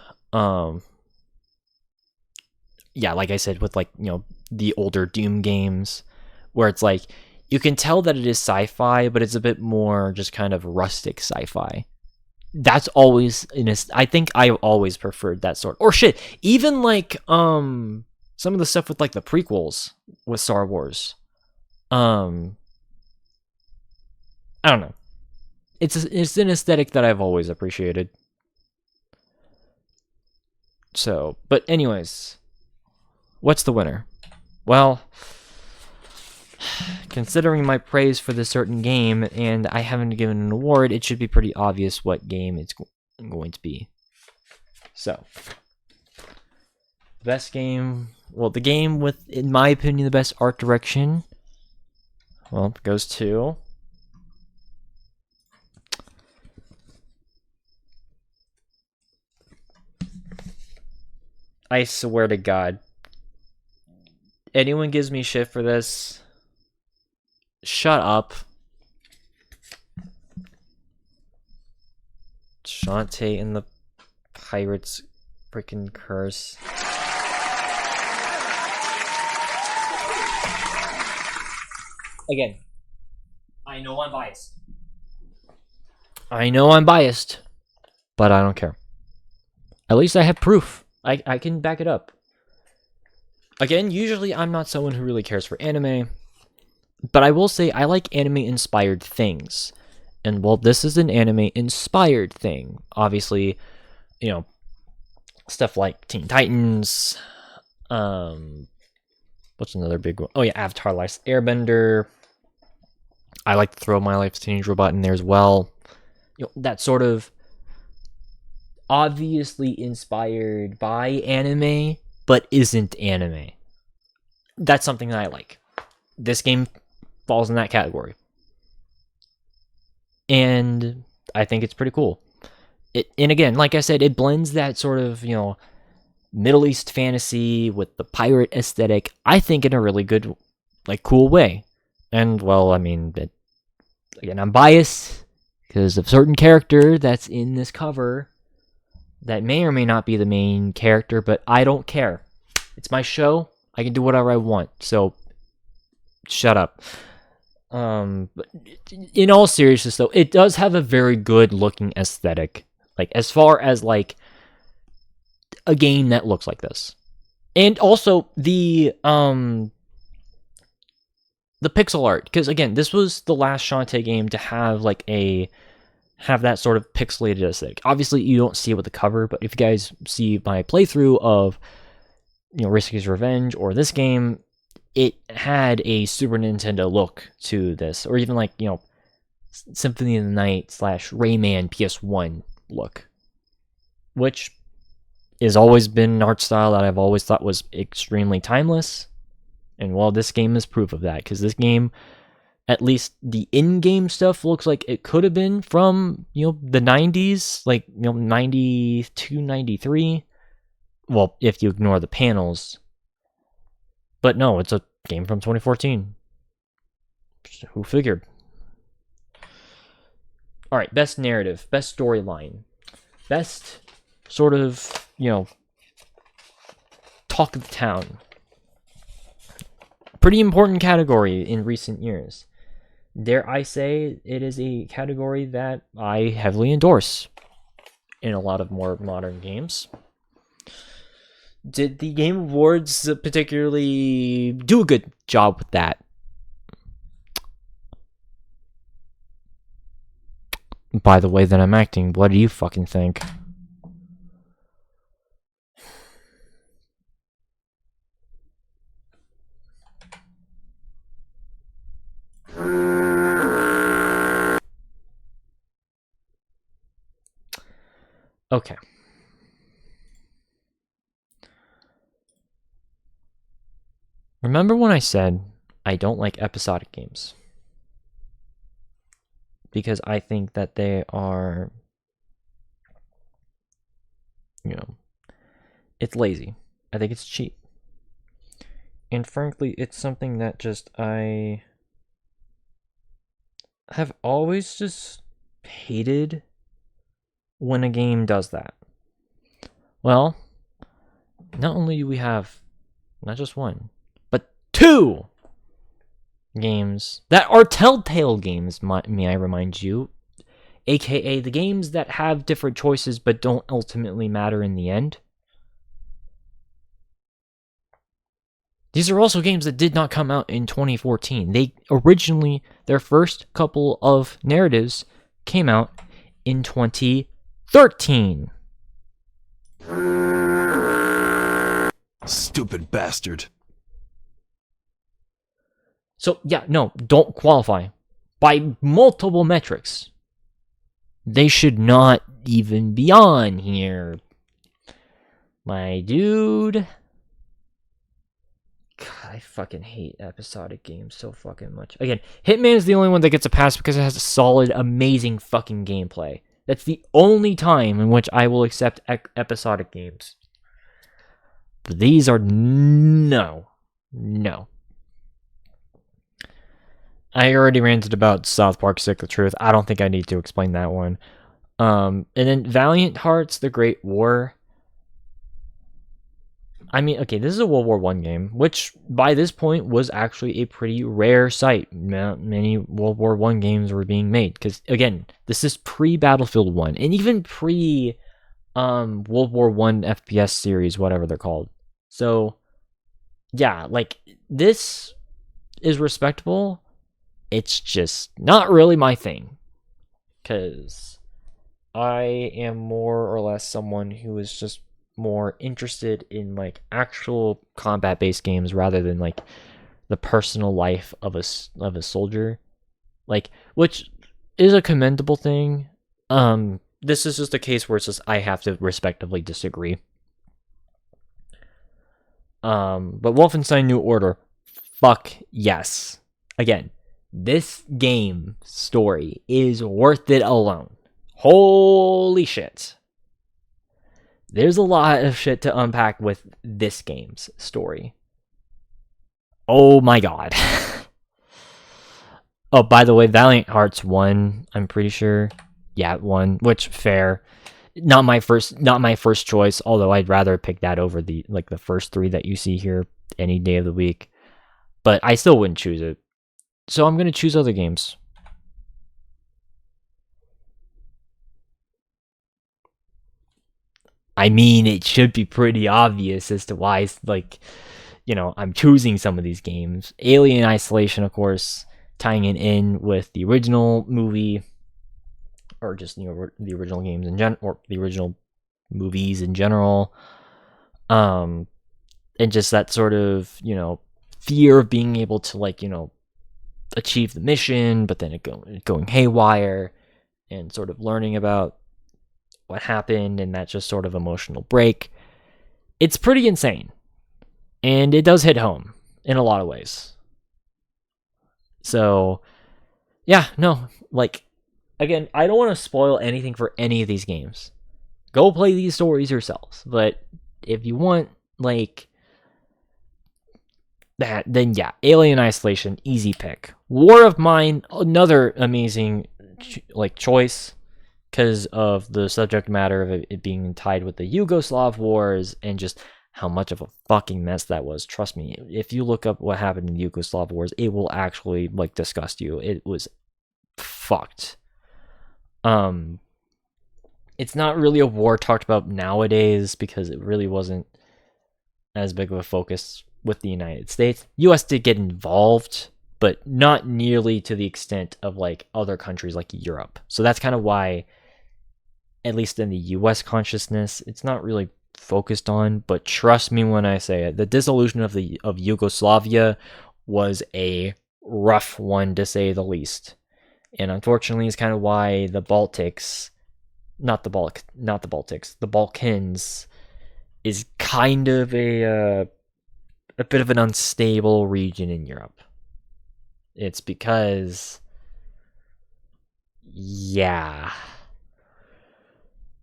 yeah, like I said, with like, the older Doom games, where it's like, you can tell that it is sci-fi, but it's a bit more just kind of rustic sci-fi. That's always, I think I always preferred that sort. Or shit, even like, some of the stuff with like the prequels with Star Wars. I don't know. It's an aesthetic that I've always appreciated. So, but anyways, what's the winner? Well, considering my praise for this certain game, and I haven't given an award, it should be pretty obvious what game it's going to be. So, best game, well, the game with, in my opinion, the best art direction, well, goes to I swear to God, anyone gives me shit for this, shut up. Shantae and the Pirates freaking curse. Again, I know I'm biased, but I don't care. At least I have proof. I can back it up. Again, usually I'm not someone who really cares for anime, but I will say I like anime-inspired things. And while this is an anime-inspired thing, obviously, you know, stuff like Teen Titans, what's another big one? Oh yeah, Avatar: Last Airbender. I like to throw My Life's Teenage Robot in there as well. You know, that sort of obviously inspired by anime, but isn't anime. That's something that I like. This game falls in that category. And I think it's pretty cool. And again, like I said, it blends that sort of, you know, Middle East fantasy with the pirate aesthetic, I think, in a really good, like, cool way. And, well, I mean, again, I'm biased because of a certain character that's in this cover that may or may not be the main character, but I don't care. It's my show. I can do whatever I want. So, shut up. But in all seriousness, though, it does have a very good looking aesthetic. Like, as far as, like, a game that looks like this. And also, the pixel art. Because, again, this was the last Shantae game to have, like, have that sort of pixelated aesthetic. Obviously, you don't see it with the cover, but if you guys see my playthrough of, you know, Risky's Revenge or this game, it had a Super Nintendo look to this, or even like, you know, Symphony of the Night / Rayman PS1 look, which has always been an art style that I've always thought was extremely timeless. And well, this game is proof of that, because this game, at least the in-game stuff, looks like it could have been from, you know, the 90s, like, you know, 92, 93. Well, if you ignore the panels. But no, it's a game from 2014. Who figured? Alright, best narrative, best storyline, best sort of, you know, talk of the town. Pretty important category in recent years. Dare I say, it is a category that I heavily endorse in a lot of more modern games. Did the Game Awards particularly do a good job with that? By the way that I'm acting, what do you fucking think? Okay. Remember when I said I don't like episodic games? Because I think that they are, you know, it's lazy. I think it's cheap. And frankly, it's something that just I have always just hated when a game does that. Well, not only do we have not just one, but two games that are Telltale games, may I remind you, aka the games that have different choices but don't ultimately matter in the end. These are also games that did not come out in 2014. They originally, their first couple of narratives came out in 2013. Stupid bastard. So, yeah, no, don't qualify. By multiple metrics, they should not even be on here. My dude. God, I fucking hate episodic games so fucking much. Again, Hitman is the only one that gets a pass because it has a solid, amazing fucking gameplay. That's the only time in which I will accept episodic games. But these are no. I already ranted about South Park Stick of Truth. I don't think I need to explain that one. And then Valiant Hearts, The Great War. I mean, okay, this is a World War One game, which by this point was actually a pretty rare sight. Not many World War One games were being made because, again, this is pre-Battlefield One and even pre World War One FPS series, whatever they're called. So, yeah, like this is respectable. It's just not really my thing because I am more or less someone who is just more interested in like actual combat based games rather than like the personal life of a soldier, like, which is a commendable thing. This is just a case where it's just I have to respectively disagree. But Wolfenstein New Order, fuck yes. Again, this game story is worth it alone. Holy shit. There's a lot of shit to unpack with this game's story. Oh my god. Oh, by the way, Valiant Hearts won, I'm pretty sure. Yeah, it won, which fair. Not my first choice, although I'd rather pick that over the first three that you see here any day of the week. But I still wouldn't choose it. So I'm going to choose other games. I mean, it should be pretty obvious as to why, like, you know, I'm choosing some of these games. Alien Isolation, of course, tying it in with the original movie, or just, you know, the original games in general, or the original movies in general. And just that sort of, you know, fear of being able to, like, you know, achieve the mission, but then it going haywire, and sort of learning about what happened and that just sort of emotional break. It's pretty insane. And it does hit home in a lot of ways. So, yeah, no, like, again, I don't want to spoil anything for any of these games. Go play these stories yourselves. But if you want, like, that, then yeah, Alien Isolation, easy pick. War of Mine, another amazing, like, choice, because of the subject matter of it being tied with the Yugoslav wars and just how much of a fucking mess that was. Trust me, if you look up what happened in the Yugoslav wars, it will actually, like, disgust you. It was fucked. It's not really a war talked about nowadays because it really wasn't as big of a focus with the United States. US did get involved, but not nearly to the extent of, like, other countries like Europe. So that's kind of why, at least in the US consciousness, it's not really focused on. But trust me when I say it, the dissolution of Yugoslavia was a rough one, to say the least. And unfortunately, it's kind of why the Baltics, the Balkans, is kind of a bit of an unstable region in Europe. It's because, yeah.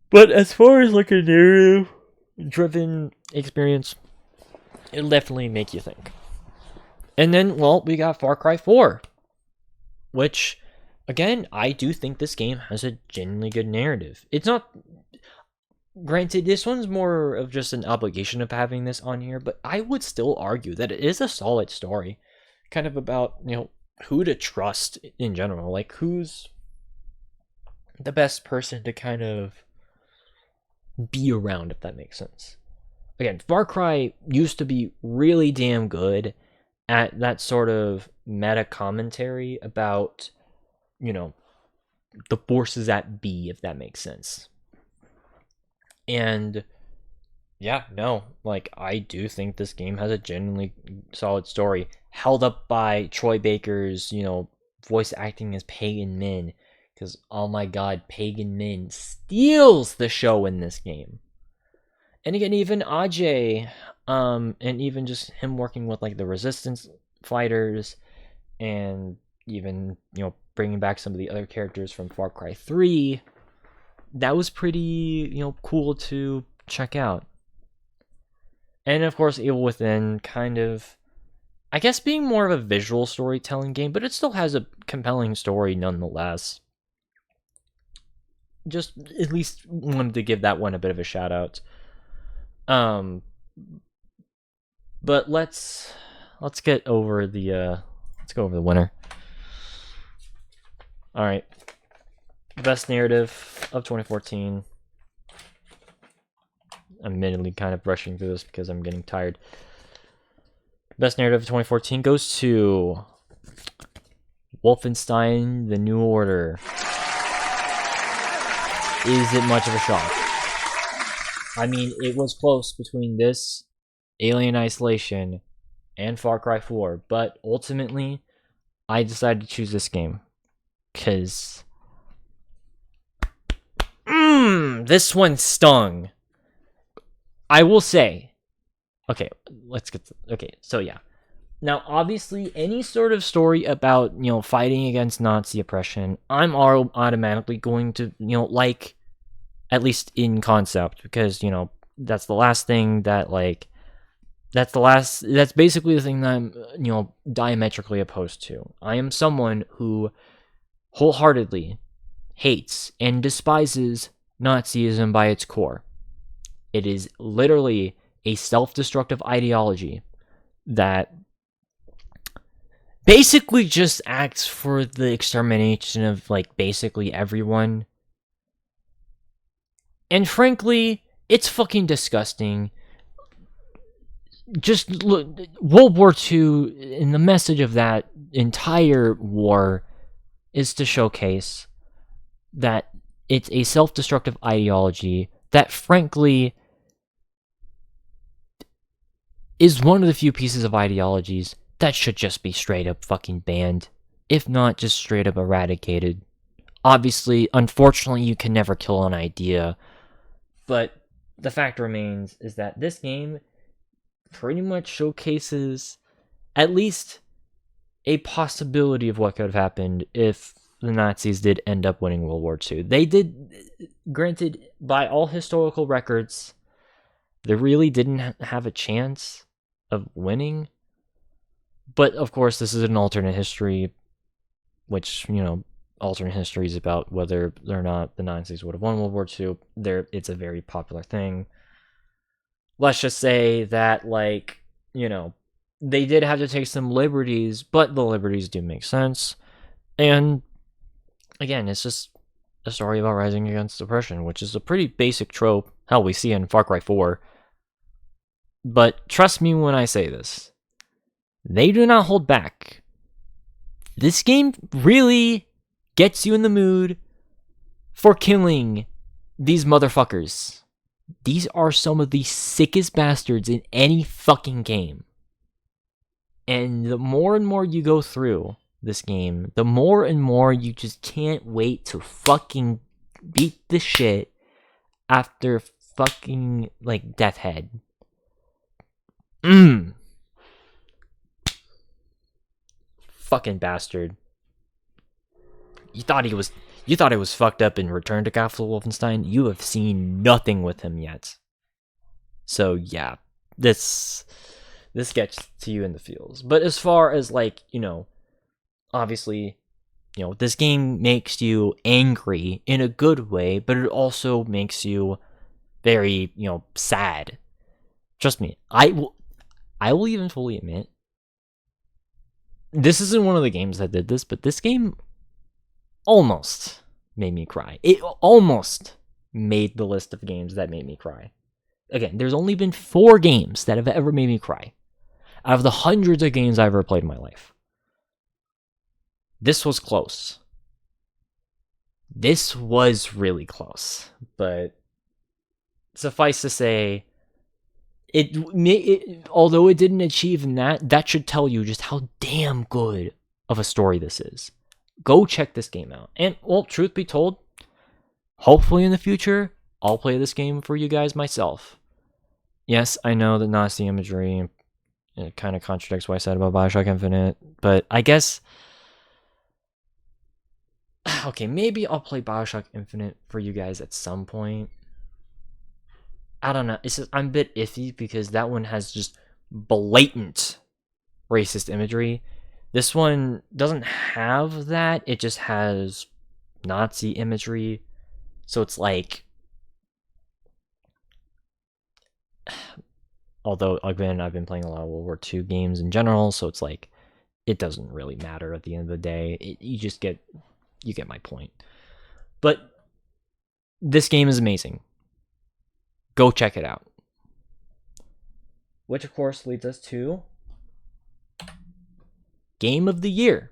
But as far as, like, a narrative-driven experience, it'll definitely make you think. And then, well, we got Far Cry 4, which, again, I do think this game has a genuinely good narrative. It's not... Granted, this one's more of just an obligation of having this on here, but I would still argue that it is a solid story. Kind of about, you know, who to trust in general. Like, who's the best person to kind of be around, if that makes sense. Again, Far Cry used to be really damn good at that sort of meta commentary about, you know, the forces at be, if that makes sense. And yeah, no, like, I do think this game has a genuinely solid story, held up by Troy Baker's, you know, voice acting as Pagan Min, because, oh my god, Pagan Min steals the show in this game. And again, even Ajay, and even just him working with, like, the Resistance fighters, and even, you know, bringing back some of the other characters from Far Cry 3, that was pretty, you know, cool to check out. And of course, Evil Within, kind of, I guess, being more of a visual storytelling game, but it still has a compelling story nonetheless. Just at least wanted to give that one a bit of a shout out. But let's get over the let's go over the winner. All right, best narrative of 2014. I'm admittedly kind of rushing through this because I'm getting tired. Best narrative of 2014 goes to Wolfenstein: The New Order. Is it much of a shock? I mean, it was close between this, Alien Isolation, and Far Cry 4, but ultimately, I decided to choose this game. Because this one stung. I will say, okay, so yeah. Now, obviously, any sort of story about, fighting against Nazi oppression, I'm automatically going to, like, at least in concept, because, that's the last thing that, that's basically the thing that I'm, diametrically opposed to. I am someone who wholeheartedly hates and despises Nazism by its core. It is literally a self-destructive ideology that basically just acts for the extermination of, basically everyone. And frankly, it's fucking disgusting. Just look, World War II, and the message of that entire war is to showcase that it's a self-destructive ideology that, frankly, is one of the few pieces of ideologies that should just be straight up fucking banned, if not just straight up eradicated. Obviously, unfortunately, you can never kill an idea, but the fact remains is that this game pretty much showcases at least a possibility of what could have happened if the Nazis did end up winning World War II. They did, granted, by all historical records, they really didn't have a chance of winning. But, of course, this is an alternate history, which, alternate history is about whether or not the Nazis would have won World War II. It's a very popular thing. Let's just say that, they did have to take some liberties, but the liberties do make sense. And, again, it's just a story about rising against oppression, which is a pretty basic trope, hell, we see in Far Cry 4. But trust me when I say this. They do not hold back. This game really gets you in the mood for killing these motherfuckers. These are some of the sickest bastards in any fucking game. And the more and more you go through this game, the more and more you just can't wait to fucking beat the shit after fucking, Death Head. Fucking bastard. You thought it was fucked up in Return to Castle Wolfenstein? You have seen nothing with him yet. So yeah, this gets to you in the feels. But as far as obviously, this game makes you angry in a good way, but it also makes you very, sad. Trust me, I will even fully admit, this isn't one of the games that did this, but this game almost made me cry. It almost made the list of games that made me cry. Again, there's only been 4 games that have ever made me cry out of the hundreds of games I've ever played in my life. This was close. This was really close. But suffice to say, although it didn't achieve in that should tell you just how damn good of a story this is. Go check this game out. And, well, truth be told, hopefully in the future, I'll play this game for you guys myself. Yes, I know that Nazi imagery, it kind of contradicts what I said about Bioshock Infinite, but I guess, okay, maybe I'll play Bioshock Infinite for you guys at some point. I don't know. I'm a bit iffy because that one has just blatant racist imagery. This one doesn't have that. It just has Nazi imagery. So it's Although, again, I've been playing a lot of World War II games in general, so it's like, it doesn't really matter at the end of the day. You get my point. But this game is amazing. Go check it out. Which, of course, leads us to Game of the Year.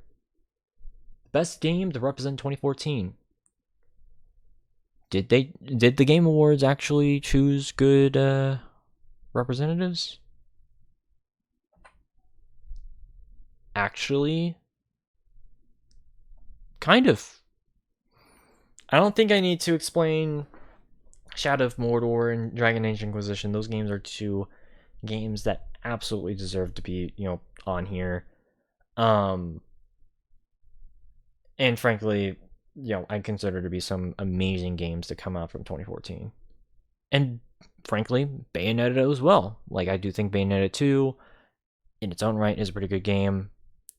Best game to represent 2014. Did the Game Awards actually choose good representatives? Actually, kind of. I don't think I need to explain Shadow of Mordor and Dragon Age Inquisition. Those games are two games that absolutely deserve to be, on here. And frankly, I consider to be some amazing games to come out from 2014. And frankly, Bayonetta as well. Like, I do think Bayonetta 2 in its own right is a pretty good game,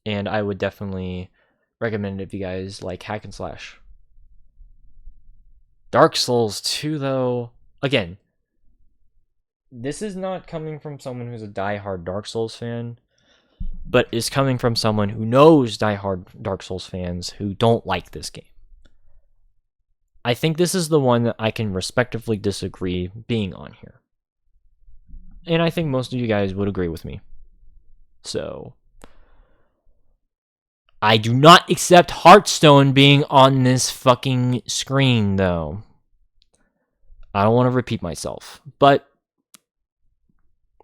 and I would definitely recommend it if you guys like hack and slash. Dark Souls 2, though, again, this is not coming from someone who's a diehard Dark Souls fan, but is coming from someone who knows diehard Dark Souls fans who don't like this game. I think this is the one that I can respectively disagree being on here. And I think most of you guys would agree with me. So, I do not accept Hearthstone being on this fucking screen, though. I don't want to repeat myself. But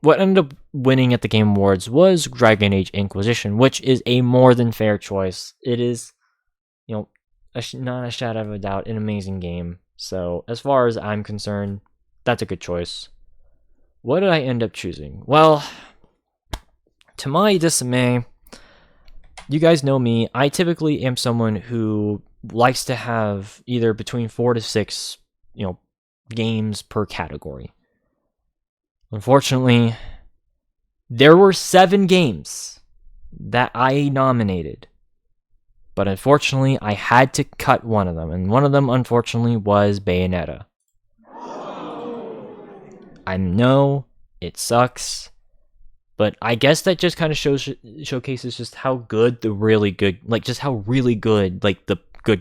what ended up winning at the Game Awards was Dragon Age Inquisition, which is a more than fair choice. It is, not a shadow of a doubt, an amazing game. So, as far as I'm concerned, that's a good choice. What did I end up choosing? Well, to my dismay, you guys know me. I typically am someone who likes to have either between 4 to 6, games per category. Unfortunately, there were 7 games that I nominated. But unfortunately, I had to cut one of them. And one of them, unfortunately, was Bayonetta. I know it sucks. But I guess that just kind of showcases just how good the really good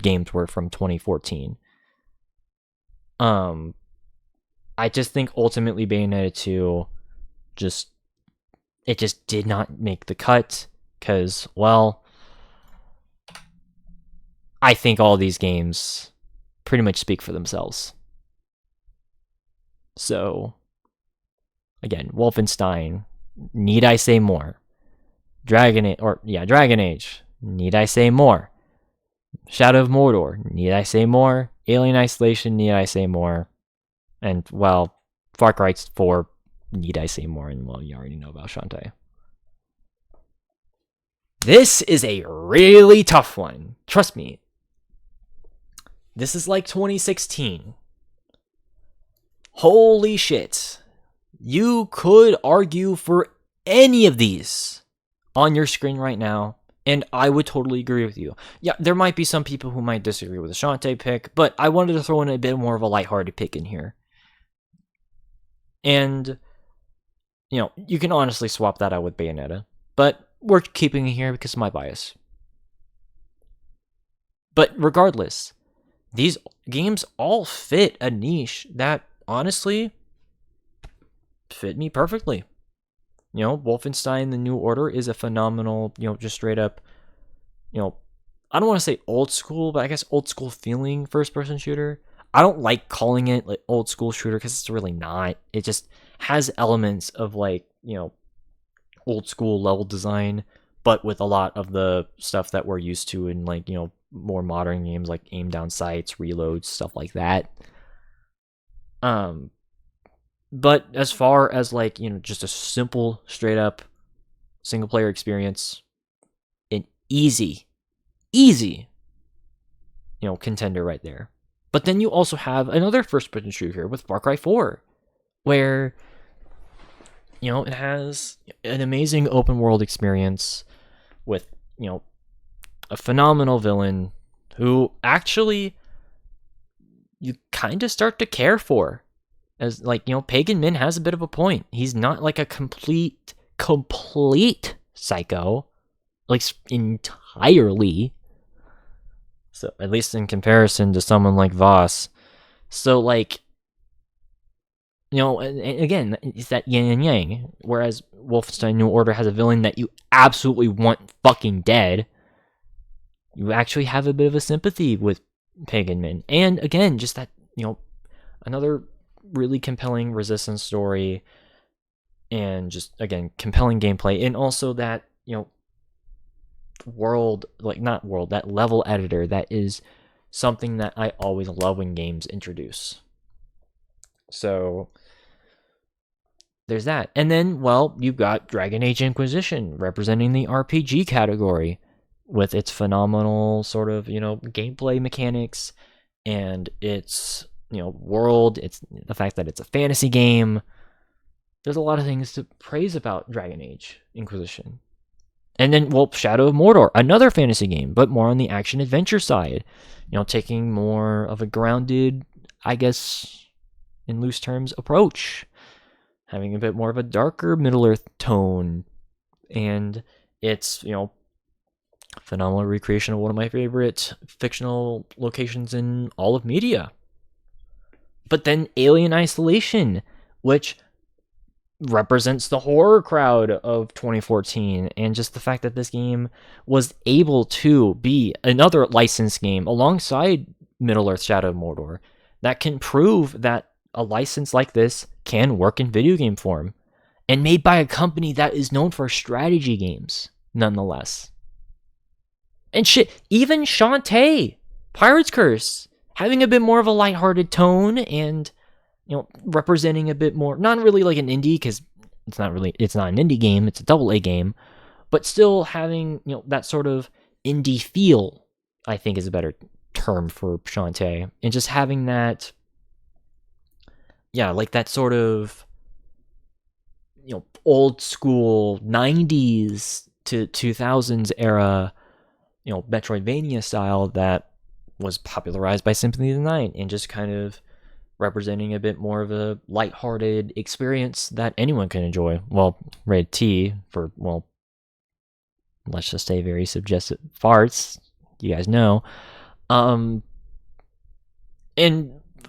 games were from 2014. I just think ultimately Bayonetta 2 just did not make the cut because, well, I think all these games pretty much speak for themselves. So, again, Wolfenstein, need I say more? Dragon Age, need I say more? Shadow of Mordor, need I say more? Alien Isolation, need I say more? And, well, Far Cry 4, need I say more? And, well, you already know about Shantae. This is a really tough one. Trust me. This is like 2016. Holy shit. You could argue for any of these on your screen right now, and I would totally agree with you. Yeah, there might be some people who might disagree with the Shantae pick, but I wanted to throw in a bit more of a lighthearted pick in here. And, you can honestly swap that out with Bayonetta, but we're keeping it here because of my bias. But regardless, these games all fit a niche that, honestly, fit me perfectly. Wolfenstein The New Order is a phenomenal, just straight up, I don't want to say old school, but I guess old school feeling first-person shooter. I don't like calling it like old school shooter because it's really not. It just has elements of old school level design, but with a lot of the stuff that we're used to in more modern games like aim down sights, reloads, stuff like that. But as far as just a simple, straight up single player experience, an easy, contender right there. But then you also have another first person shooter here with Far Cry 4, where, it has an amazing open world experience with, a phenomenal villain who actually you kind of start to care for As like, Pagan Min has a bit of a point. He's not like a complete psycho, like entirely. So at least in comparison to someone like Voss. So like, again, it's that yin and yang. Whereas Wolfenstein New Order has a villain that you absolutely want fucking dead. You actually have a bit of a sympathy with Pagan Min. And again, just that, another really compelling resistance story, and just, again, compelling gameplay. And also that, that level editor that is something that I always love when games introduce. So there's that. And then, well, you've got Dragon Age Inquisition representing the RPG category with its phenomenal sort of, gameplay mechanics and its, world. It's the fact that it's a fantasy game. There's a lot of things to praise about Dragon Age Inquisition. And then, well, Shadow of Mordor, another fantasy game, but more on the action-adventure side. Taking more of a grounded, I guess, in loose terms, approach. Having a bit more of a darker Middle-earth tone. And it's, phenomenal recreation of one of my favorite fictional locations in all of media. But then Alien Isolation, which represents the horror crowd of 2014, and just the fact that this game was able to be another licensed game alongside Middle-earth Shadow of Mordor that can prove that a license like this can work in video game form, and made by a company that is known for strategy games nonetheless. And shit, even Shantae, Pirate's Curse, having a bit more of a lighthearted tone and, representing a bit more, not really like an indie, because it's not an indie game, it's a AA game, but still having, that sort of indie feel, I think is a better term for Shantae. And just having that, like that sort of, old school 90s to 2000s era, Metroidvania style that was popularized by Symphony of the Night, and just kind of representing a bit more of a lighthearted experience that anyone can enjoy. Well, rated T for, well, let's just say very suggestive farts. You guys know.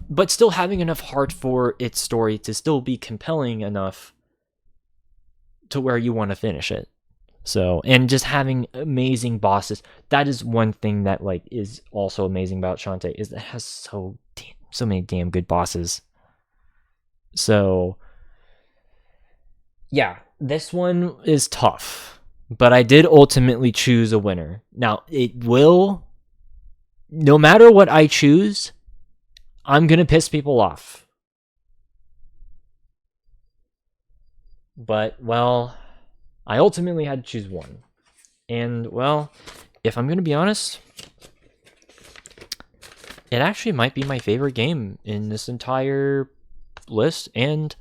But still having enough heart for its story to still be compelling enough to where you want to finish it. So, and just having amazing bosses. That is one thing that, like, is also amazing about Shantae, is that it has so many damn good bosses. So, yeah, this one is tough, but I did ultimately choose a winner. Now, no matter what I choose, I'm going to piss people off. But, well, I ultimately had to choose one. And, well, if I'm going to be honest, it actually might be my favorite game in this entire list, and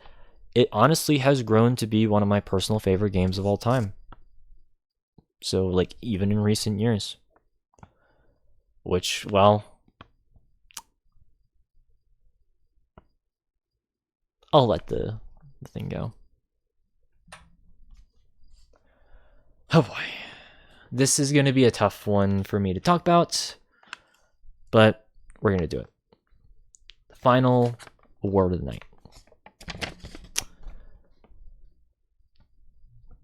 it honestly has grown to be one of my personal favorite games of all time. So, like, even in recent years. Which, well, I'll let the thing go. Oh boy. This is going to be a tough one for me to talk about, but we're going to do it. The final award of the night.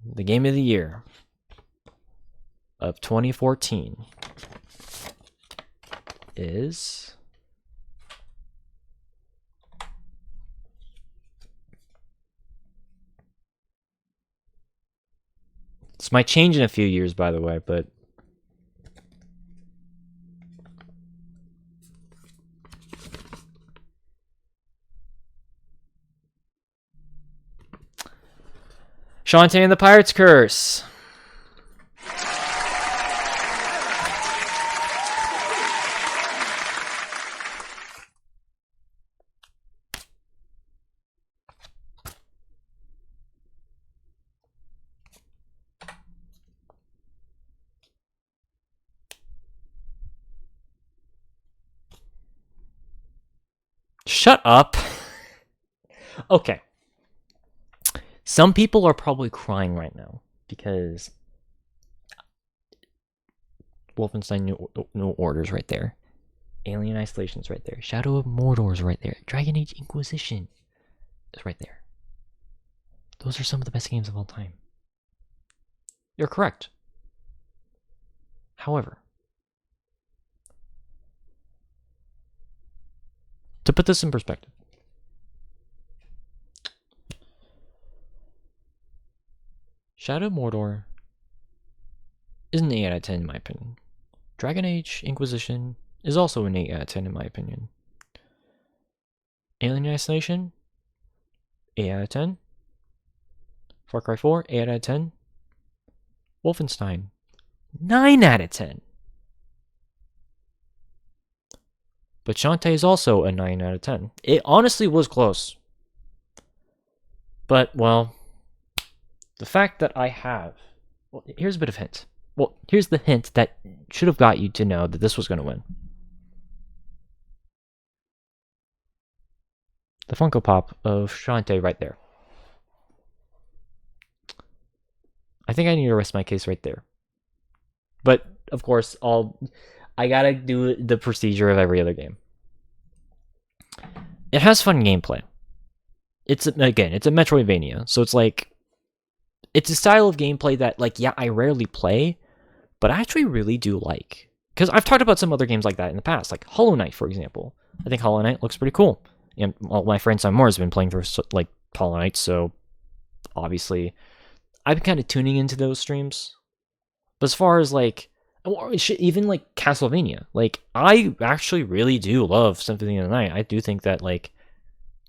The game of the year of 2014 is this might change in a few years, by the way, but Shantae and the Pirate's Curse. Shut up. Okay. Some people are probably crying right now because Wolfenstein New Order's right there. Alien Isolation's right there. Shadow of Mordor's right there. Dragon Age Inquisition is right there. Those are some of the best games of all time. You're correct. However, to put this in perspective, Shadow of Mordor is an 8 out of 10 in my opinion. Dragon Age Inquisition is also an 8 out of 10 in my opinion. Alien Isolation, 8 out of 10. Far Cry 4, 8 out of 10. Wolfenstein, 9 out of 10. But Shantae is also a 9 out of 10. It honestly was close. But, well, the fact that I have... Well, here's a bit of hint. Well, here's the hint that should have got you to know that this was going to win. The Funko Pop of Shantae right there. I think I need to rest my case right there. But, of course, I gotta do the procedure of every other game. It has fun gameplay. It's a Metroidvania, so it's like... It's a style of gameplay that, like, yeah, I rarely play, but I actually really do like. Because I've talked about some other games like that in the past, like Hollow Knight, for example. I think Hollow Knight looks pretty cool. And well, my friend Simon Moore has been playing through, like, Hollow Knight, so obviously I've been kind of tuning into those streams. But as far as, like, even, like, Castlevania, like, I actually really do love Symphony of the Night. I do think that, like,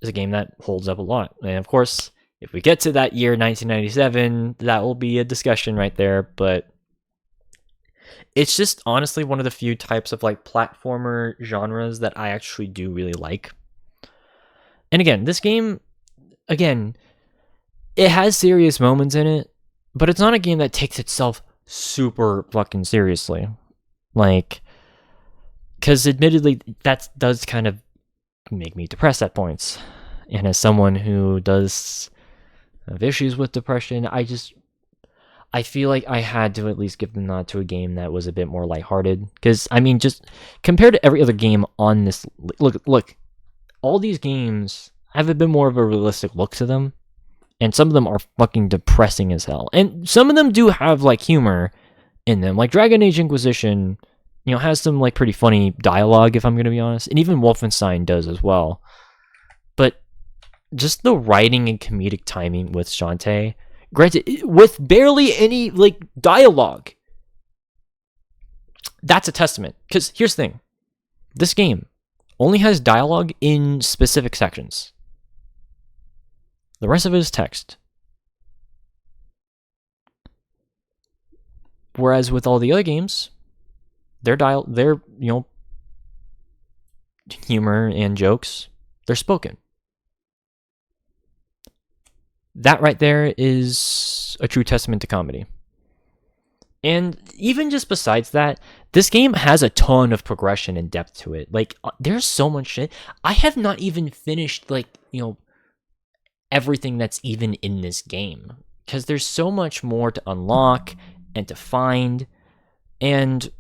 it's a game that holds up a lot. And, of course... If we get to that year, 1997, that will be a discussion right there, but it's just honestly one of the few types of like platformer genres that I actually do really like. And again, this game, it has serious moments in it, but it's not a game that takes itself super fucking seriously. Like, because admittedly, that does kind of make me depressed at points. And as someone who does... have issues with depression, I feel like I had to at least give the nod to a game that was a bit more lighthearted. Because, I mean, just compared to every other game on this... Look, all these games have a bit more of a realistic look to them. And some of them are fucking depressing as hell. And some of them do have, like, humor in them. Like, Dragon Age Inquisition, you know, has some, like, pretty funny dialogue, if I'm going to be honest. And even Wolfenstein does as well. But just the writing and comedic timing with Shantae, granted, with barely any, like, dialogue, that's a testament. Because here's the thing. This game only has dialogue in specific sections. The rest of it is text. Whereas with all the other games, their humor and jokes, they're spoken. That right there is a true testament to comedy. And even just besides that, this game has a ton of progression and depth to it. Like, there's so much shit. I have not even finished, like, everything that's even in this game. Because there's so much more to unlock and to find. And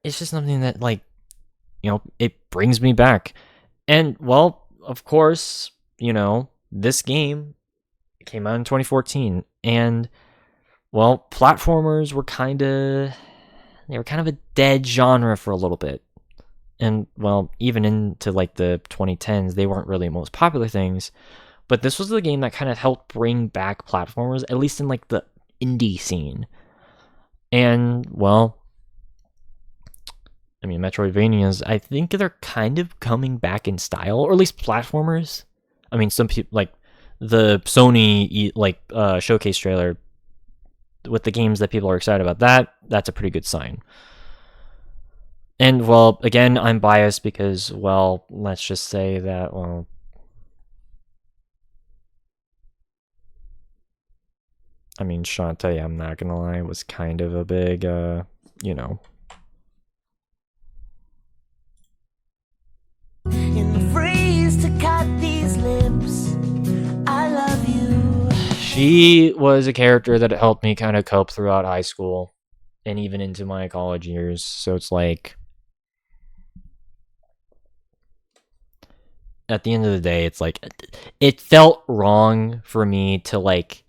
it's just something that, like, it brings me back. And, well, of course, this game came out in 2014, and, well, platformers were kind of a dead genre for a little bit. And, well, even into, like, the 2010s, they weren't really the most popular things. But this was the game that kind of helped bring back platformers, at least in, like, the indie scene. And, well, I mean, Metroidvanias, I think they're kind of coming back in style, or at least platformers. I mean, some people, like, the Sony, like, showcase trailer with the games that people are excited about, that's a pretty good sign. And, well, again, I'm biased because, well, let's just say that, well, I mean, Shantae, I'm not gonna lie, was kind of a big, In the freeze to cut these lips. He was a character that helped me kind of cope throughout high school and even into my college years. So it's like, at the end of the day, it's like, it felt wrong for me to like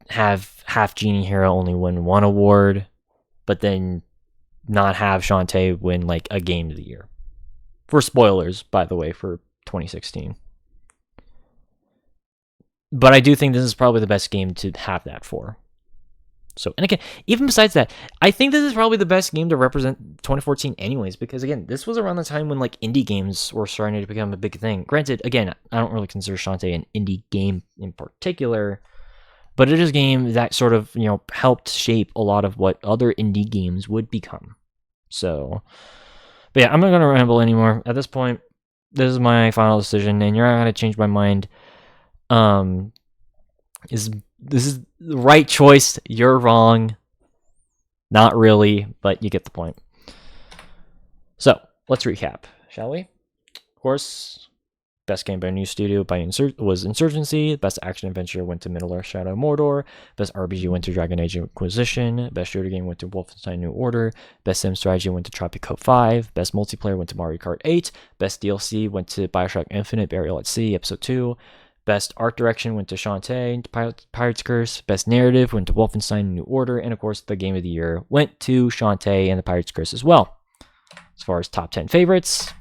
have Half Genie Hero only win one award, but then not have Shantae win like a game of the year. For spoilers, by the way, for 2016. But I do think this is probably the best game to have that for. So, and again, even besides that, I think this is probably the best game to represent 2014 anyways, because again, this was around the time when like indie games were starting to become a big thing. Granted, again, I don't really consider Shantae an indie game in particular, but it is a game that sort of, you know, helped shape a lot of what other indie games would become. So, but yeah, I'm not going to ramble anymore. At this point, this is my final decision, and you're not going to change my mind. This is the right choice? You're wrong. Not really, but you get the point. So, let's recap, shall we? Of course, best game by a new studio was Insurgency. Best action adventure went to Middle-earth Shadow Mordor. Best RPG went to Dragon Age Inquisition. Best shooter game went to Wolfenstein New Order. Best sim strategy went to Tropico 5. Best multiplayer went to Mario Kart 8. Best DLC went to Bioshock Infinite Burial at Sea Episode 2. Best art direction went to Shantae, Pirate's Curse. Best narrative went to Wolfenstein New Order. And of course, the game of the year went to Shantae and the Pirate's Curse as well. As far as top 10 favorites,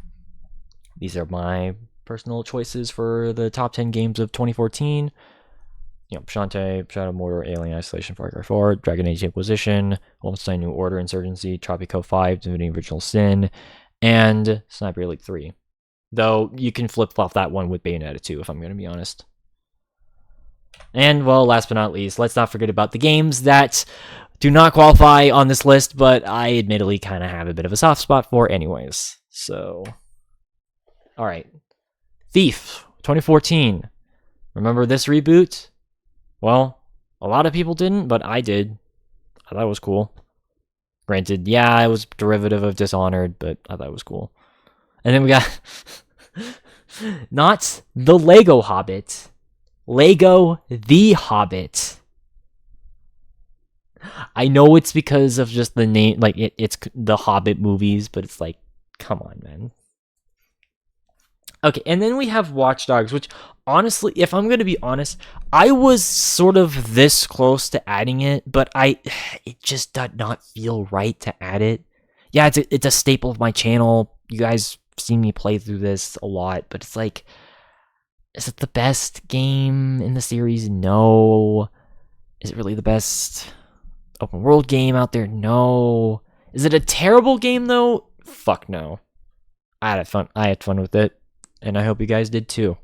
these are my personal choices for the top 10 games of 2014. You know, Shantae, Shadow Mordor, Alien Isolation, Far Cry 4, Dragon Age Inquisition, Wolfenstein New Order, Insurgency, Tropico 5, Divinity Original Sin, and Sniper Elite 3. Though you can flip-flop that one with Bayonetta 2, if I'm going to be honest. And, well, last but not least, let's not forget about the games that do not qualify on this list, but I admittedly kind of have a bit of a soft spot for anyways. So, alright. Thief, 2014. Remember this reboot? Well, a lot of people didn't, but I did. I thought it was cool. Granted, yeah, it was derivative of Dishonored, but I thought it was cool. And then we got not the Lego Hobbit, Lego the Hobbit. I know it's because of just the name, like it's the Hobbit movies, but it's like, come on, man. Okay, and then we have Watch Dogs, which honestly, if I'm going to be honest, I was sort of this close to adding it, but it just did not feel right to add it. Yeah, it's a staple of my channel. You guys seen me play through this a lot, but it's like, is it the best game in the series? No. Is it really the best open world game out there? No. Is it a terrible game though? Fuck no. I had fun with it, and I hope you guys did too.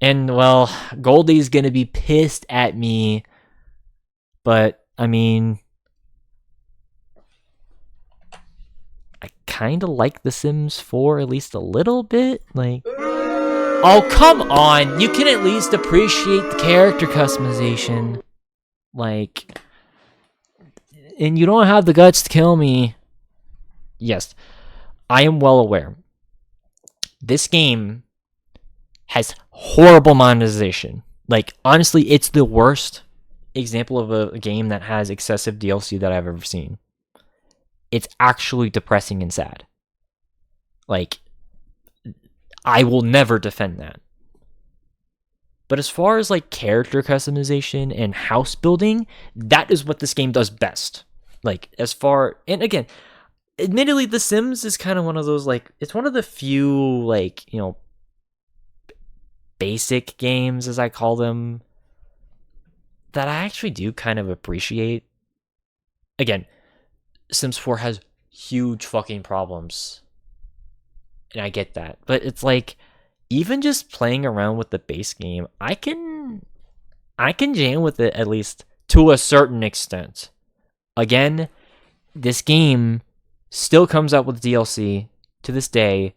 And well, Goldie's gonna be pissed at me, but I mean, I kind of like The Sims 4 at least a little bit. Like, oh, come on. You can at least appreciate the character customization. Like, and you don't have the guts to kill me. Yes, I am well aware. This game has horrible monetization. Like, honestly, it's the worst example of a game that has excessive DLC that I've ever seen. It's actually depressing and sad. Like, I will never defend that. But as far as like character customization and house building, that is what this game does best. Like, and again, admittedly, The Sims is kind of one of those, like, it's one of the few, like, you know, basic games, as I call them, that I actually do kind of appreciate. Again, Sims 4 has huge fucking problems, and I get that, but it's like, even just playing around with the base game, I can jam with it, at least to a certain extent. Again, this game still comes out with DLC to this day.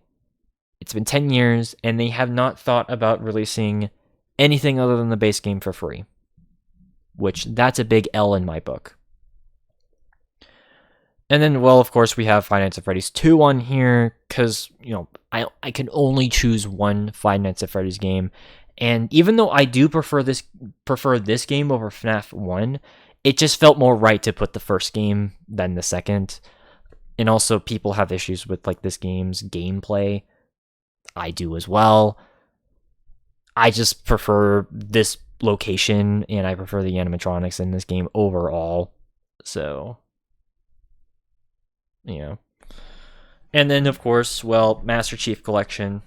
It's been 10 years, and they have not thought about releasing anything other than the base game for free, which that's a big L in my book. And then, well, of course, we have Five Nights at Freddy's 2 on here, because, you know, I can only choose one Five Nights at Freddy's game, And even though I do prefer this game over FNAF 1, it just felt more right to put the first game than the second. And also, people have issues with like this game's gameplay. I do as well. I just prefer this location, and I prefer the animatronics in this game overall. So, yeah. And then, of course, well, Master Chief Collection.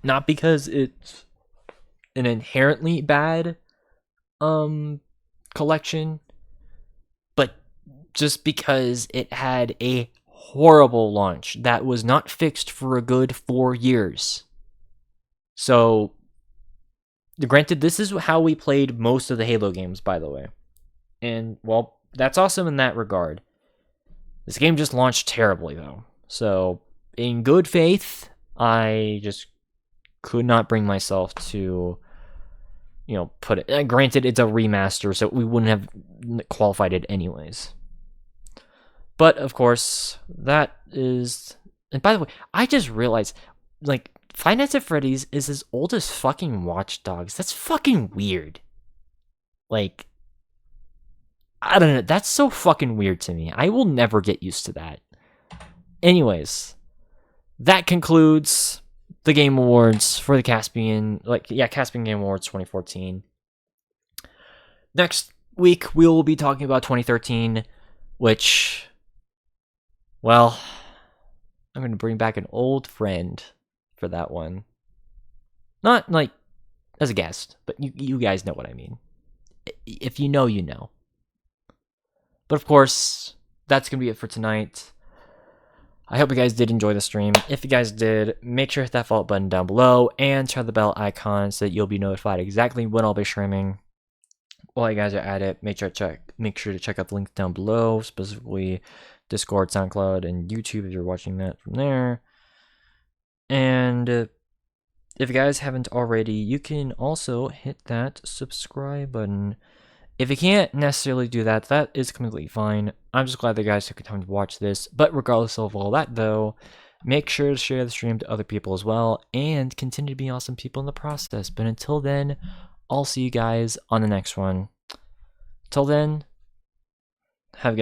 Not because it's an inherently bad collection, but just because it had a horrible launch that was not fixed for a good 4 years. So, granted, this is how we played most of the Halo games, by the way. And, well, that's awesome in that regard. This game just launched terribly, though. So, in good faith, I just could not bring myself to, put it. Granted, it's a remaster, so we wouldn't have qualified it anyways. But, of course, that is... And by the way, I just realized, like, Five Nights at Freddy's is as old as fucking Watch Dogs. That's fucking weird. Like, I don't know. That's so fucking weird to me. I will never get used to that. Anyways, that concludes the Game Awards for the Caspian, Caspian Game Awards 2014. Next week, we will be talking about 2013, which, well, I'm going to bring back an old friend for that one. Not, like, as a guest, but you guys know what I mean. If you know, you know. But, of course, that's going to be it for tonight. I hope you guys did enjoy the stream. If you guys did, make sure to hit that follow button down below and turn the bell icon so that you'll be notified exactly when I'll be streaming. While you guys are at it, make sure to check out the links down below, specifically Discord, SoundCloud, and YouTube if you're watching that from there. And if you guys haven't already, you can also hit that subscribe button. If you can't necessarily do that, that is completely fine. I'm just glad that you guys took the time to watch this. But regardless of all that, though, make sure to share the stream to other people as well, and continue to be awesome people in the process. But until then, I'll see you guys on the next one. Till then, have a good night.